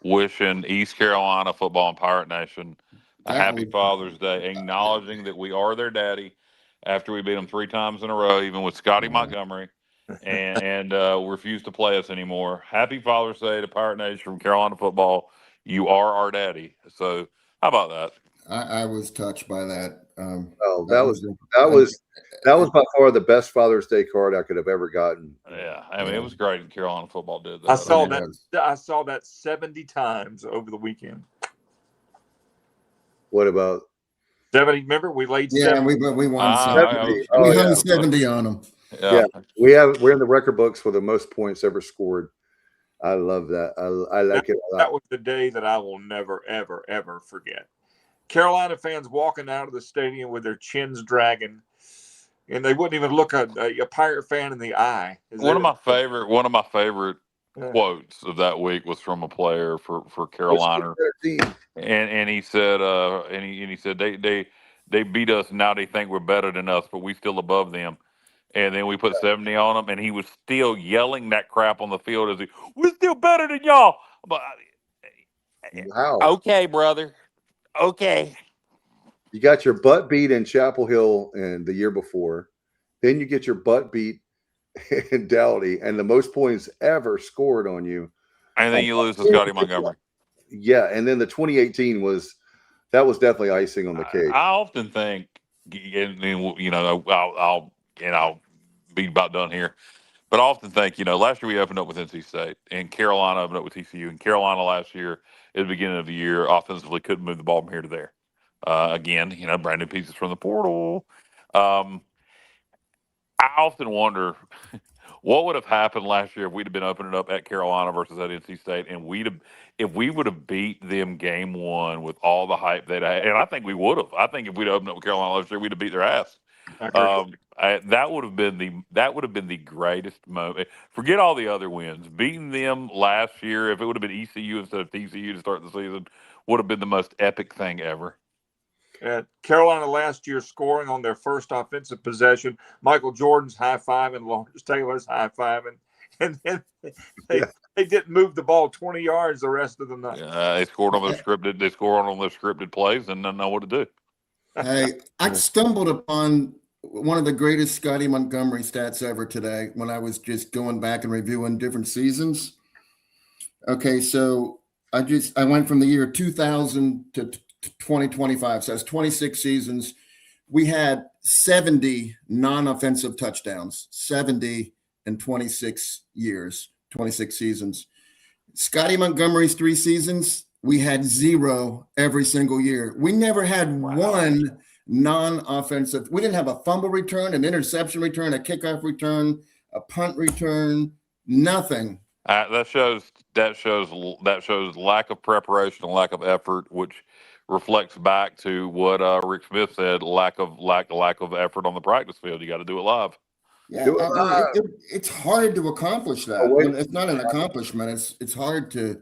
[SPEAKER 5] wishing East Carolina football and Pirate Nation a
[SPEAKER 6] That
[SPEAKER 5] happy
[SPEAKER 6] would-
[SPEAKER 5] Father's Day, acknowledging that we are their daddy after we beat them 3 times in a row, even with Scotty Montgomery, and refuse to play us anymore. Happy Father's Day to Pirate Nation from Carolina football. You are our daddy. So how about that?
[SPEAKER 6] I was touched by that.
[SPEAKER 1] Oh, that was by far the best Father's Day card I could have ever gotten.
[SPEAKER 5] Yeah, I mean, it was great. Carolina football did that.
[SPEAKER 2] I saw
[SPEAKER 6] mean,
[SPEAKER 2] that. I saw that 70 times over the weekend.
[SPEAKER 1] What about
[SPEAKER 2] 70? Remember, we laid
[SPEAKER 6] Yeah,
[SPEAKER 2] 70.
[SPEAKER 6] we won.
[SPEAKER 5] Ah,
[SPEAKER 6] 70.
[SPEAKER 1] Oh,
[SPEAKER 6] We hung
[SPEAKER 1] yeah.
[SPEAKER 6] 70 on them.
[SPEAKER 5] Yeah.
[SPEAKER 1] we're in the record books for the most points ever scored. I love that. I like it a lot.
[SPEAKER 2] That was the day that I will never, ever, ever forget. Carolina fans walking out of the stadium with their chins dragging, and they wouldn't even look a Pirate fan in the eye.
[SPEAKER 5] One of my favorite quotes of that week was from a player for Carolina, and he said he said they beat us, and now they think we're better than us, but we still above them. And then we put 70 on them, and he was still yelling that crap on the field as we're still better than y'all. But
[SPEAKER 1] Wow.
[SPEAKER 5] okay, brother. Okay.
[SPEAKER 1] You got your butt beat in Chapel Hill in the year before. Then you get your butt beat in Dowdy, and the most points ever scored on you.
[SPEAKER 5] And then you lose to Scotty Montgomery.
[SPEAKER 1] Yeah, and then the 2018 was definitely icing on the cake.
[SPEAKER 5] I often think, and I'll be about done here. But I often think, last year we opened up with NC State, and Carolina opened up with TCU, and Carolina last year at the beginning of the year offensively couldn't move the ball from here to there. Again, brand new pieces from the portal. I often wonder what would have happened last year if we'd have been opening up at Carolina versus at NC State, and if we would have beat them game one with all the hype they'd had. And I think we would have. I think if we'd opened up with Carolina last year, we'd have beat their ass. That would have been the greatest moment. Forget all the other wins. Beating them last year, if it would have been ECU instead of TCU to start the season, would have been the most epic thing ever.
[SPEAKER 2] Carolina last year scoring on their first offensive possession. Michael Jordan's high-fiving, Lawrence Taylor's high-fiving, and then they didn't move the ball 20 yards the rest of the night.
[SPEAKER 5] They scored on their scripted. They scored on their scripted plays and didn't know what to do.
[SPEAKER 6] Hey, I stumbled upon one of the greatest Scotty Montgomery stats ever today when I was just going back and reviewing different seasons. Okay, so I went from the year 2000 to 2025. So that's 26 seasons. We had 70 non-offensive touchdowns, 70 in 26 years, 26 seasons. Scotty Montgomery's 3 seasons, we had 0 every single year. We never had one non-offensive. We didn't have a fumble return, an interception return, a kickoff return, a punt return, nothing.
[SPEAKER 5] That shows lack of preparation and lack of effort, which reflects back to what Rick Smith said: lack of effort on the practice field. You got to do it live.
[SPEAKER 6] Yeah, it's hard to accomplish that. It's not an accomplishment. It's hard to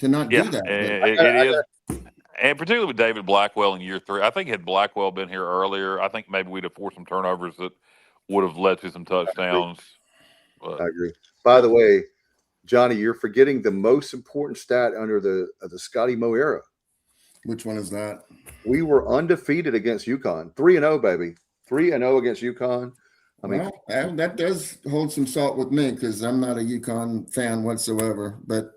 [SPEAKER 6] not do that.
[SPEAKER 5] It is, and particularly with David Blackwell in year 3. I think had Blackwell been here earlier, I think maybe we'd have forced some turnovers that would have led to some touchdowns.
[SPEAKER 1] I agree. By the way, Johnny, you're forgetting the most important stat under the Scotty Moe era.
[SPEAKER 6] Which one is that?
[SPEAKER 1] We were undefeated against UConn. 3-0, baby. 3-0 against UConn. I mean,
[SPEAKER 6] well, that does hold some salt with me because I'm not a UConn fan whatsoever. But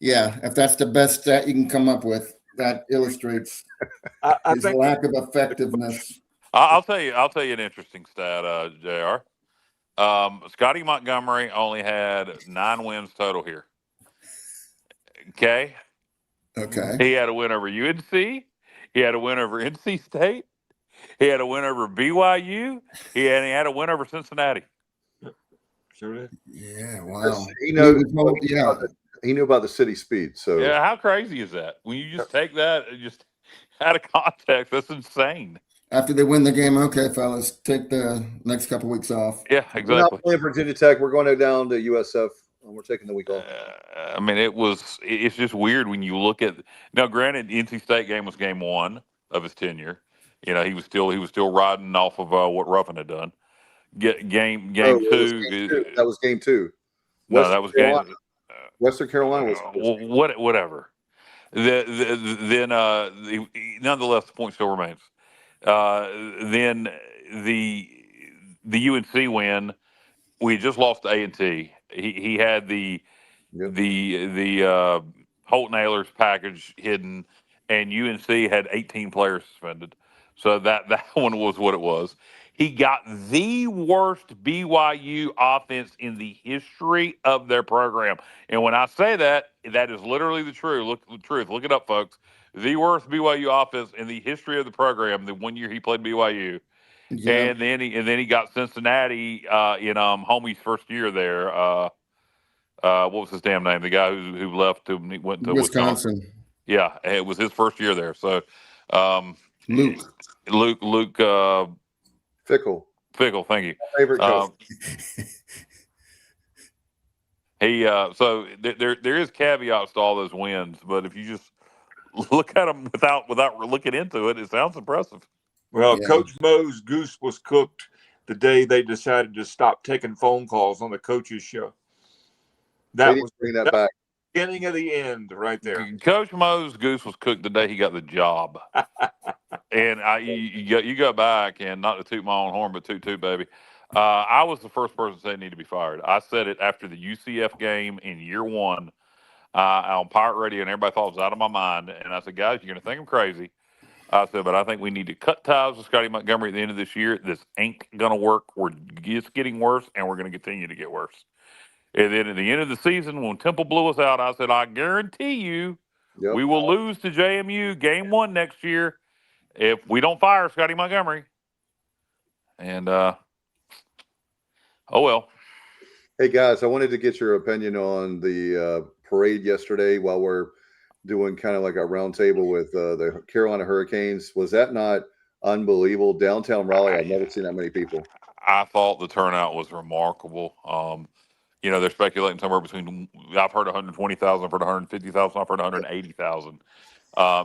[SPEAKER 6] yeah, if that's the best stat you can come up with, that illustrates his lack of effectiveness.
[SPEAKER 5] I'll tell you an interesting stat, JR. Scotty Montgomery only had 9 wins total here. Okay. He had a win over UNC. He had a win over NC State. He had a win over BYU. He had a win over Cincinnati.
[SPEAKER 2] Sure did.
[SPEAKER 6] Yeah, wow.
[SPEAKER 1] He knew about the city speed. So
[SPEAKER 5] yeah, how crazy is that? When you just take that just out of context, that's insane.
[SPEAKER 6] After they win the game, okay, fellas, take the next couple weeks off.
[SPEAKER 5] Yeah, exactly.
[SPEAKER 1] We're not playing Virginia Tech. We're going down to USF. And we're taking the week off.
[SPEAKER 5] I mean, it's just weird when you look at now. Granted, NC State game was game 1 of his tenure. He was still riding off of what Ruffin had done. game
[SPEAKER 1] Oh, it was
[SPEAKER 5] two.
[SPEAKER 1] game two. That was game two.
[SPEAKER 5] No, that was game.
[SPEAKER 1] Western Carolina was
[SPEAKER 5] Whatever. Nonetheless, the point still remains. Then the UNC win. We just lost to A&T. He had the
[SPEAKER 1] Yep.
[SPEAKER 5] the Holt Nailers package hidden, and UNC had 18 players suspended. So that one was what it was. He got the worst BYU offense in the history of their program. And when I say that, that is literally the truth. Look it up, folks. The worst BYU offense in the history of the program. The 1 year he played BYU,
[SPEAKER 6] Yeah.
[SPEAKER 5] and then he got Cincinnati in Homie's first year there. What was his damn name? The guy who left to went to Wisconsin. Yeah, it was his first year there. So
[SPEAKER 6] Luke
[SPEAKER 1] Fickle.
[SPEAKER 5] Thank you.
[SPEAKER 1] My favorite coach.
[SPEAKER 5] So there is caveats to all those wins, but if you just look at them without looking into it, it sounds impressive.
[SPEAKER 2] Well,
[SPEAKER 6] Yeah.
[SPEAKER 2] Coach Mo's goose was cooked the day they decided to stop taking phone calls on the coaches show. That was
[SPEAKER 1] bring that back.
[SPEAKER 2] Beginning of the end right there.
[SPEAKER 5] Coach Mo's goose was cooked the day he got the job. And you go back, and not to toot my own horn, but toot, baby. I was the first person to say it needed to be fired. I said it after the UCF game in year one on Pirate Radio, and everybody thought it was out of my mind. And I said, guys, you're going to think I'm crazy. I said, but I think we need to cut ties with Scotty Montgomery at the end of this year. This ain't going to work. We're just getting worse, and we're going to continue to get worse. And then at the end of the season, when Temple blew us out, I said, I guarantee you we will lose to JMU game 1 next year if we don't fire Scotty Montgomery. And, oh, well.
[SPEAKER 1] Hey, guys, I wanted to get your opinion on the parade yesterday while we're doing kind of like a roundtable with the Carolina Hurricanes. Was that not unbelievable? Downtown Raleigh, I've never seen that many people.
[SPEAKER 5] I thought the turnout was remarkable. They're speculating somewhere between, I've heard 120,000, I've heard 150,000, I've heard 180,000.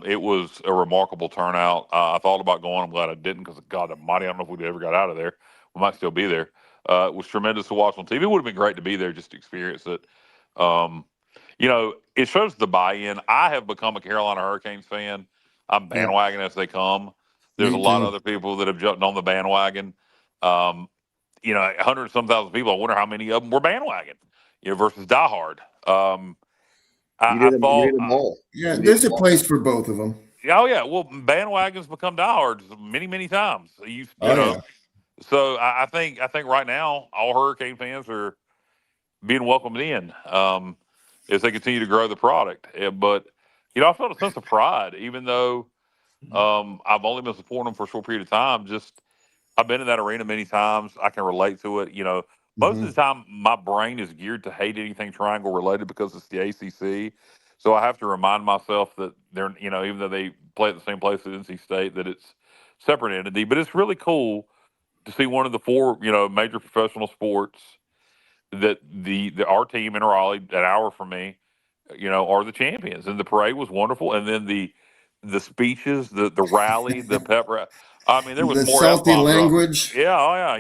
[SPEAKER 5] It was a remarkable turnout. I thought about going. I'm glad I didn't because, God almighty, I don't know if we'd ever got out of there. We might still be there. It was tremendous to watch on TV. It would have been great to be there just to experience it. It shows the buy-in. I have become a Carolina Hurricanes fan. I'm bandwagon as they come. There's a lot of other people that have jumped on the bandwagon. 100 some thousand people. I wonder how many of them were bandwagon, versus diehard.
[SPEAKER 1] You did them all.
[SPEAKER 6] Yeah, there's a place for both of them.
[SPEAKER 5] Oh yeah, well, bandwagons become diehards many, many times. So I think right now all Hurricane fans are being welcomed in as they continue to grow the product. But I felt a sense of pride, even though I've only been supporting them for a short period of time. I've been in that arena many times. I can relate to it. Most of the time, my brain is geared to hate anything triangle related because it's the ACC. So I have to remind myself that they're, even though they play at the same place as NC State, that it's separate entity. But it's really cool to see one of the 4, major professional sports that our team in Raleigh, an hour from me, are the champions. And the parade was wonderful. And then the speeches, the rally, the pep rally. I mean, there was
[SPEAKER 6] the
[SPEAKER 5] more
[SPEAKER 6] salty language.
[SPEAKER 5] Yeah, oh yeah.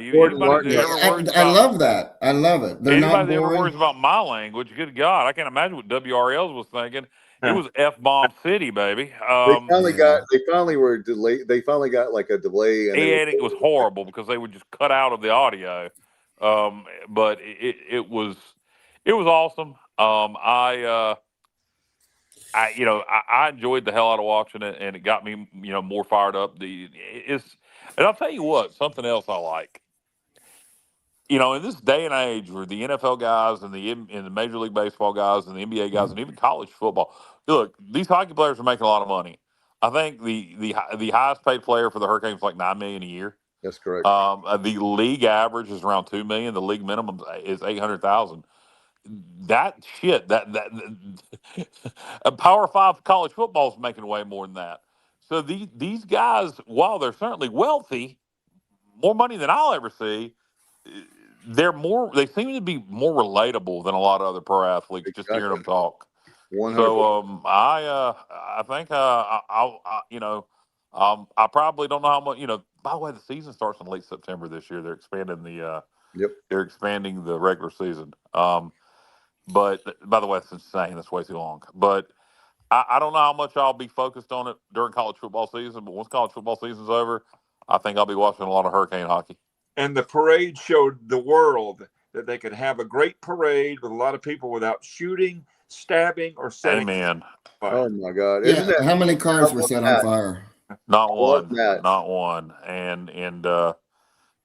[SPEAKER 6] I love that. I love it. They're not
[SPEAKER 5] Anybody that ever
[SPEAKER 6] boring.
[SPEAKER 5] worries about my language, good God, I can't imagine what WRLs was thinking. It was F-bomb city, baby.
[SPEAKER 1] They finally were delayed. They finally got like a delay, and
[SPEAKER 5] it was horrible because they would just cut out of the audio. But it was awesome. I enjoyed the hell out of watching it, and it got me, more fired up. And I'll tell you what, something else I like. In this day and age where the NFL guys and the Major League Baseball guys and the NBA guys and even college football, look, these hockey players are making a lot of money. I think the highest paid player for the Hurricanes is like $9 million a year.
[SPEAKER 1] That's correct.
[SPEAKER 5] The league average is around $2 million. The league minimum is $800,000. That a Power 5 college football is making way more than that. So these guys, while they're certainly wealthy, more money than I'll ever see, they seem to be more relatable than a lot of other pro athletes. Just hearing them talk.
[SPEAKER 1] 100%.
[SPEAKER 5] So I think I probably don't know how much by the way, the season starts in late September this year. They're expanding the
[SPEAKER 1] Yep.
[SPEAKER 5] they're expanding the regular season. But by the way, that's insane. That's way too long. But I don't know how much I'll be focused on it during college football season. But once college football season's over, I think I'll be watching a lot of Hurricane hockey.
[SPEAKER 2] And the parade showed the world that they could have a great parade with a lot of people without shooting, stabbing, or setting
[SPEAKER 5] Amen.
[SPEAKER 2] fire.
[SPEAKER 1] Oh my God!
[SPEAKER 6] Yeah.
[SPEAKER 1] Isn't that
[SPEAKER 6] How many cars were
[SPEAKER 1] love
[SPEAKER 6] set on
[SPEAKER 1] that.
[SPEAKER 6] fire?
[SPEAKER 5] Not
[SPEAKER 1] I love
[SPEAKER 5] one.
[SPEAKER 1] that.
[SPEAKER 5] Not one. And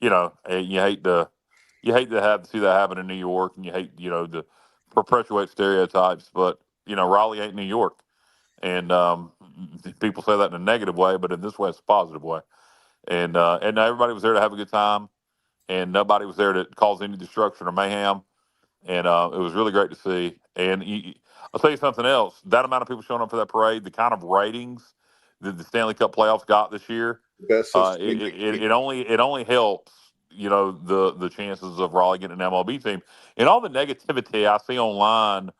[SPEAKER 5] you know, you hate to have to see that happen in New York, and you hate, you know, to perpetuate stereotypes, but you know, Raleigh ain't New York, and people say that in a negative way, but in this way, it's a positive way. And everybody was there to have a good time, and nobody was there to cause any destruction or mayhem, and it was really great to see. And I'll tell you something else: that amount of people showing up for that parade, the kind of ratings that the Stanley Cup playoffs got this year,
[SPEAKER 1] Best of
[SPEAKER 5] it only helps, you know, the chances of Raleigh getting an MLB team. And all the negativity I see online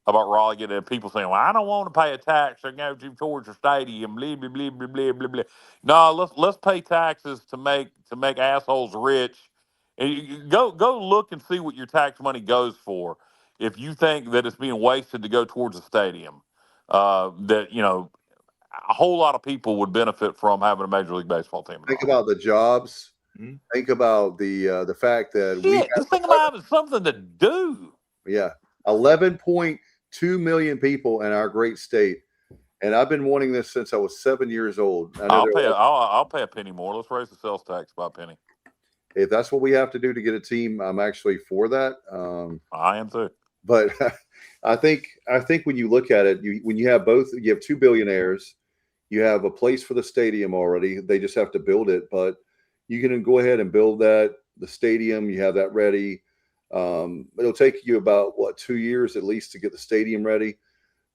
[SPEAKER 5] about Raleigh getting, people saying, "Well, I don't want to pay a tax or go towards the stadium." Blah blah blah blah blah blah blah. No, let's pay taxes to make assholes rich. And go look and see what your tax money goes for. If you think that it's being wasted to go towards a stadium, that, you know, a whole lot of people would benefit from having a Major League Baseball team.
[SPEAKER 1] Think about the jobs.
[SPEAKER 2] Mhm.
[SPEAKER 1] Think about the fact that we have
[SPEAKER 5] Just think about having something to do.
[SPEAKER 1] 11.2 million people in our great state, and I've been wanting this since I was 7 years old. I know
[SPEAKER 5] I'll pay a penny more. Let's raise the sales tax by a penny.
[SPEAKER 1] if that's what we have to do to get a team, I'm actually for that.
[SPEAKER 5] I am too.
[SPEAKER 1] But I think when you look at it, when you have both, you have two billionaires, you have a place for the stadium already. They just have to build it, but you can go ahead and build the stadium. You have that ready. It'll take you about 2 years at least to get the stadium ready.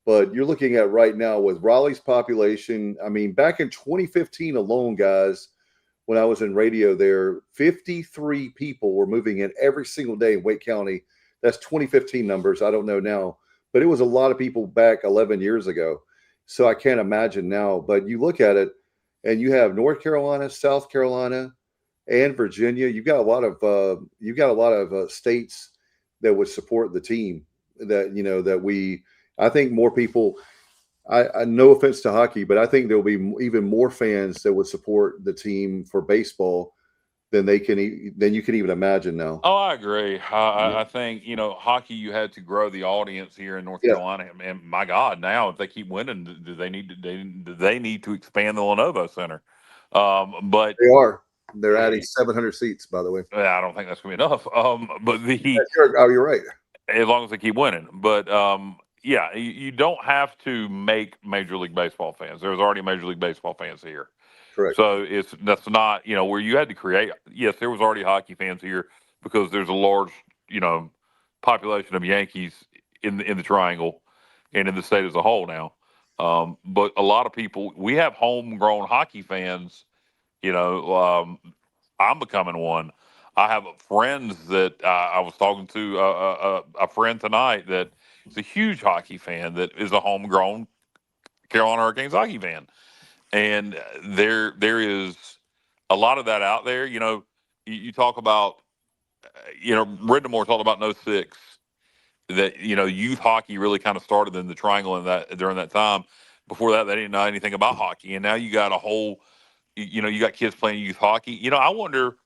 [SPEAKER 1] But you're looking at right now with Raleigh's population. I mean, back in 2015 alone, guys, when I was in radio there, 53 people were moving in every single day in Wake County. That's 2015 numbers. I don't know now, but it was a lot of people back 11 years ago. So I can't imagine now. But you look at it, and you have North Carolina, South Carolina, and Virginia. You've got a lot of states that would support the team. That, you know, I think more people. I no offense to hockey, but I think there'll be even more fans that would support the team for baseball than you can even imagine now.
[SPEAKER 5] Oh, I agree. I think, you know, hockey, you had to grow the audience here in North Carolina, and my God, now if they keep winning, do they need to expand the Lenovo Center? But
[SPEAKER 1] they're adding 700 seats, by the way.
[SPEAKER 5] I don't think that's gonna be enough. But
[SPEAKER 1] you're right.
[SPEAKER 5] As long as they keep winning, but yeah, you don't have to make Major League Baseball fans. There's already Major League Baseball fans here.
[SPEAKER 1] Correct.
[SPEAKER 5] So that's not, you know, where you had to create. Yes, there was already hockey fans here because there's a large, you know, population of Yankees in the Triangle and in the state as a whole now. But a lot of people, we have homegrown hockey fans. You know, I'm becoming one. I have friends that I was talking to a friend tonight that is a huge hockey fan that is a homegrown Carolina Hurricanes hockey fan. And there is a lot of that out there. You know, you talk about, you know, Brindamore talked about in 06 that, you know, youth hockey really kind of started in the Triangle during that time. Before that, they didn't know anything about hockey. And now you got a whole, you know, you got kids playing youth hockey. You know, I wonder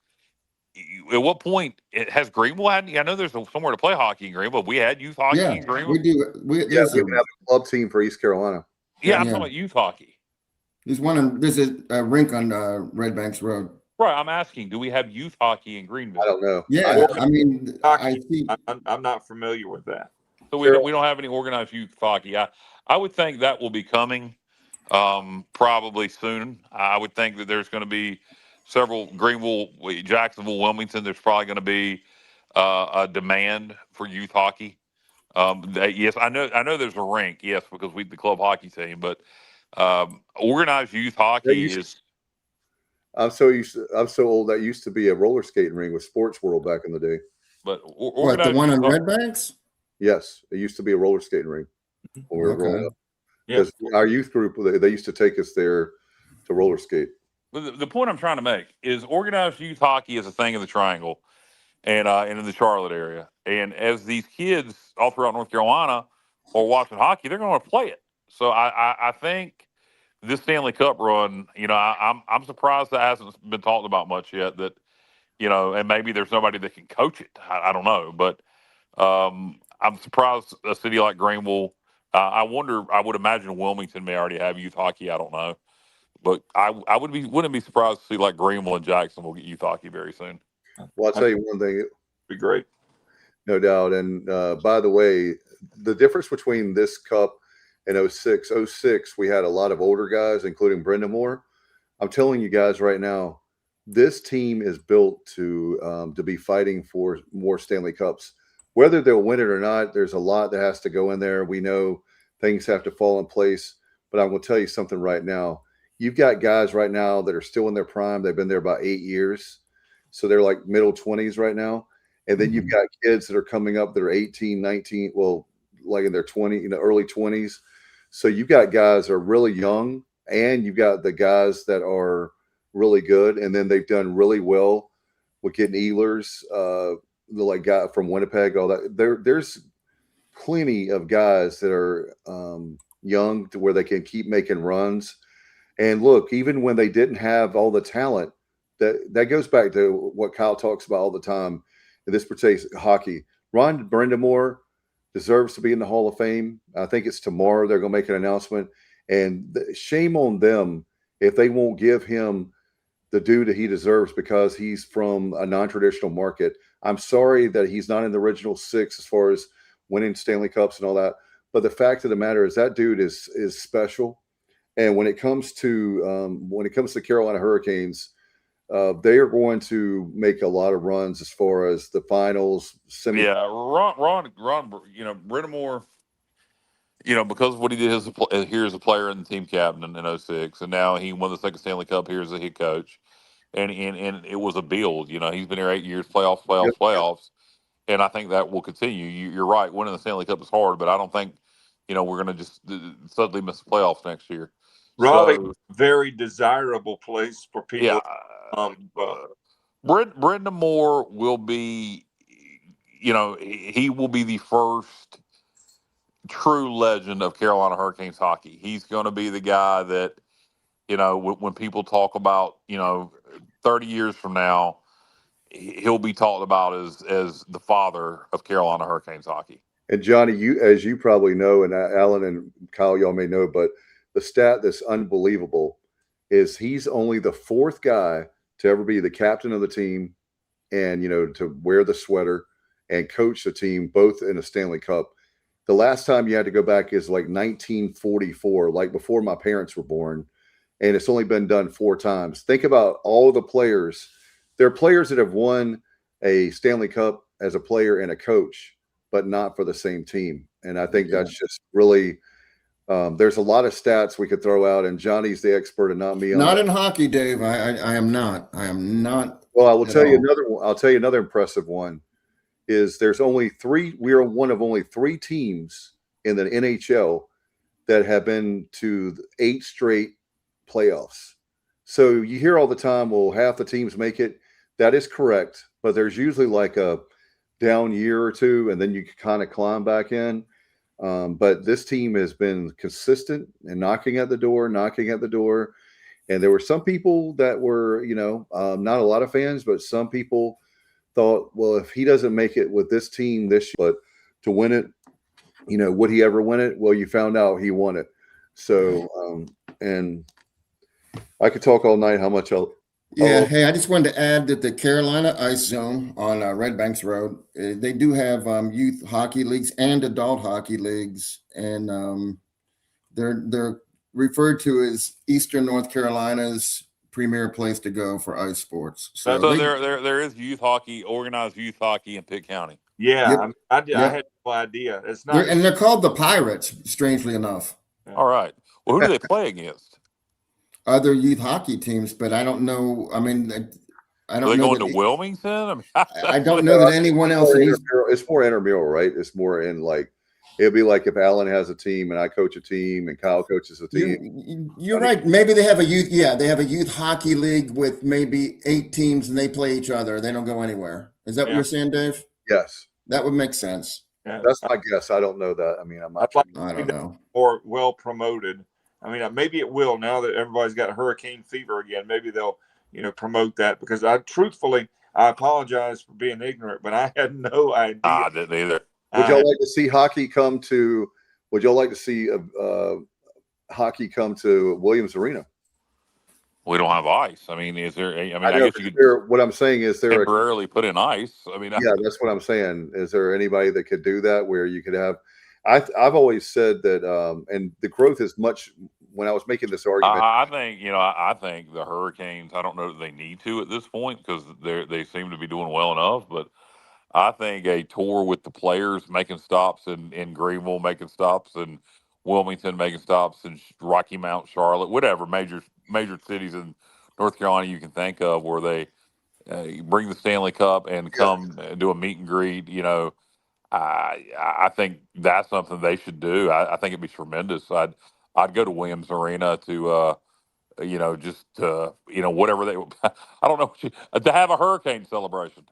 [SPEAKER 5] at what point has Greenville had, I know there's somewhere to play hockey in Greenville. We had youth hockey in Greenville.
[SPEAKER 6] We do.
[SPEAKER 1] We have a club team for East Carolina.
[SPEAKER 5] Yeah, I'm talking about youth hockey.
[SPEAKER 6] There's a rink on Red Banks Road.
[SPEAKER 5] Right, I'm asking, do we have youth hockey in Greenville?
[SPEAKER 1] I don't know.
[SPEAKER 6] Yeah, I mean,
[SPEAKER 2] Hockey,
[SPEAKER 6] I see.
[SPEAKER 2] I'm not familiar with that.
[SPEAKER 5] So we don't have any organized youth hockey. I would think that will be coming probably soon. I would think that there's going to be several Greenville, Jacksonville, Wilmington. There's probably going to be a demand for youth hockey. Yes, I know there's a rink. Yes, because we the club hockey team, but organized youth hockey is.
[SPEAKER 1] I'm so old. That used to be a roller skating ring with Sports World back in the day.
[SPEAKER 5] But
[SPEAKER 6] what, the one on Red Banks?
[SPEAKER 1] Yes, it used to be a roller skating ring. When we were growing up.
[SPEAKER 2] Yes.
[SPEAKER 1] Our youth group, they used to take us there to roller skate.
[SPEAKER 5] the point I'm trying to make is organized youth hockey is a thing in the Triangle and in the Charlotte area. And as these kids all throughout North Carolina are watching hockey, they're going to play it. So I think this Stanley Cup run, I'm surprised that hasn't been talked about much yet. That and maybe there's nobody that can coach it. I don't know, but I'm surprised a city like Greenville. I wonder. I would imagine Wilmington may already have youth hockey. I don't know. But I wouldn't be surprised to see like Greenville and Jacksonville get youth hockey very soon.
[SPEAKER 1] Well, I'll tell you one thing.
[SPEAKER 2] Be great.
[SPEAKER 1] No doubt. And by the way, the difference between this cup and 06, we had a lot of older guys, including Brenda Moore. I'm telling you guys right now, this team is built to be fighting for more Stanley Cups. Whether they'll win it or not, there's a lot that has to go in there. We know things have to fall in place. But I'm going to tell you something right now. You've got guys right now that are still in their prime. They've been there about 8 years. So they're like middle 20s right now. And then you've got kids that are coming up that are 18, 19, well, like in their early 20s. So you've got guys that are really young, and you've got the guys that are really good. And then they've done really well with getting Ehlers, the like guy from Winnipeg, all that. There's plenty of guys that are young to where they can keep making runs. And look, even when they didn't have all the talent, that goes back to what Kyle talks about all the time. In this particular hockey, Ron Brindamore deserves to be in the Hall of Fame. I think it's tomorrow they're going to make an announcement. And shame on them if they won't give him the due that he deserves because he's from a non-traditional market. I'm sorry that he's not in the original six as far as winning Stanley Cups and all that. But the fact of the matter is that dude is special. And when it comes to the Carolina Hurricanes, they are going to make a lot of runs as far as the finals.
[SPEAKER 5] Yeah, Ron, Brindamore, because of what he did here as a player and the team captain in 06, and now he won the second Stanley Cup here as a head coach, and it was a build. He's been here 8 years, playoffs, and I think that will continue. You're right, winning the Stanley Cup is hard, but I don't think we're going to just suddenly miss the playoffs next year.
[SPEAKER 2] Raleigh, very desirable place for people.
[SPEAKER 5] Yeah. Brenda Moore will be, he will be the first true legend of Carolina Hurricanes hockey. He's going to be the guy that, when people talk about, 30 years from now, he'll be talked about as the father of Carolina Hurricanes hockey.
[SPEAKER 1] And Johnny, as you probably know, and Alan and Kyle, y'all may know, but the stat that's unbelievable is he's only the fourth guy to ever be the captain of the team and, to wear the sweater and coach the team both in a Stanley Cup. The last time you had to go back is like 1944, like before my parents were born. And it's only been done 4 times. Think about all the players. There are players that have won a Stanley Cup as a player and a coach, but not for the same team. And I think that's just really there's a lot of stats we could throw out, and Johnny's the expert and not me.
[SPEAKER 6] Not in hockey, Dave. I am not. I am not.
[SPEAKER 1] Well, I will tell you another one. I'll tell you another impressive one is there's only 3. We are one of only 3 teams in the NHL that have been to 8 straight playoffs. So you hear all the time, well, half the teams make it. That is correct, but there's usually like a down year or 2, and then you kind of climb back in. But this team has been consistent and knocking at the door. And there were some people that were, not a lot of fans, but some people thought, well, if he doesn't make it with this team this year, but to win it, would he ever win it? Well, you found out he won it. So, and I could talk all night how much
[SPEAKER 6] Hey, I just wanted to add that the Carolina Ice Zone on Red Banks Road, they do have youth hockey leagues and adult hockey leagues, and they're referred to as Eastern North Carolina's premier place to go for ice sports.
[SPEAKER 5] So there is organized youth hockey in Pitt County.
[SPEAKER 2] Yeah, I had no idea. It's not,
[SPEAKER 6] and they're called the Pirates, strangely enough.
[SPEAKER 5] All right. Well, who do they play against?
[SPEAKER 6] Other youth hockey teams, but I don't know. I mean, I don't know.
[SPEAKER 5] Are they going to Wilmington?
[SPEAKER 6] I don't know that anyone else.
[SPEAKER 1] It's more intramural, right? It's more in like It'd be like if Alan has a team and I coach a team and Kyle coaches a team.
[SPEAKER 6] You're right. Maybe they have a youth. Yeah, they have a youth hockey league with maybe 8 teams, and they play each other. They don't go anywhere. Is that what
[SPEAKER 2] Yeah.
[SPEAKER 6] you're saying, Dave?
[SPEAKER 1] Yes,
[SPEAKER 6] That would make sense.
[SPEAKER 2] Yeah.
[SPEAKER 1] that's my guess. I don't know that. I mean, I'm not.
[SPEAKER 2] I'd like
[SPEAKER 6] I don't know.
[SPEAKER 2] more well promoted. I mean, maybe it will now that everybody's got hurricane fever again. Maybe they'll, promote that, because I apologize for being ignorant, but I had no idea.
[SPEAKER 5] I didn't either.
[SPEAKER 1] Would y'all like to see hockey come to? Would y'all like to see hockey come to Williams Arena?
[SPEAKER 5] We don't have ice. I mean, is there? I
[SPEAKER 1] I
[SPEAKER 5] guess you could
[SPEAKER 1] what I'm saying is there.
[SPEAKER 5] temporarily put in ice. I mean,
[SPEAKER 1] Yeah, that's what I'm saying. Is there anybody that could do that where you could have? I've always said that, and the growth is much. When I was making this argument,
[SPEAKER 5] I think I think the Hurricanes. I don't know that they need to at this point because they seem to be doing well enough. But I think a tour with the players making stops in Greenville, making stops in Wilmington, making stops in Rocky Mount, Charlotte, whatever major cities in North Carolina you can think of, where they bring the Stanley Cup and come do a meet and greet. I think that's something they should do. I think it'd be tremendous. I'd go to Williams Arena to just whatever they. I don't know to have a hurricane celebration.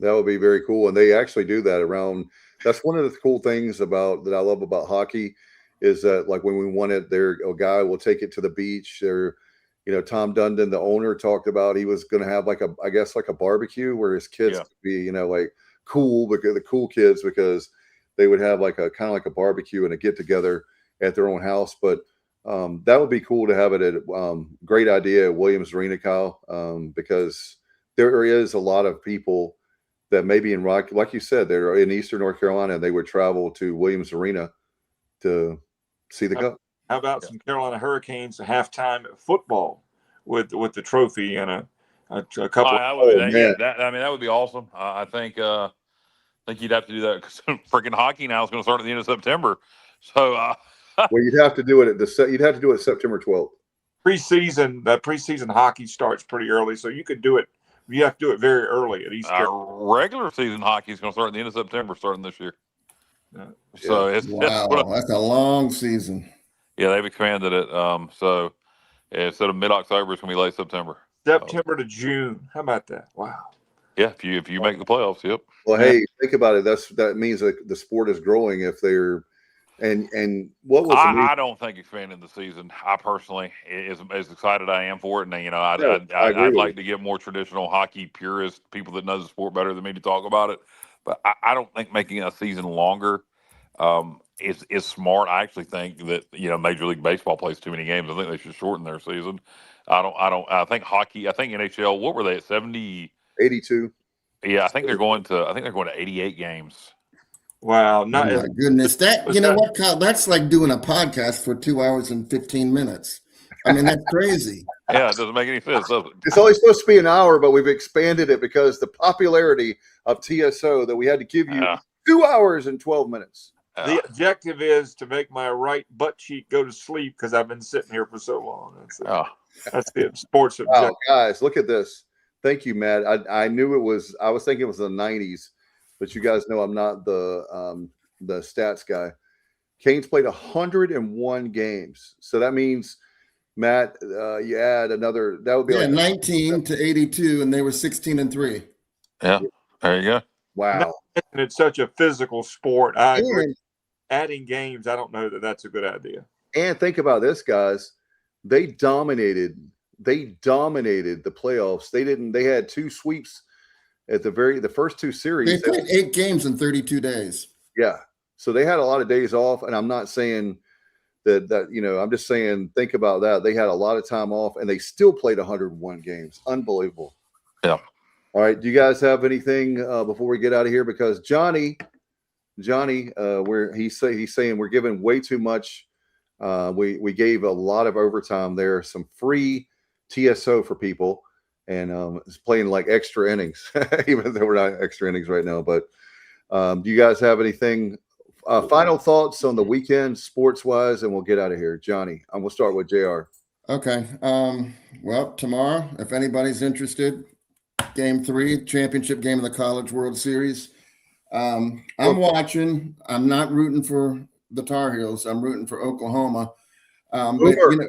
[SPEAKER 1] that would be very cool. And they actually do that around. That's one of the cool things that I love about hockey is that, like, when we won it, a guy will take it to the beach. Tom Dundon, the owner, talked about he was going to have like a barbecue where his kids could be, like cool, because the cool kids, because they would have like a kind of like a barbecue and a get together at their own house. But that would be cool to have it at great idea at Williams Arena, Kyle, because there is a lot of people that maybe in like you said, they're in Eastern North Carolina and they would travel to Williams Arena to see the Cup.
[SPEAKER 2] How about some Carolina Hurricanes halftime football with the trophy and a couple?
[SPEAKER 5] That would be awesome. I think you'd have to do that because freaking hockey now is going to start at the end of September. So,
[SPEAKER 1] well, you'd have to do it you'd have to do it September 12th.
[SPEAKER 2] Preseason hockey starts pretty early, so you could do it. You have to do it very early at East Carolina.
[SPEAKER 5] Regular season hockey is going to start at the end of September, starting this year. So
[SPEAKER 6] that's a long season.
[SPEAKER 5] Yeah, they've expanded it. So instead of mid-October, it's going to be late September.
[SPEAKER 2] September to June. How about that? Wow.
[SPEAKER 5] Yeah, if you make the playoffs, yep.
[SPEAKER 1] Well, hey, think about it. That means that the sport is growing if they're and what was
[SPEAKER 5] I don't think expanding the season. I personally is as excited I am for it, and I'd like to get more traditional hockey purists, people that know the sport better than me, to talk about it. But I don't think making a season longer is smart. I actually think that Major League Baseball plays too many games. I think they should shorten their season. I think hockey. I think NHL. What were they at 70?
[SPEAKER 1] 82.
[SPEAKER 5] Yeah, I think they're going to 88 games.
[SPEAKER 2] Wow!
[SPEAKER 6] Oh my goodness, what, Kyle? That's like doing a podcast for 2 hours and 15 minutes. I mean, that's crazy.
[SPEAKER 5] Yeah, it doesn't make any sense, does it?
[SPEAKER 1] It's only supposed to be an hour, but we've expanded it because the popularity of TSO that we had to give you 2 hours and 12 minutes.
[SPEAKER 2] The objective is to make my right butt cheek go to sleep because I've been sitting here for so long. That's the sports objective.
[SPEAKER 1] Wow, guys, look at this. Thank you, Matt. I knew it was. I was thinking it was the 90s, but you guys know I'm not the stats guy. Canes played 101 games, so that means, Matt, you add another. That would be like
[SPEAKER 6] 19 to 82, and they were 16-3.
[SPEAKER 5] Yeah, there you go.
[SPEAKER 1] Wow.
[SPEAKER 2] And it's such a physical sport. I agree. Adding games, I don't know that that's a good idea.
[SPEAKER 1] And think about this, guys. They dominated the playoffs. They had 2 sweeps at the first 2 series.
[SPEAKER 6] They played 8 games in 32 days.
[SPEAKER 1] Yeah. So they had a lot of days off, and I'm not saying that I'm just saying, think about that. They had a lot of time off and they still played 101 games. Unbelievable.
[SPEAKER 5] Yeah.
[SPEAKER 1] All right. Do you guys have anything before we get out of here? Because Johnny, he's saying we're giving way too much. We gave a lot of overtime there, some free TSO for people, and it's playing like extra innings, even though we're not extra innings right now. But do you guys have anything? Final thoughts on the weekend, sports-wise, and we'll get out of here. Johnny, I'm going to start with JR.
[SPEAKER 6] Okay. Well, tomorrow, if anybody's interested, Game 3, championship game of the College World Series. I'm watching. I'm not rooting for the Tar Heels. I'm rooting for Oklahoma. But you know,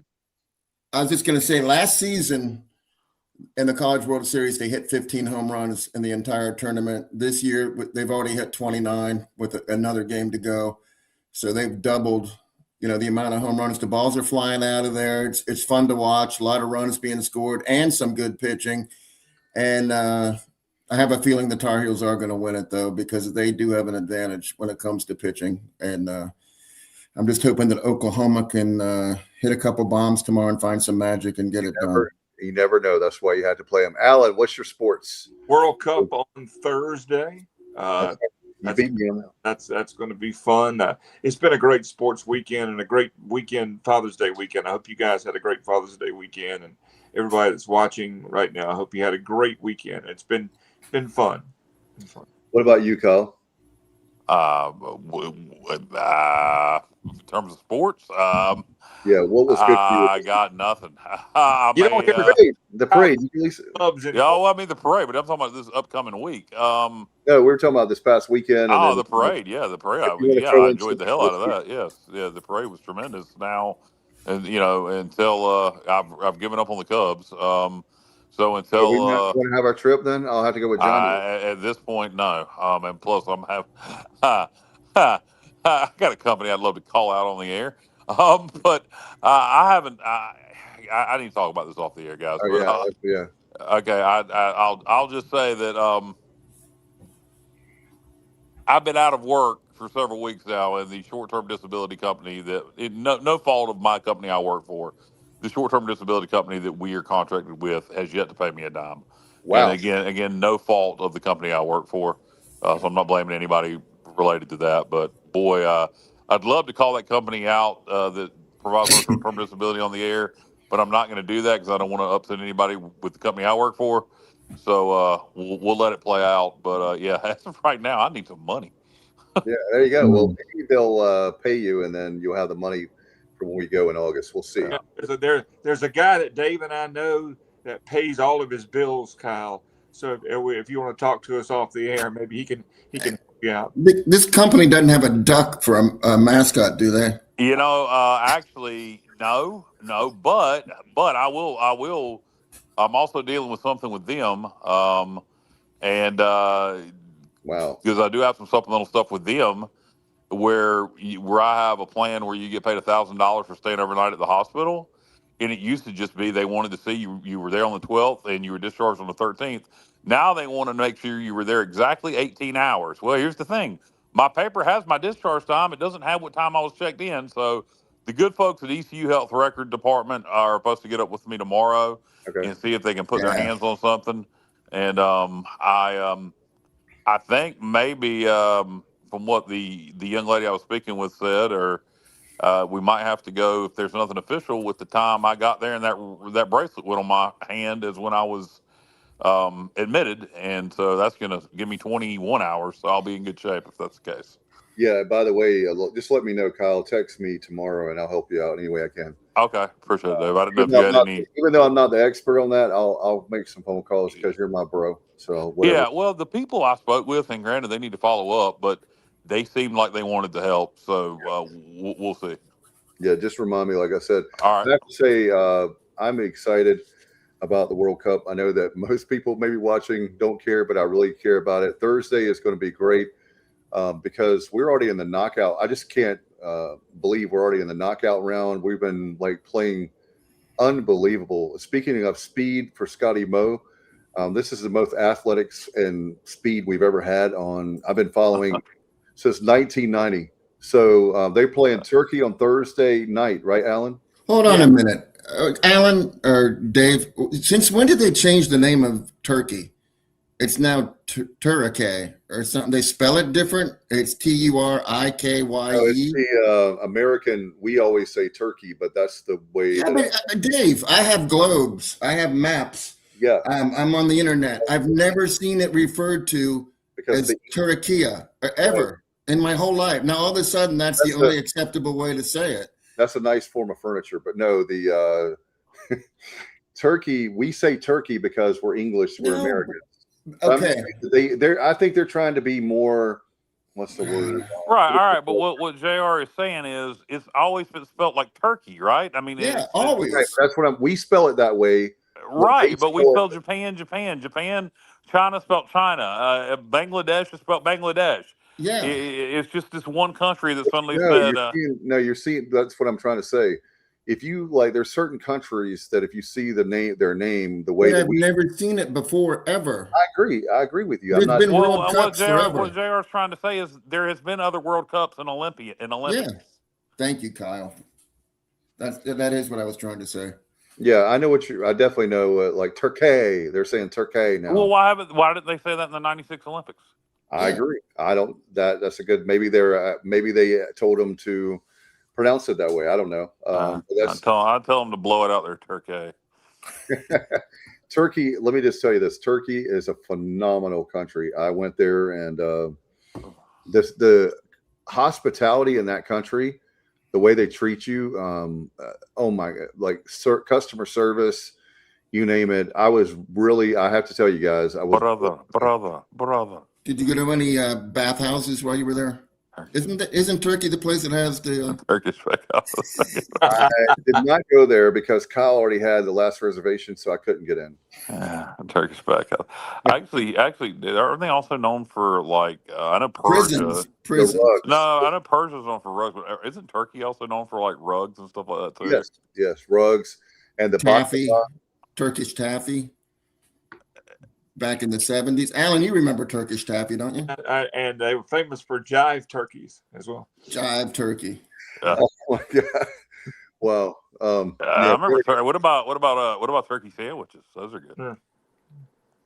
[SPEAKER 6] I was just going to say, last season in the College World Series, they hit 15 home runs in the entire tournament. This year, they've already hit 29 with another game to go. So they've doubled, you know, the amount of home runs. The balls are flying out of there. It's fun to watch. A lot of runs being scored and some good pitching. And I have a feeling the Tar Heels are going to win it, though, because they do have an advantage when it comes to pitching. And I'm just hoping that Oklahoma can hit a couple bombs tomorrow and find some magic and get it done.
[SPEAKER 1] You never know. That's why you had to play them. Alan, what's your sports?
[SPEAKER 2] World Cup on Thursday.
[SPEAKER 1] You beat me on that.
[SPEAKER 2] That's going to be fun. It's been a great sports weekend and a great weekend, Father's Day weekend. I hope you guys had a great Father's Day weekend, and everybody that's watching right now, I hope you had a great weekend. It's been fun.
[SPEAKER 1] What about you, Kyle?
[SPEAKER 5] In terms of sports,
[SPEAKER 1] yeah, what was good for you?
[SPEAKER 5] I got nothing.
[SPEAKER 1] The parade.
[SPEAKER 5] I mean the parade, but I'm talking about this upcoming week.
[SPEAKER 1] No, we were talking about this past weekend.
[SPEAKER 5] The parade. Yeah, the parade. I enjoyed the hell out of that. Yes, yeah, the parade was tremendous. Now, and you know, until I've given up on the Cubs. So until
[SPEAKER 1] we want to have our trip, then I'll have to go with Johnny.
[SPEAKER 5] At this point, no. And plus, I got a company I'd love to call out on the air. But I haven't. I need to talk about this off the air, guys.
[SPEAKER 1] Oh,
[SPEAKER 5] but,
[SPEAKER 1] yeah.
[SPEAKER 5] Okay, I'll just say that I've been out of work for several weeks now, and the short-term disability company no fault of my company I work for. The short-term disability company that we are contracted with has yet to pay me a dime.
[SPEAKER 1] Wow.
[SPEAKER 5] And again, no fault of the company I work for. So I'm not blaming anybody related to that. But boy, I'd love to call that company out that provides short-term disability on the air, but I'm not going to do that because I don't want to upset anybody with the company I work for. So we'll let it play out. But yeah, as of right now, I need some money.
[SPEAKER 1] Yeah, there you go. Well, maybe they'll pay you, and then you'll have the money for when we go in August. We'll see.
[SPEAKER 2] Yeah, there's a guy that Dave and I know that pays all of his bills, Kyle. So if you want to talk to us off the air, maybe he can help you out.
[SPEAKER 6] This company doesn't have a duck for a mascot, do they?
[SPEAKER 5] You know, actually, no, but I will. I'm also dealing with something with them, and
[SPEAKER 1] wow,
[SPEAKER 5] because I do have some supplemental stuff with them, where I have a plan where you get paid $1,000 for staying overnight at the hospital, and it used to just be they wanted to see you were there on the 12th and you were discharged on the 13th. Now they want to make sure you were there exactly 18 hours. Well, here's the thing. My paper has my discharge time. It doesn't have what time I was checked in. So the good folks at ECU Health Record Department are supposed to get up with me tomorrow and see if they can put their hands on something. And I think maybe from what the young lady I was speaking with said, or we might have to go, if there's nothing official, with the time I got there and that bracelet went on my hand is when I was admitted, and so that's going to give me 21 hours, so I'll be in good shape if that's the case.
[SPEAKER 1] Yeah, by the way, just let me know, Kyle. Text me tomorrow, and I'll help you out any way I can.
[SPEAKER 5] Okay, appreciate it, Dave. I didn't know if you had any.
[SPEAKER 1] Even though I'm not the expert on that, I'll make some phone calls because you're my bro. So whatever.
[SPEAKER 5] Yeah, well, the people I spoke with, and granted, they need to follow up, but they seemed like they wanted to help, so we'll see.
[SPEAKER 1] Yeah, just remind me, like I said.
[SPEAKER 5] All right.
[SPEAKER 1] I have to say, I'm excited about the World Cup. I know that most people maybe watching don't care, but I really care about it. Thursday is going to be great because we're already in the knockout. I just can't believe we're already in the knockout round. We've been playing unbelievable. Speaking of speed for Scotty Moe, this is the most athletics and speed we've ever had on. I've been following since 1990. So they're playing Turkey on Thursday night, right, Alan?
[SPEAKER 6] Hold on a minute. Alan or Dave, since when did they change the name of Turkey? It's now Turkey or something. They spell it different. It's Turikye.
[SPEAKER 1] No, it's the American. We always say Turkey, but that's the way.
[SPEAKER 6] Yeah, Dave, I have globes. I have maps.
[SPEAKER 1] Yeah.
[SPEAKER 6] I'm on the internet. I've never seen it referred to as Turikye ever in my whole life. Now, all of a sudden, that's the only acceptable way to say it.
[SPEAKER 1] That's a nice form of furniture, but no, the Turkey. We say Turkey because we're English. We're Americans.
[SPEAKER 6] Okay.
[SPEAKER 1] I think they're trying to be more What's the word?
[SPEAKER 5] Right. All right. But what JR is saying is it's always been spelled like turkey, right? I mean,
[SPEAKER 6] Yeah,
[SPEAKER 5] it's
[SPEAKER 6] always.
[SPEAKER 1] Right, that's what we spell it that way. What they
[SPEAKER 5] right. But we
[SPEAKER 1] spell
[SPEAKER 5] spell Japan, Japan, Japan. China spelled China. Bangladesh is spelled Bangladesh.
[SPEAKER 6] Yeah.
[SPEAKER 5] It's just this one country that suddenly
[SPEAKER 1] No,
[SPEAKER 5] said,
[SPEAKER 1] you're seeing. That's what I'm trying to say. If you like, there's certain countries that if you see their name, the way
[SPEAKER 6] But
[SPEAKER 1] that
[SPEAKER 6] I've never seen it before, ever.
[SPEAKER 1] I agree with you. I'm
[SPEAKER 6] There's
[SPEAKER 1] not.
[SPEAKER 6] been
[SPEAKER 5] well,
[SPEAKER 6] World Cups forever.
[SPEAKER 5] what JR is trying to say is there has been other World Cups in Olympics.
[SPEAKER 6] Yeah. Thank you, Kyle. That is what I was trying to say.
[SPEAKER 1] Yeah, I know I definitely know. Like Turkey, they're saying Turkey now.
[SPEAKER 5] Well, why didn't they say that in the '96 Olympics?
[SPEAKER 1] I agree. I don't. That's a good. Maybe they told them to pronounce it that way. I don't know.
[SPEAKER 5] I tell them to blow it out there, Turkey.
[SPEAKER 1] Turkey. Let me just tell you this: Turkey is a phenomenal country. I went there, and the hospitality in that country, the way they treat you. Oh my God! Like customer service, you name it. I have to tell you guys, I was
[SPEAKER 5] brother.
[SPEAKER 6] Did you go to any bathhouses while you were there? Isn't Turkey the place that has the
[SPEAKER 5] Turkish bathhouse?
[SPEAKER 1] I did not go there because Kyle already had the last reservation, so I couldn't get in.
[SPEAKER 5] Turkish bathhouse. Actually, aren't they also known for like I know Persia?
[SPEAKER 6] prisons?
[SPEAKER 5] No, I know Persia's known for rugs, but isn't Turkey also known for like rugs and stuff like that too?
[SPEAKER 1] Yes, rugs and the
[SPEAKER 6] Taffy,
[SPEAKER 1] baklava.
[SPEAKER 6] Turkish taffy. Back in the 70s. Alan, you remember Turkish taffy, don't you?
[SPEAKER 2] And they were famous for jive turkeys as well.
[SPEAKER 6] Jive turkey.
[SPEAKER 1] Oh my God! Wow.
[SPEAKER 5] I remember. What about turkey sandwiches? Those are good.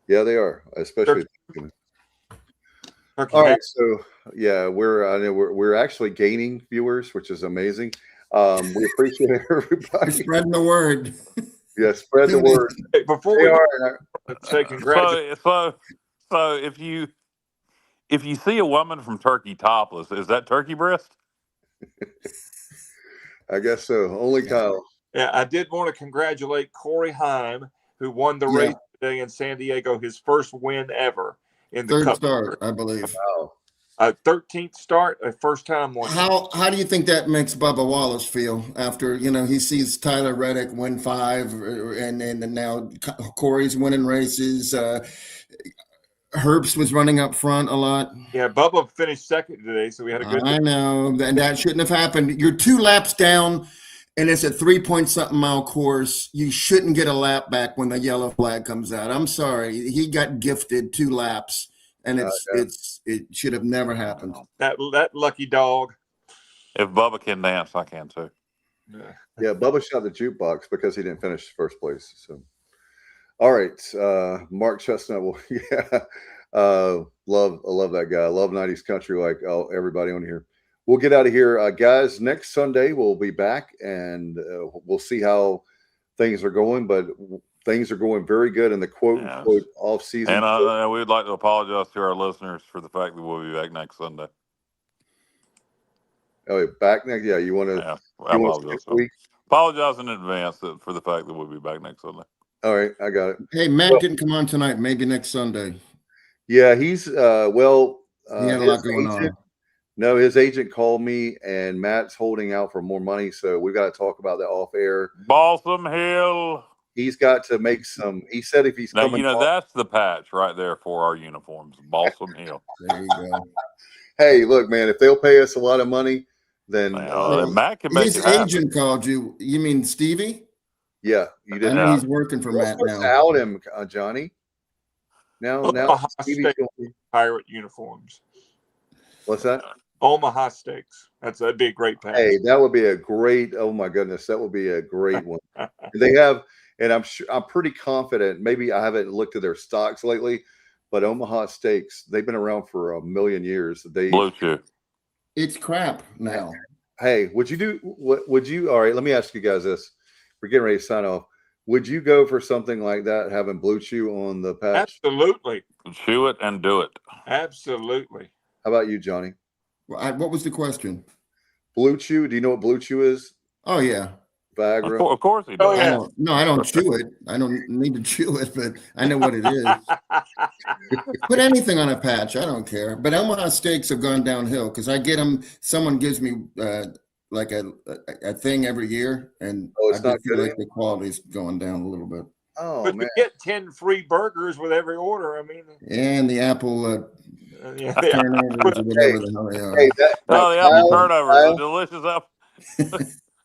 [SPEAKER 1] Yeah, they are, especially.
[SPEAKER 2] Turkey.
[SPEAKER 1] All right, so yeah, we're actually gaining viewers, which is amazing. We appreciate everybody.
[SPEAKER 6] We're spreading the word.
[SPEAKER 1] Yeah, spread the word.
[SPEAKER 2] Hey, before we say congratulations.
[SPEAKER 5] So if you see a woman from Turkey topless, is that turkey breast?
[SPEAKER 1] I guess so. Only Kyle.
[SPEAKER 2] Yeah, I did want to congratulate Corey Heim, who won the race today in San Diego, his first win ever in the
[SPEAKER 6] Third
[SPEAKER 2] Cup.
[SPEAKER 6] start, I believe.
[SPEAKER 1] Wow.
[SPEAKER 2] 13th start, a first time win.
[SPEAKER 6] How do you think that makes Bubba Wallace feel after he sees Tyler Reddick win 5 and now Corey's winning races? Herbst was running up front a lot.
[SPEAKER 2] Yeah, Bubba finished second today, so we had a good.
[SPEAKER 6] I know, and that shouldn't have happened. You're 2 laps down, and it's a 3-point-something mile course. You shouldn't get a lap back when the yellow flag comes out. I'm sorry, he got gifted 2 laps. And it should have never happened.
[SPEAKER 2] That lucky dog.
[SPEAKER 5] If Bubba can dance, I can too.
[SPEAKER 1] Yeah, Bubba shot the jukebox because he didn't finish first place. So, all right, Mark Chestnut. Well, yeah, I love that guy. I love 90s country like everybody on here. We'll get out of here, guys. Next Sunday we'll be back and we'll see how things are going, but. Things are going very good in the quote-unquote off-season.
[SPEAKER 5] And we'd like to apologize to our listeners for the fact that we'll be back next Sunday.
[SPEAKER 1] Oh, back next? Yeah, you want to?
[SPEAKER 5] Yeah, apologize in advance for the fact that we'll be back next Sunday.
[SPEAKER 1] All right, I got it.
[SPEAKER 6] Hey, Matt didn't come on tonight. Maybe next Sunday.
[SPEAKER 1] Yeah, he's
[SPEAKER 6] he had a lot going on.
[SPEAKER 1] No, his agent called me, and Matt's holding out for more money, so we've got to talk about that off air.
[SPEAKER 5] Balsam Hill.
[SPEAKER 1] He's got to make some. He said if he's coming,
[SPEAKER 5] that's the patch right there for our uniforms. Balsam Hill.
[SPEAKER 6] There you go.
[SPEAKER 1] Hey, look, man, if they'll pay us a lot of money, then
[SPEAKER 5] Matt can make
[SPEAKER 6] his
[SPEAKER 5] it happen.
[SPEAKER 6] agent called you. You mean Stevie?
[SPEAKER 1] Yeah, you didn't.
[SPEAKER 6] I know he's working for Matt now.
[SPEAKER 1] Out him, Johnny. Now,
[SPEAKER 2] Stevie's pirate uniforms.
[SPEAKER 1] What's that?
[SPEAKER 2] Omaha Steaks. That'd be a great patch.
[SPEAKER 1] Hey, that would be a great. Oh my goodness, that would be a great one. They have. And I'm pretty confident. Maybe I haven't looked at their stocks lately, but Omaha Steaks, they've been around for a million years.
[SPEAKER 5] Blue chip.
[SPEAKER 6] It's crap now.
[SPEAKER 1] Hey, would you? All right, let me ask you guys this. We're getting ready to sign off. Would you go for something like that, having Blue Chew on the patch?
[SPEAKER 2] Absolutely.
[SPEAKER 5] Chew it and do it.
[SPEAKER 2] Absolutely.
[SPEAKER 1] How about you, Johnny?
[SPEAKER 6] Well, what was the question?
[SPEAKER 1] Blue Chew. Do you know what Blue Chew is?
[SPEAKER 6] Oh yeah.
[SPEAKER 1] Viagra.
[SPEAKER 5] Of course he does.
[SPEAKER 2] Oh, yeah.
[SPEAKER 6] I don't chew it. I don't need to chew it, but I know what it is. Put anything on a patch. I don't care. But Omaha steaks have gone downhill because I get them. Someone gives me like a thing every year, and
[SPEAKER 1] Oh,
[SPEAKER 6] I
[SPEAKER 1] it's not
[SPEAKER 6] just feel
[SPEAKER 1] good
[SPEAKER 6] like the quality's going down a little bit.
[SPEAKER 1] Oh
[SPEAKER 2] But
[SPEAKER 1] man.
[SPEAKER 2] you get 10 free burgers with every order. I mean,
[SPEAKER 6] And the apple
[SPEAKER 2] yeah,
[SPEAKER 6] turnovers or
[SPEAKER 1] Hey,
[SPEAKER 6] whatever the hell they
[SPEAKER 1] hey,
[SPEAKER 6] are.
[SPEAKER 1] that now
[SPEAKER 5] Oh, the apple
[SPEAKER 1] Kyle,
[SPEAKER 5] turnovers, a
[SPEAKER 1] Kyle,
[SPEAKER 5] delicious apple.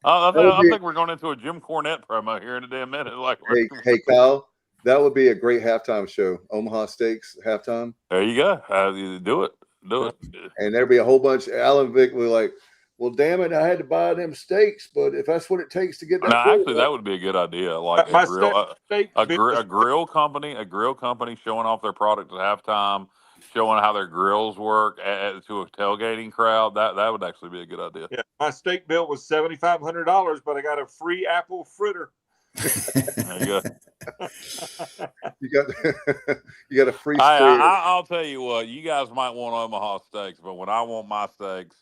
[SPEAKER 1] that would
[SPEAKER 5] I
[SPEAKER 1] be
[SPEAKER 5] think we're going into a Jim Cornette promo here in a damn minute. Like,
[SPEAKER 1] hey Kyle, that would be a great halftime show. Omaha Steaks halftime.
[SPEAKER 5] there you go. You do it. Do it.
[SPEAKER 1] And there'd be a whole bunch. Alan Vick would be like, "Well, damn it, I had to buy them steaks, but if that's what it takes to get that."
[SPEAKER 5] Now, actually, that would be a good idea. Like
[SPEAKER 2] my
[SPEAKER 5] a grill,
[SPEAKER 2] steak
[SPEAKER 5] a
[SPEAKER 2] bill
[SPEAKER 5] grill company showing off their product at halftime, showing how their grills work to a tailgating crowd. That would actually be a good idea.
[SPEAKER 2] Yeah, my steak bill was $7,500, but I got a free apple fritter.
[SPEAKER 5] There you go.
[SPEAKER 1] You got you got a free steak.
[SPEAKER 5] I'll tell you what, you guys might want Omaha steaks, but when I want my steaks,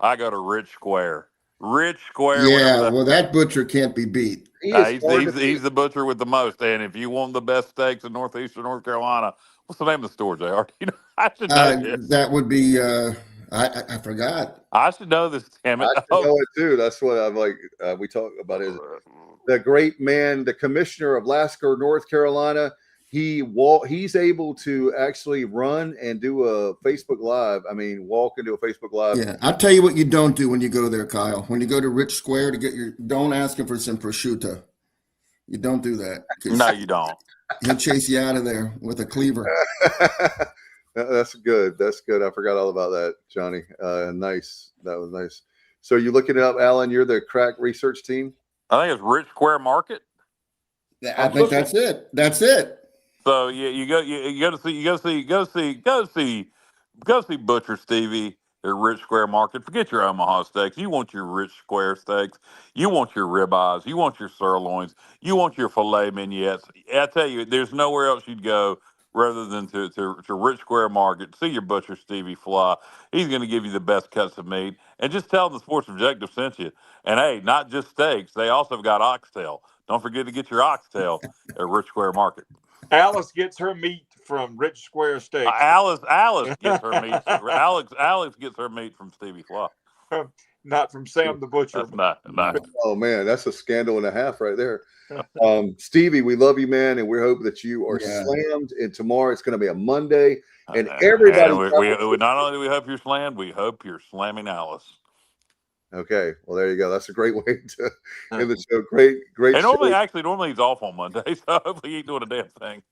[SPEAKER 5] I go to Rich Square. Rich Square,
[SPEAKER 6] Yeah, well, that butcher can't be beat.
[SPEAKER 1] He is hard to
[SPEAKER 5] he's the butcher with the most. And if you want the best steaks in northeastern North Carolina, what's the name of the store, JR? You know, I should know this.
[SPEAKER 6] That would be. I forgot.
[SPEAKER 5] I should know this. Damn it!
[SPEAKER 1] I should know it too. That's what I'm like. We talk about it. The great man, the commissioner of Lasker, North Carolina. He's able to actually run and do a Facebook Live. I mean, walk into a Facebook Live.
[SPEAKER 6] Yeah, I'll tell you what you don't do when you go there, Kyle. When you go to Rich Square to get don't ask him for some prosciutto. You don't do that.
[SPEAKER 5] No, you don't.
[SPEAKER 6] He'll chase you out of there with a cleaver.
[SPEAKER 1] That's good. That's good. I forgot all about that, Johnny. Nice. That was nice. So you looking it up, Alan? You're the crack research team.
[SPEAKER 5] I think it's Rich Square Market.
[SPEAKER 6] I think that's it. That's it.
[SPEAKER 5] So yeah, you go see Butcher Stevie at Rich Square Market. Forget your Omaha steaks. You want your Rich Square steaks. You want your ribeyes. You want your sirloins. You want your filet mignonettes. I tell you, there's nowhere else you'd go rather than to Rich Square Market. See your Butcher Stevie fly. He's going to give you the best cuts of meat. And just tell him the Sports Objective sent you. And hey, not just steaks. They also have got oxtail. Don't forget to get your oxtail at Rich Square Market.
[SPEAKER 2] Alice gets her meat from Rich Square Steaks.
[SPEAKER 5] Alice gets her meat. Alex gets her meat from Stevie Fly.
[SPEAKER 2] Not from Sam the Butcher.
[SPEAKER 5] That's not.
[SPEAKER 1] Oh man, that's a scandal and a half right there. Stevie, we love you, man, and we hope that you are slammed. And tomorrow it's going to be a Monday, and everybody.
[SPEAKER 5] And we not only do we hope you're slammed, we hope you're slamming Alice.
[SPEAKER 1] Okay, well there you go. That's a great way to end the show. Great.
[SPEAKER 5] And normally he's off on Monday, so hopefully he ain't doing a damn thing.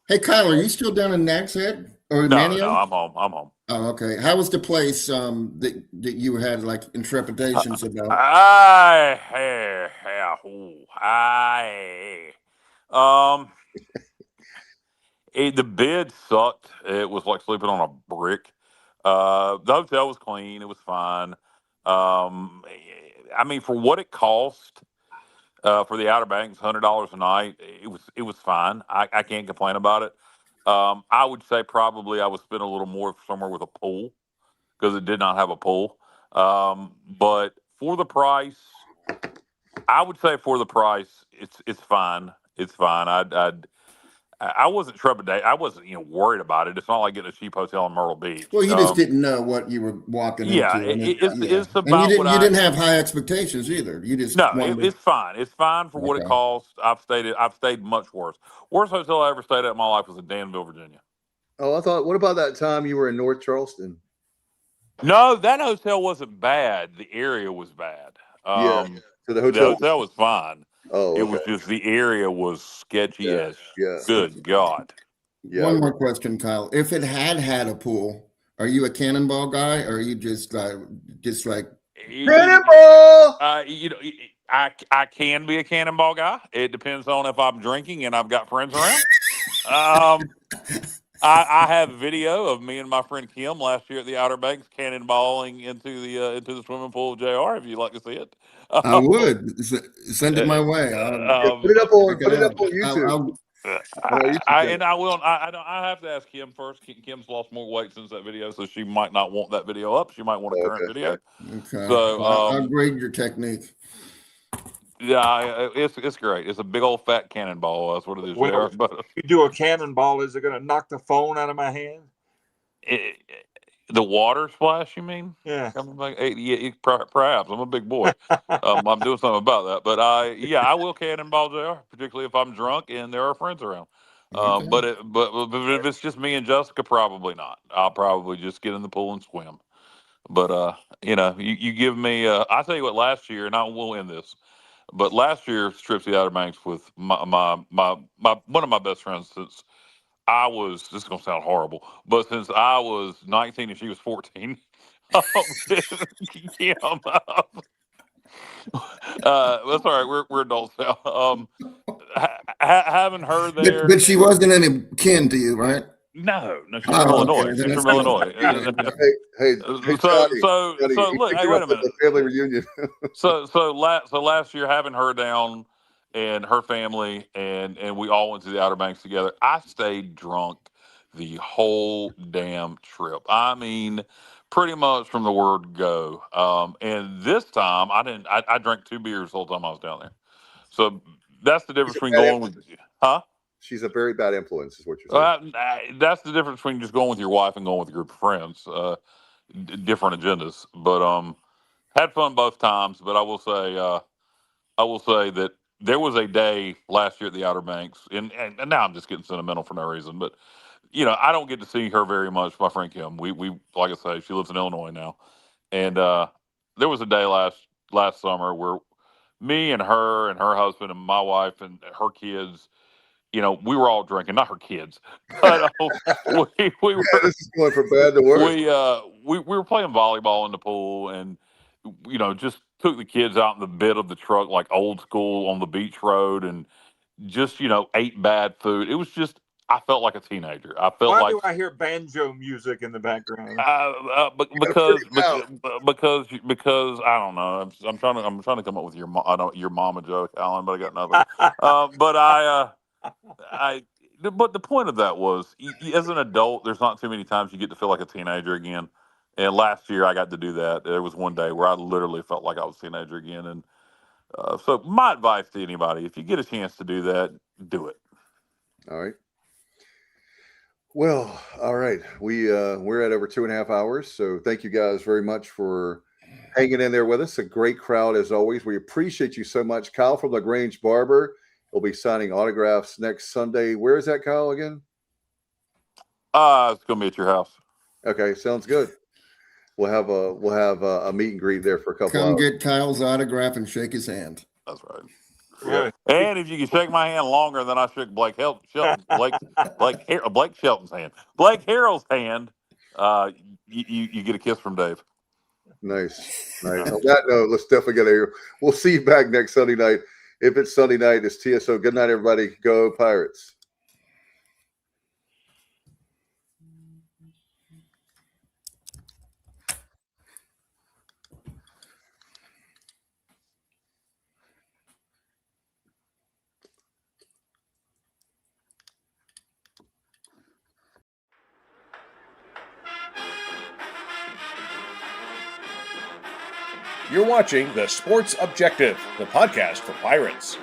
[SPEAKER 6] Hey, Kyle, are you still down in Nags Head or
[SPEAKER 5] No,
[SPEAKER 6] Manio?
[SPEAKER 5] I'm home.
[SPEAKER 6] Oh, okay. How was the place that you had like intrepidations about?
[SPEAKER 5] The bed sucked. It was like sleeping on a brick. The hotel was clean. It was fine. I mean, for what it cost, for the Outer Banks, $100 a night, it was fine. I can't complain about it. I would say probably I would spend a little more somewhere with a pool because it did not have a pool. But for the price, I would say it's fine. It's fine. I wasn't trepidate. I wasn't worried about it. It's not like getting a cheap hotel in Myrtle Beach.
[SPEAKER 6] Well, you just didn't know what you were walking into.
[SPEAKER 5] It's about
[SPEAKER 6] and you
[SPEAKER 5] what
[SPEAKER 6] didn't have high expectations either. You just
[SPEAKER 5] it's fine. It's fine for what it costs. I've stayed much worse. Worst hotel I ever stayed at in my life was in Danville, Virginia.
[SPEAKER 1] Oh, I thought. What about that time you were in North Charleston?
[SPEAKER 5] No, that hotel wasn't bad. The area was bad.
[SPEAKER 1] So the hotel
[SPEAKER 5] was fine.
[SPEAKER 1] Oh,
[SPEAKER 5] it was just the area was sketcy as good God.
[SPEAKER 1] Yeah.
[SPEAKER 6] One more question, Kyle. If it had a pool, are you a cannonball guy, or are you just like
[SPEAKER 1] cannonball?
[SPEAKER 5] I can be a cannonball guy. It depends on if I'm drinking and I've got friends around. I have video of me and my friend Kim last year at the Outer Banks cannonballing into the swimming pool of JR. If you'd like to see it,
[SPEAKER 6] I would send it my way.
[SPEAKER 1] Put it up on YouTube.
[SPEAKER 5] I have to ask Kim first. Kim's lost more weight since that video, so she might not want that video up. She might want a current video.
[SPEAKER 6] Okay.
[SPEAKER 5] So
[SPEAKER 6] I'll grade your technique.
[SPEAKER 5] Yeah, it's great. It's a big old fat cannonball. That's what it is.
[SPEAKER 2] Well,
[SPEAKER 5] JR. But
[SPEAKER 2] you do a cannonball, is it going to knock the phone out of my hand?
[SPEAKER 5] it, the water splash, you mean?
[SPEAKER 2] Yeah.
[SPEAKER 5] Coming back, yeah, perhaps. I'm a big boy. I'm doing something about that. But I will cannonball JR, particularly if I'm drunk and there are friends around.
[SPEAKER 6] Okay.
[SPEAKER 5] But if it's just me and Jessica, probably not. I'll probably just get in the pool and swim. But you give me. I tell you what, last year, and I will end this. But last year's trip to the Outer Banks with my one of my best friends since I was. This is gonna sound horrible, but since I was 19 and she was 14, Kim, that's all right. We're adults now. Having her there.
[SPEAKER 6] But she wasn't any kin to you, right?
[SPEAKER 5] No, she's from
[SPEAKER 6] Oh,
[SPEAKER 5] Illinois.
[SPEAKER 6] okay. Then
[SPEAKER 5] She's
[SPEAKER 6] it's
[SPEAKER 5] from
[SPEAKER 6] good.
[SPEAKER 5] Illinois.
[SPEAKER 6] Okay, good.
[SPEAKER 1] Hey,
[SPEAKER 5] So
[SPEAKER 1] Johnny,
[SPEAKER 5] so
[SPEAKER 1] Johnny,
[SPEAKER 5] so
[SPEAKER 1] he
[SPEAKER 5] look.
[SPEAKER 1] picked
[SPEAKER 5] Hey,
[SPEAKER 1] you
[SPEAKER 5] wait
[SPEAKER 1] up
[SPEAKER 5] a
[SPEAKER 1] at
[SPEAKER 5] minute.
[SPEAKER 1] the family reunion.
[SPEAKER 5] Last year, having her down and her family and we all went to the Outer Banks together. I stayed drunk the whole damn trip. I mean, pretty much from the word go. And this time I didn't. I drank 2 beers the whole time I was down there. So that's the
[SPEAKER 1] She's
[SPEAKER 5] difference
[SPEAKER 1] a
[SPEAKER 5] between
[SPEAKER 1] bad
[SPEAKER 5] going with,
[SPEAKER 1] influence.
[SPEAKER 5] huh?
[SPEAKER 1] She's a very bad influence, is what you're saying.
[SPEAKER 5] That's the difference between just going with your wife and going with a group of friends. Different agendas, but had fun both times. But I will say that there was a day last year at the Outer Banks, and now I'm just getting sentimental for no reason. But I don't get to see her very much. My friend Kim, we like I say, she lives in Illinois now, and there was a day last summer where me and her husband and my wife and her kids, we were all drinking, not her kids, but we
[SPEAKER 1] Man,
[SPEAKER 5] were
[SPEAKER 1] this is going from bad to worse.
[SPEAKER 5] we were playing volleyball in the pool and just took the kids out in the bed of the truck like old school on the beach road and just ate bad food. It was just I felt like a teenager. I felt
[SPEAKER 2] Why
[SPEAKER 5] like
[SPEAKER 2] do I hear banjo music in the background?
[SPEAKER 5] because I don't know. I'm trying to come up with your mama joke, Alan, but I got nothing. But I but the point of that was, as an adult, there's not too many times you get to feel like a teenager again. And last year, I got to do that. There was one day where I literally felt like I was a teenager again. And so, my advice to anybody: if you get a chance to do that, do it.
[SPEAKER 1] All right. Well, all right. We're at over 2.5 hours. So thank you guys very much for hanging in there with us. A great crowd as always. We appreciate you so much. Kyle from LaGrange Barber will be signing autographs next Sunday. Where is that, Kyle, again?
[SPEAKER 5] It's gonna be at your house.
[SPEAKER 1] Okay, sounds good. We'll have a meet and greet there for a couple
[SPEAKER 6] Come
[SPEAKER 1] hours.
[SPEAKER 6] get Kyle's autograph and shake his hand.
[SPEAKER 5] That's right.
[SPEAKER 2] Really?
[SPEAKER 5] And if you can shake my hand longer than I shook Blake Shelton's hand, Blake Harrell's hand, you get a kiss from Dave.
[SPEAKER 1] Nice. On that note, let's definitely get out of here. We'll see you back next Sunday night. If it's Sunday night, it's TSO. Good night, everybody. Go Pirates.
[SPEAKER 7] You're watching The Sports Objective, the podcast for Pirates.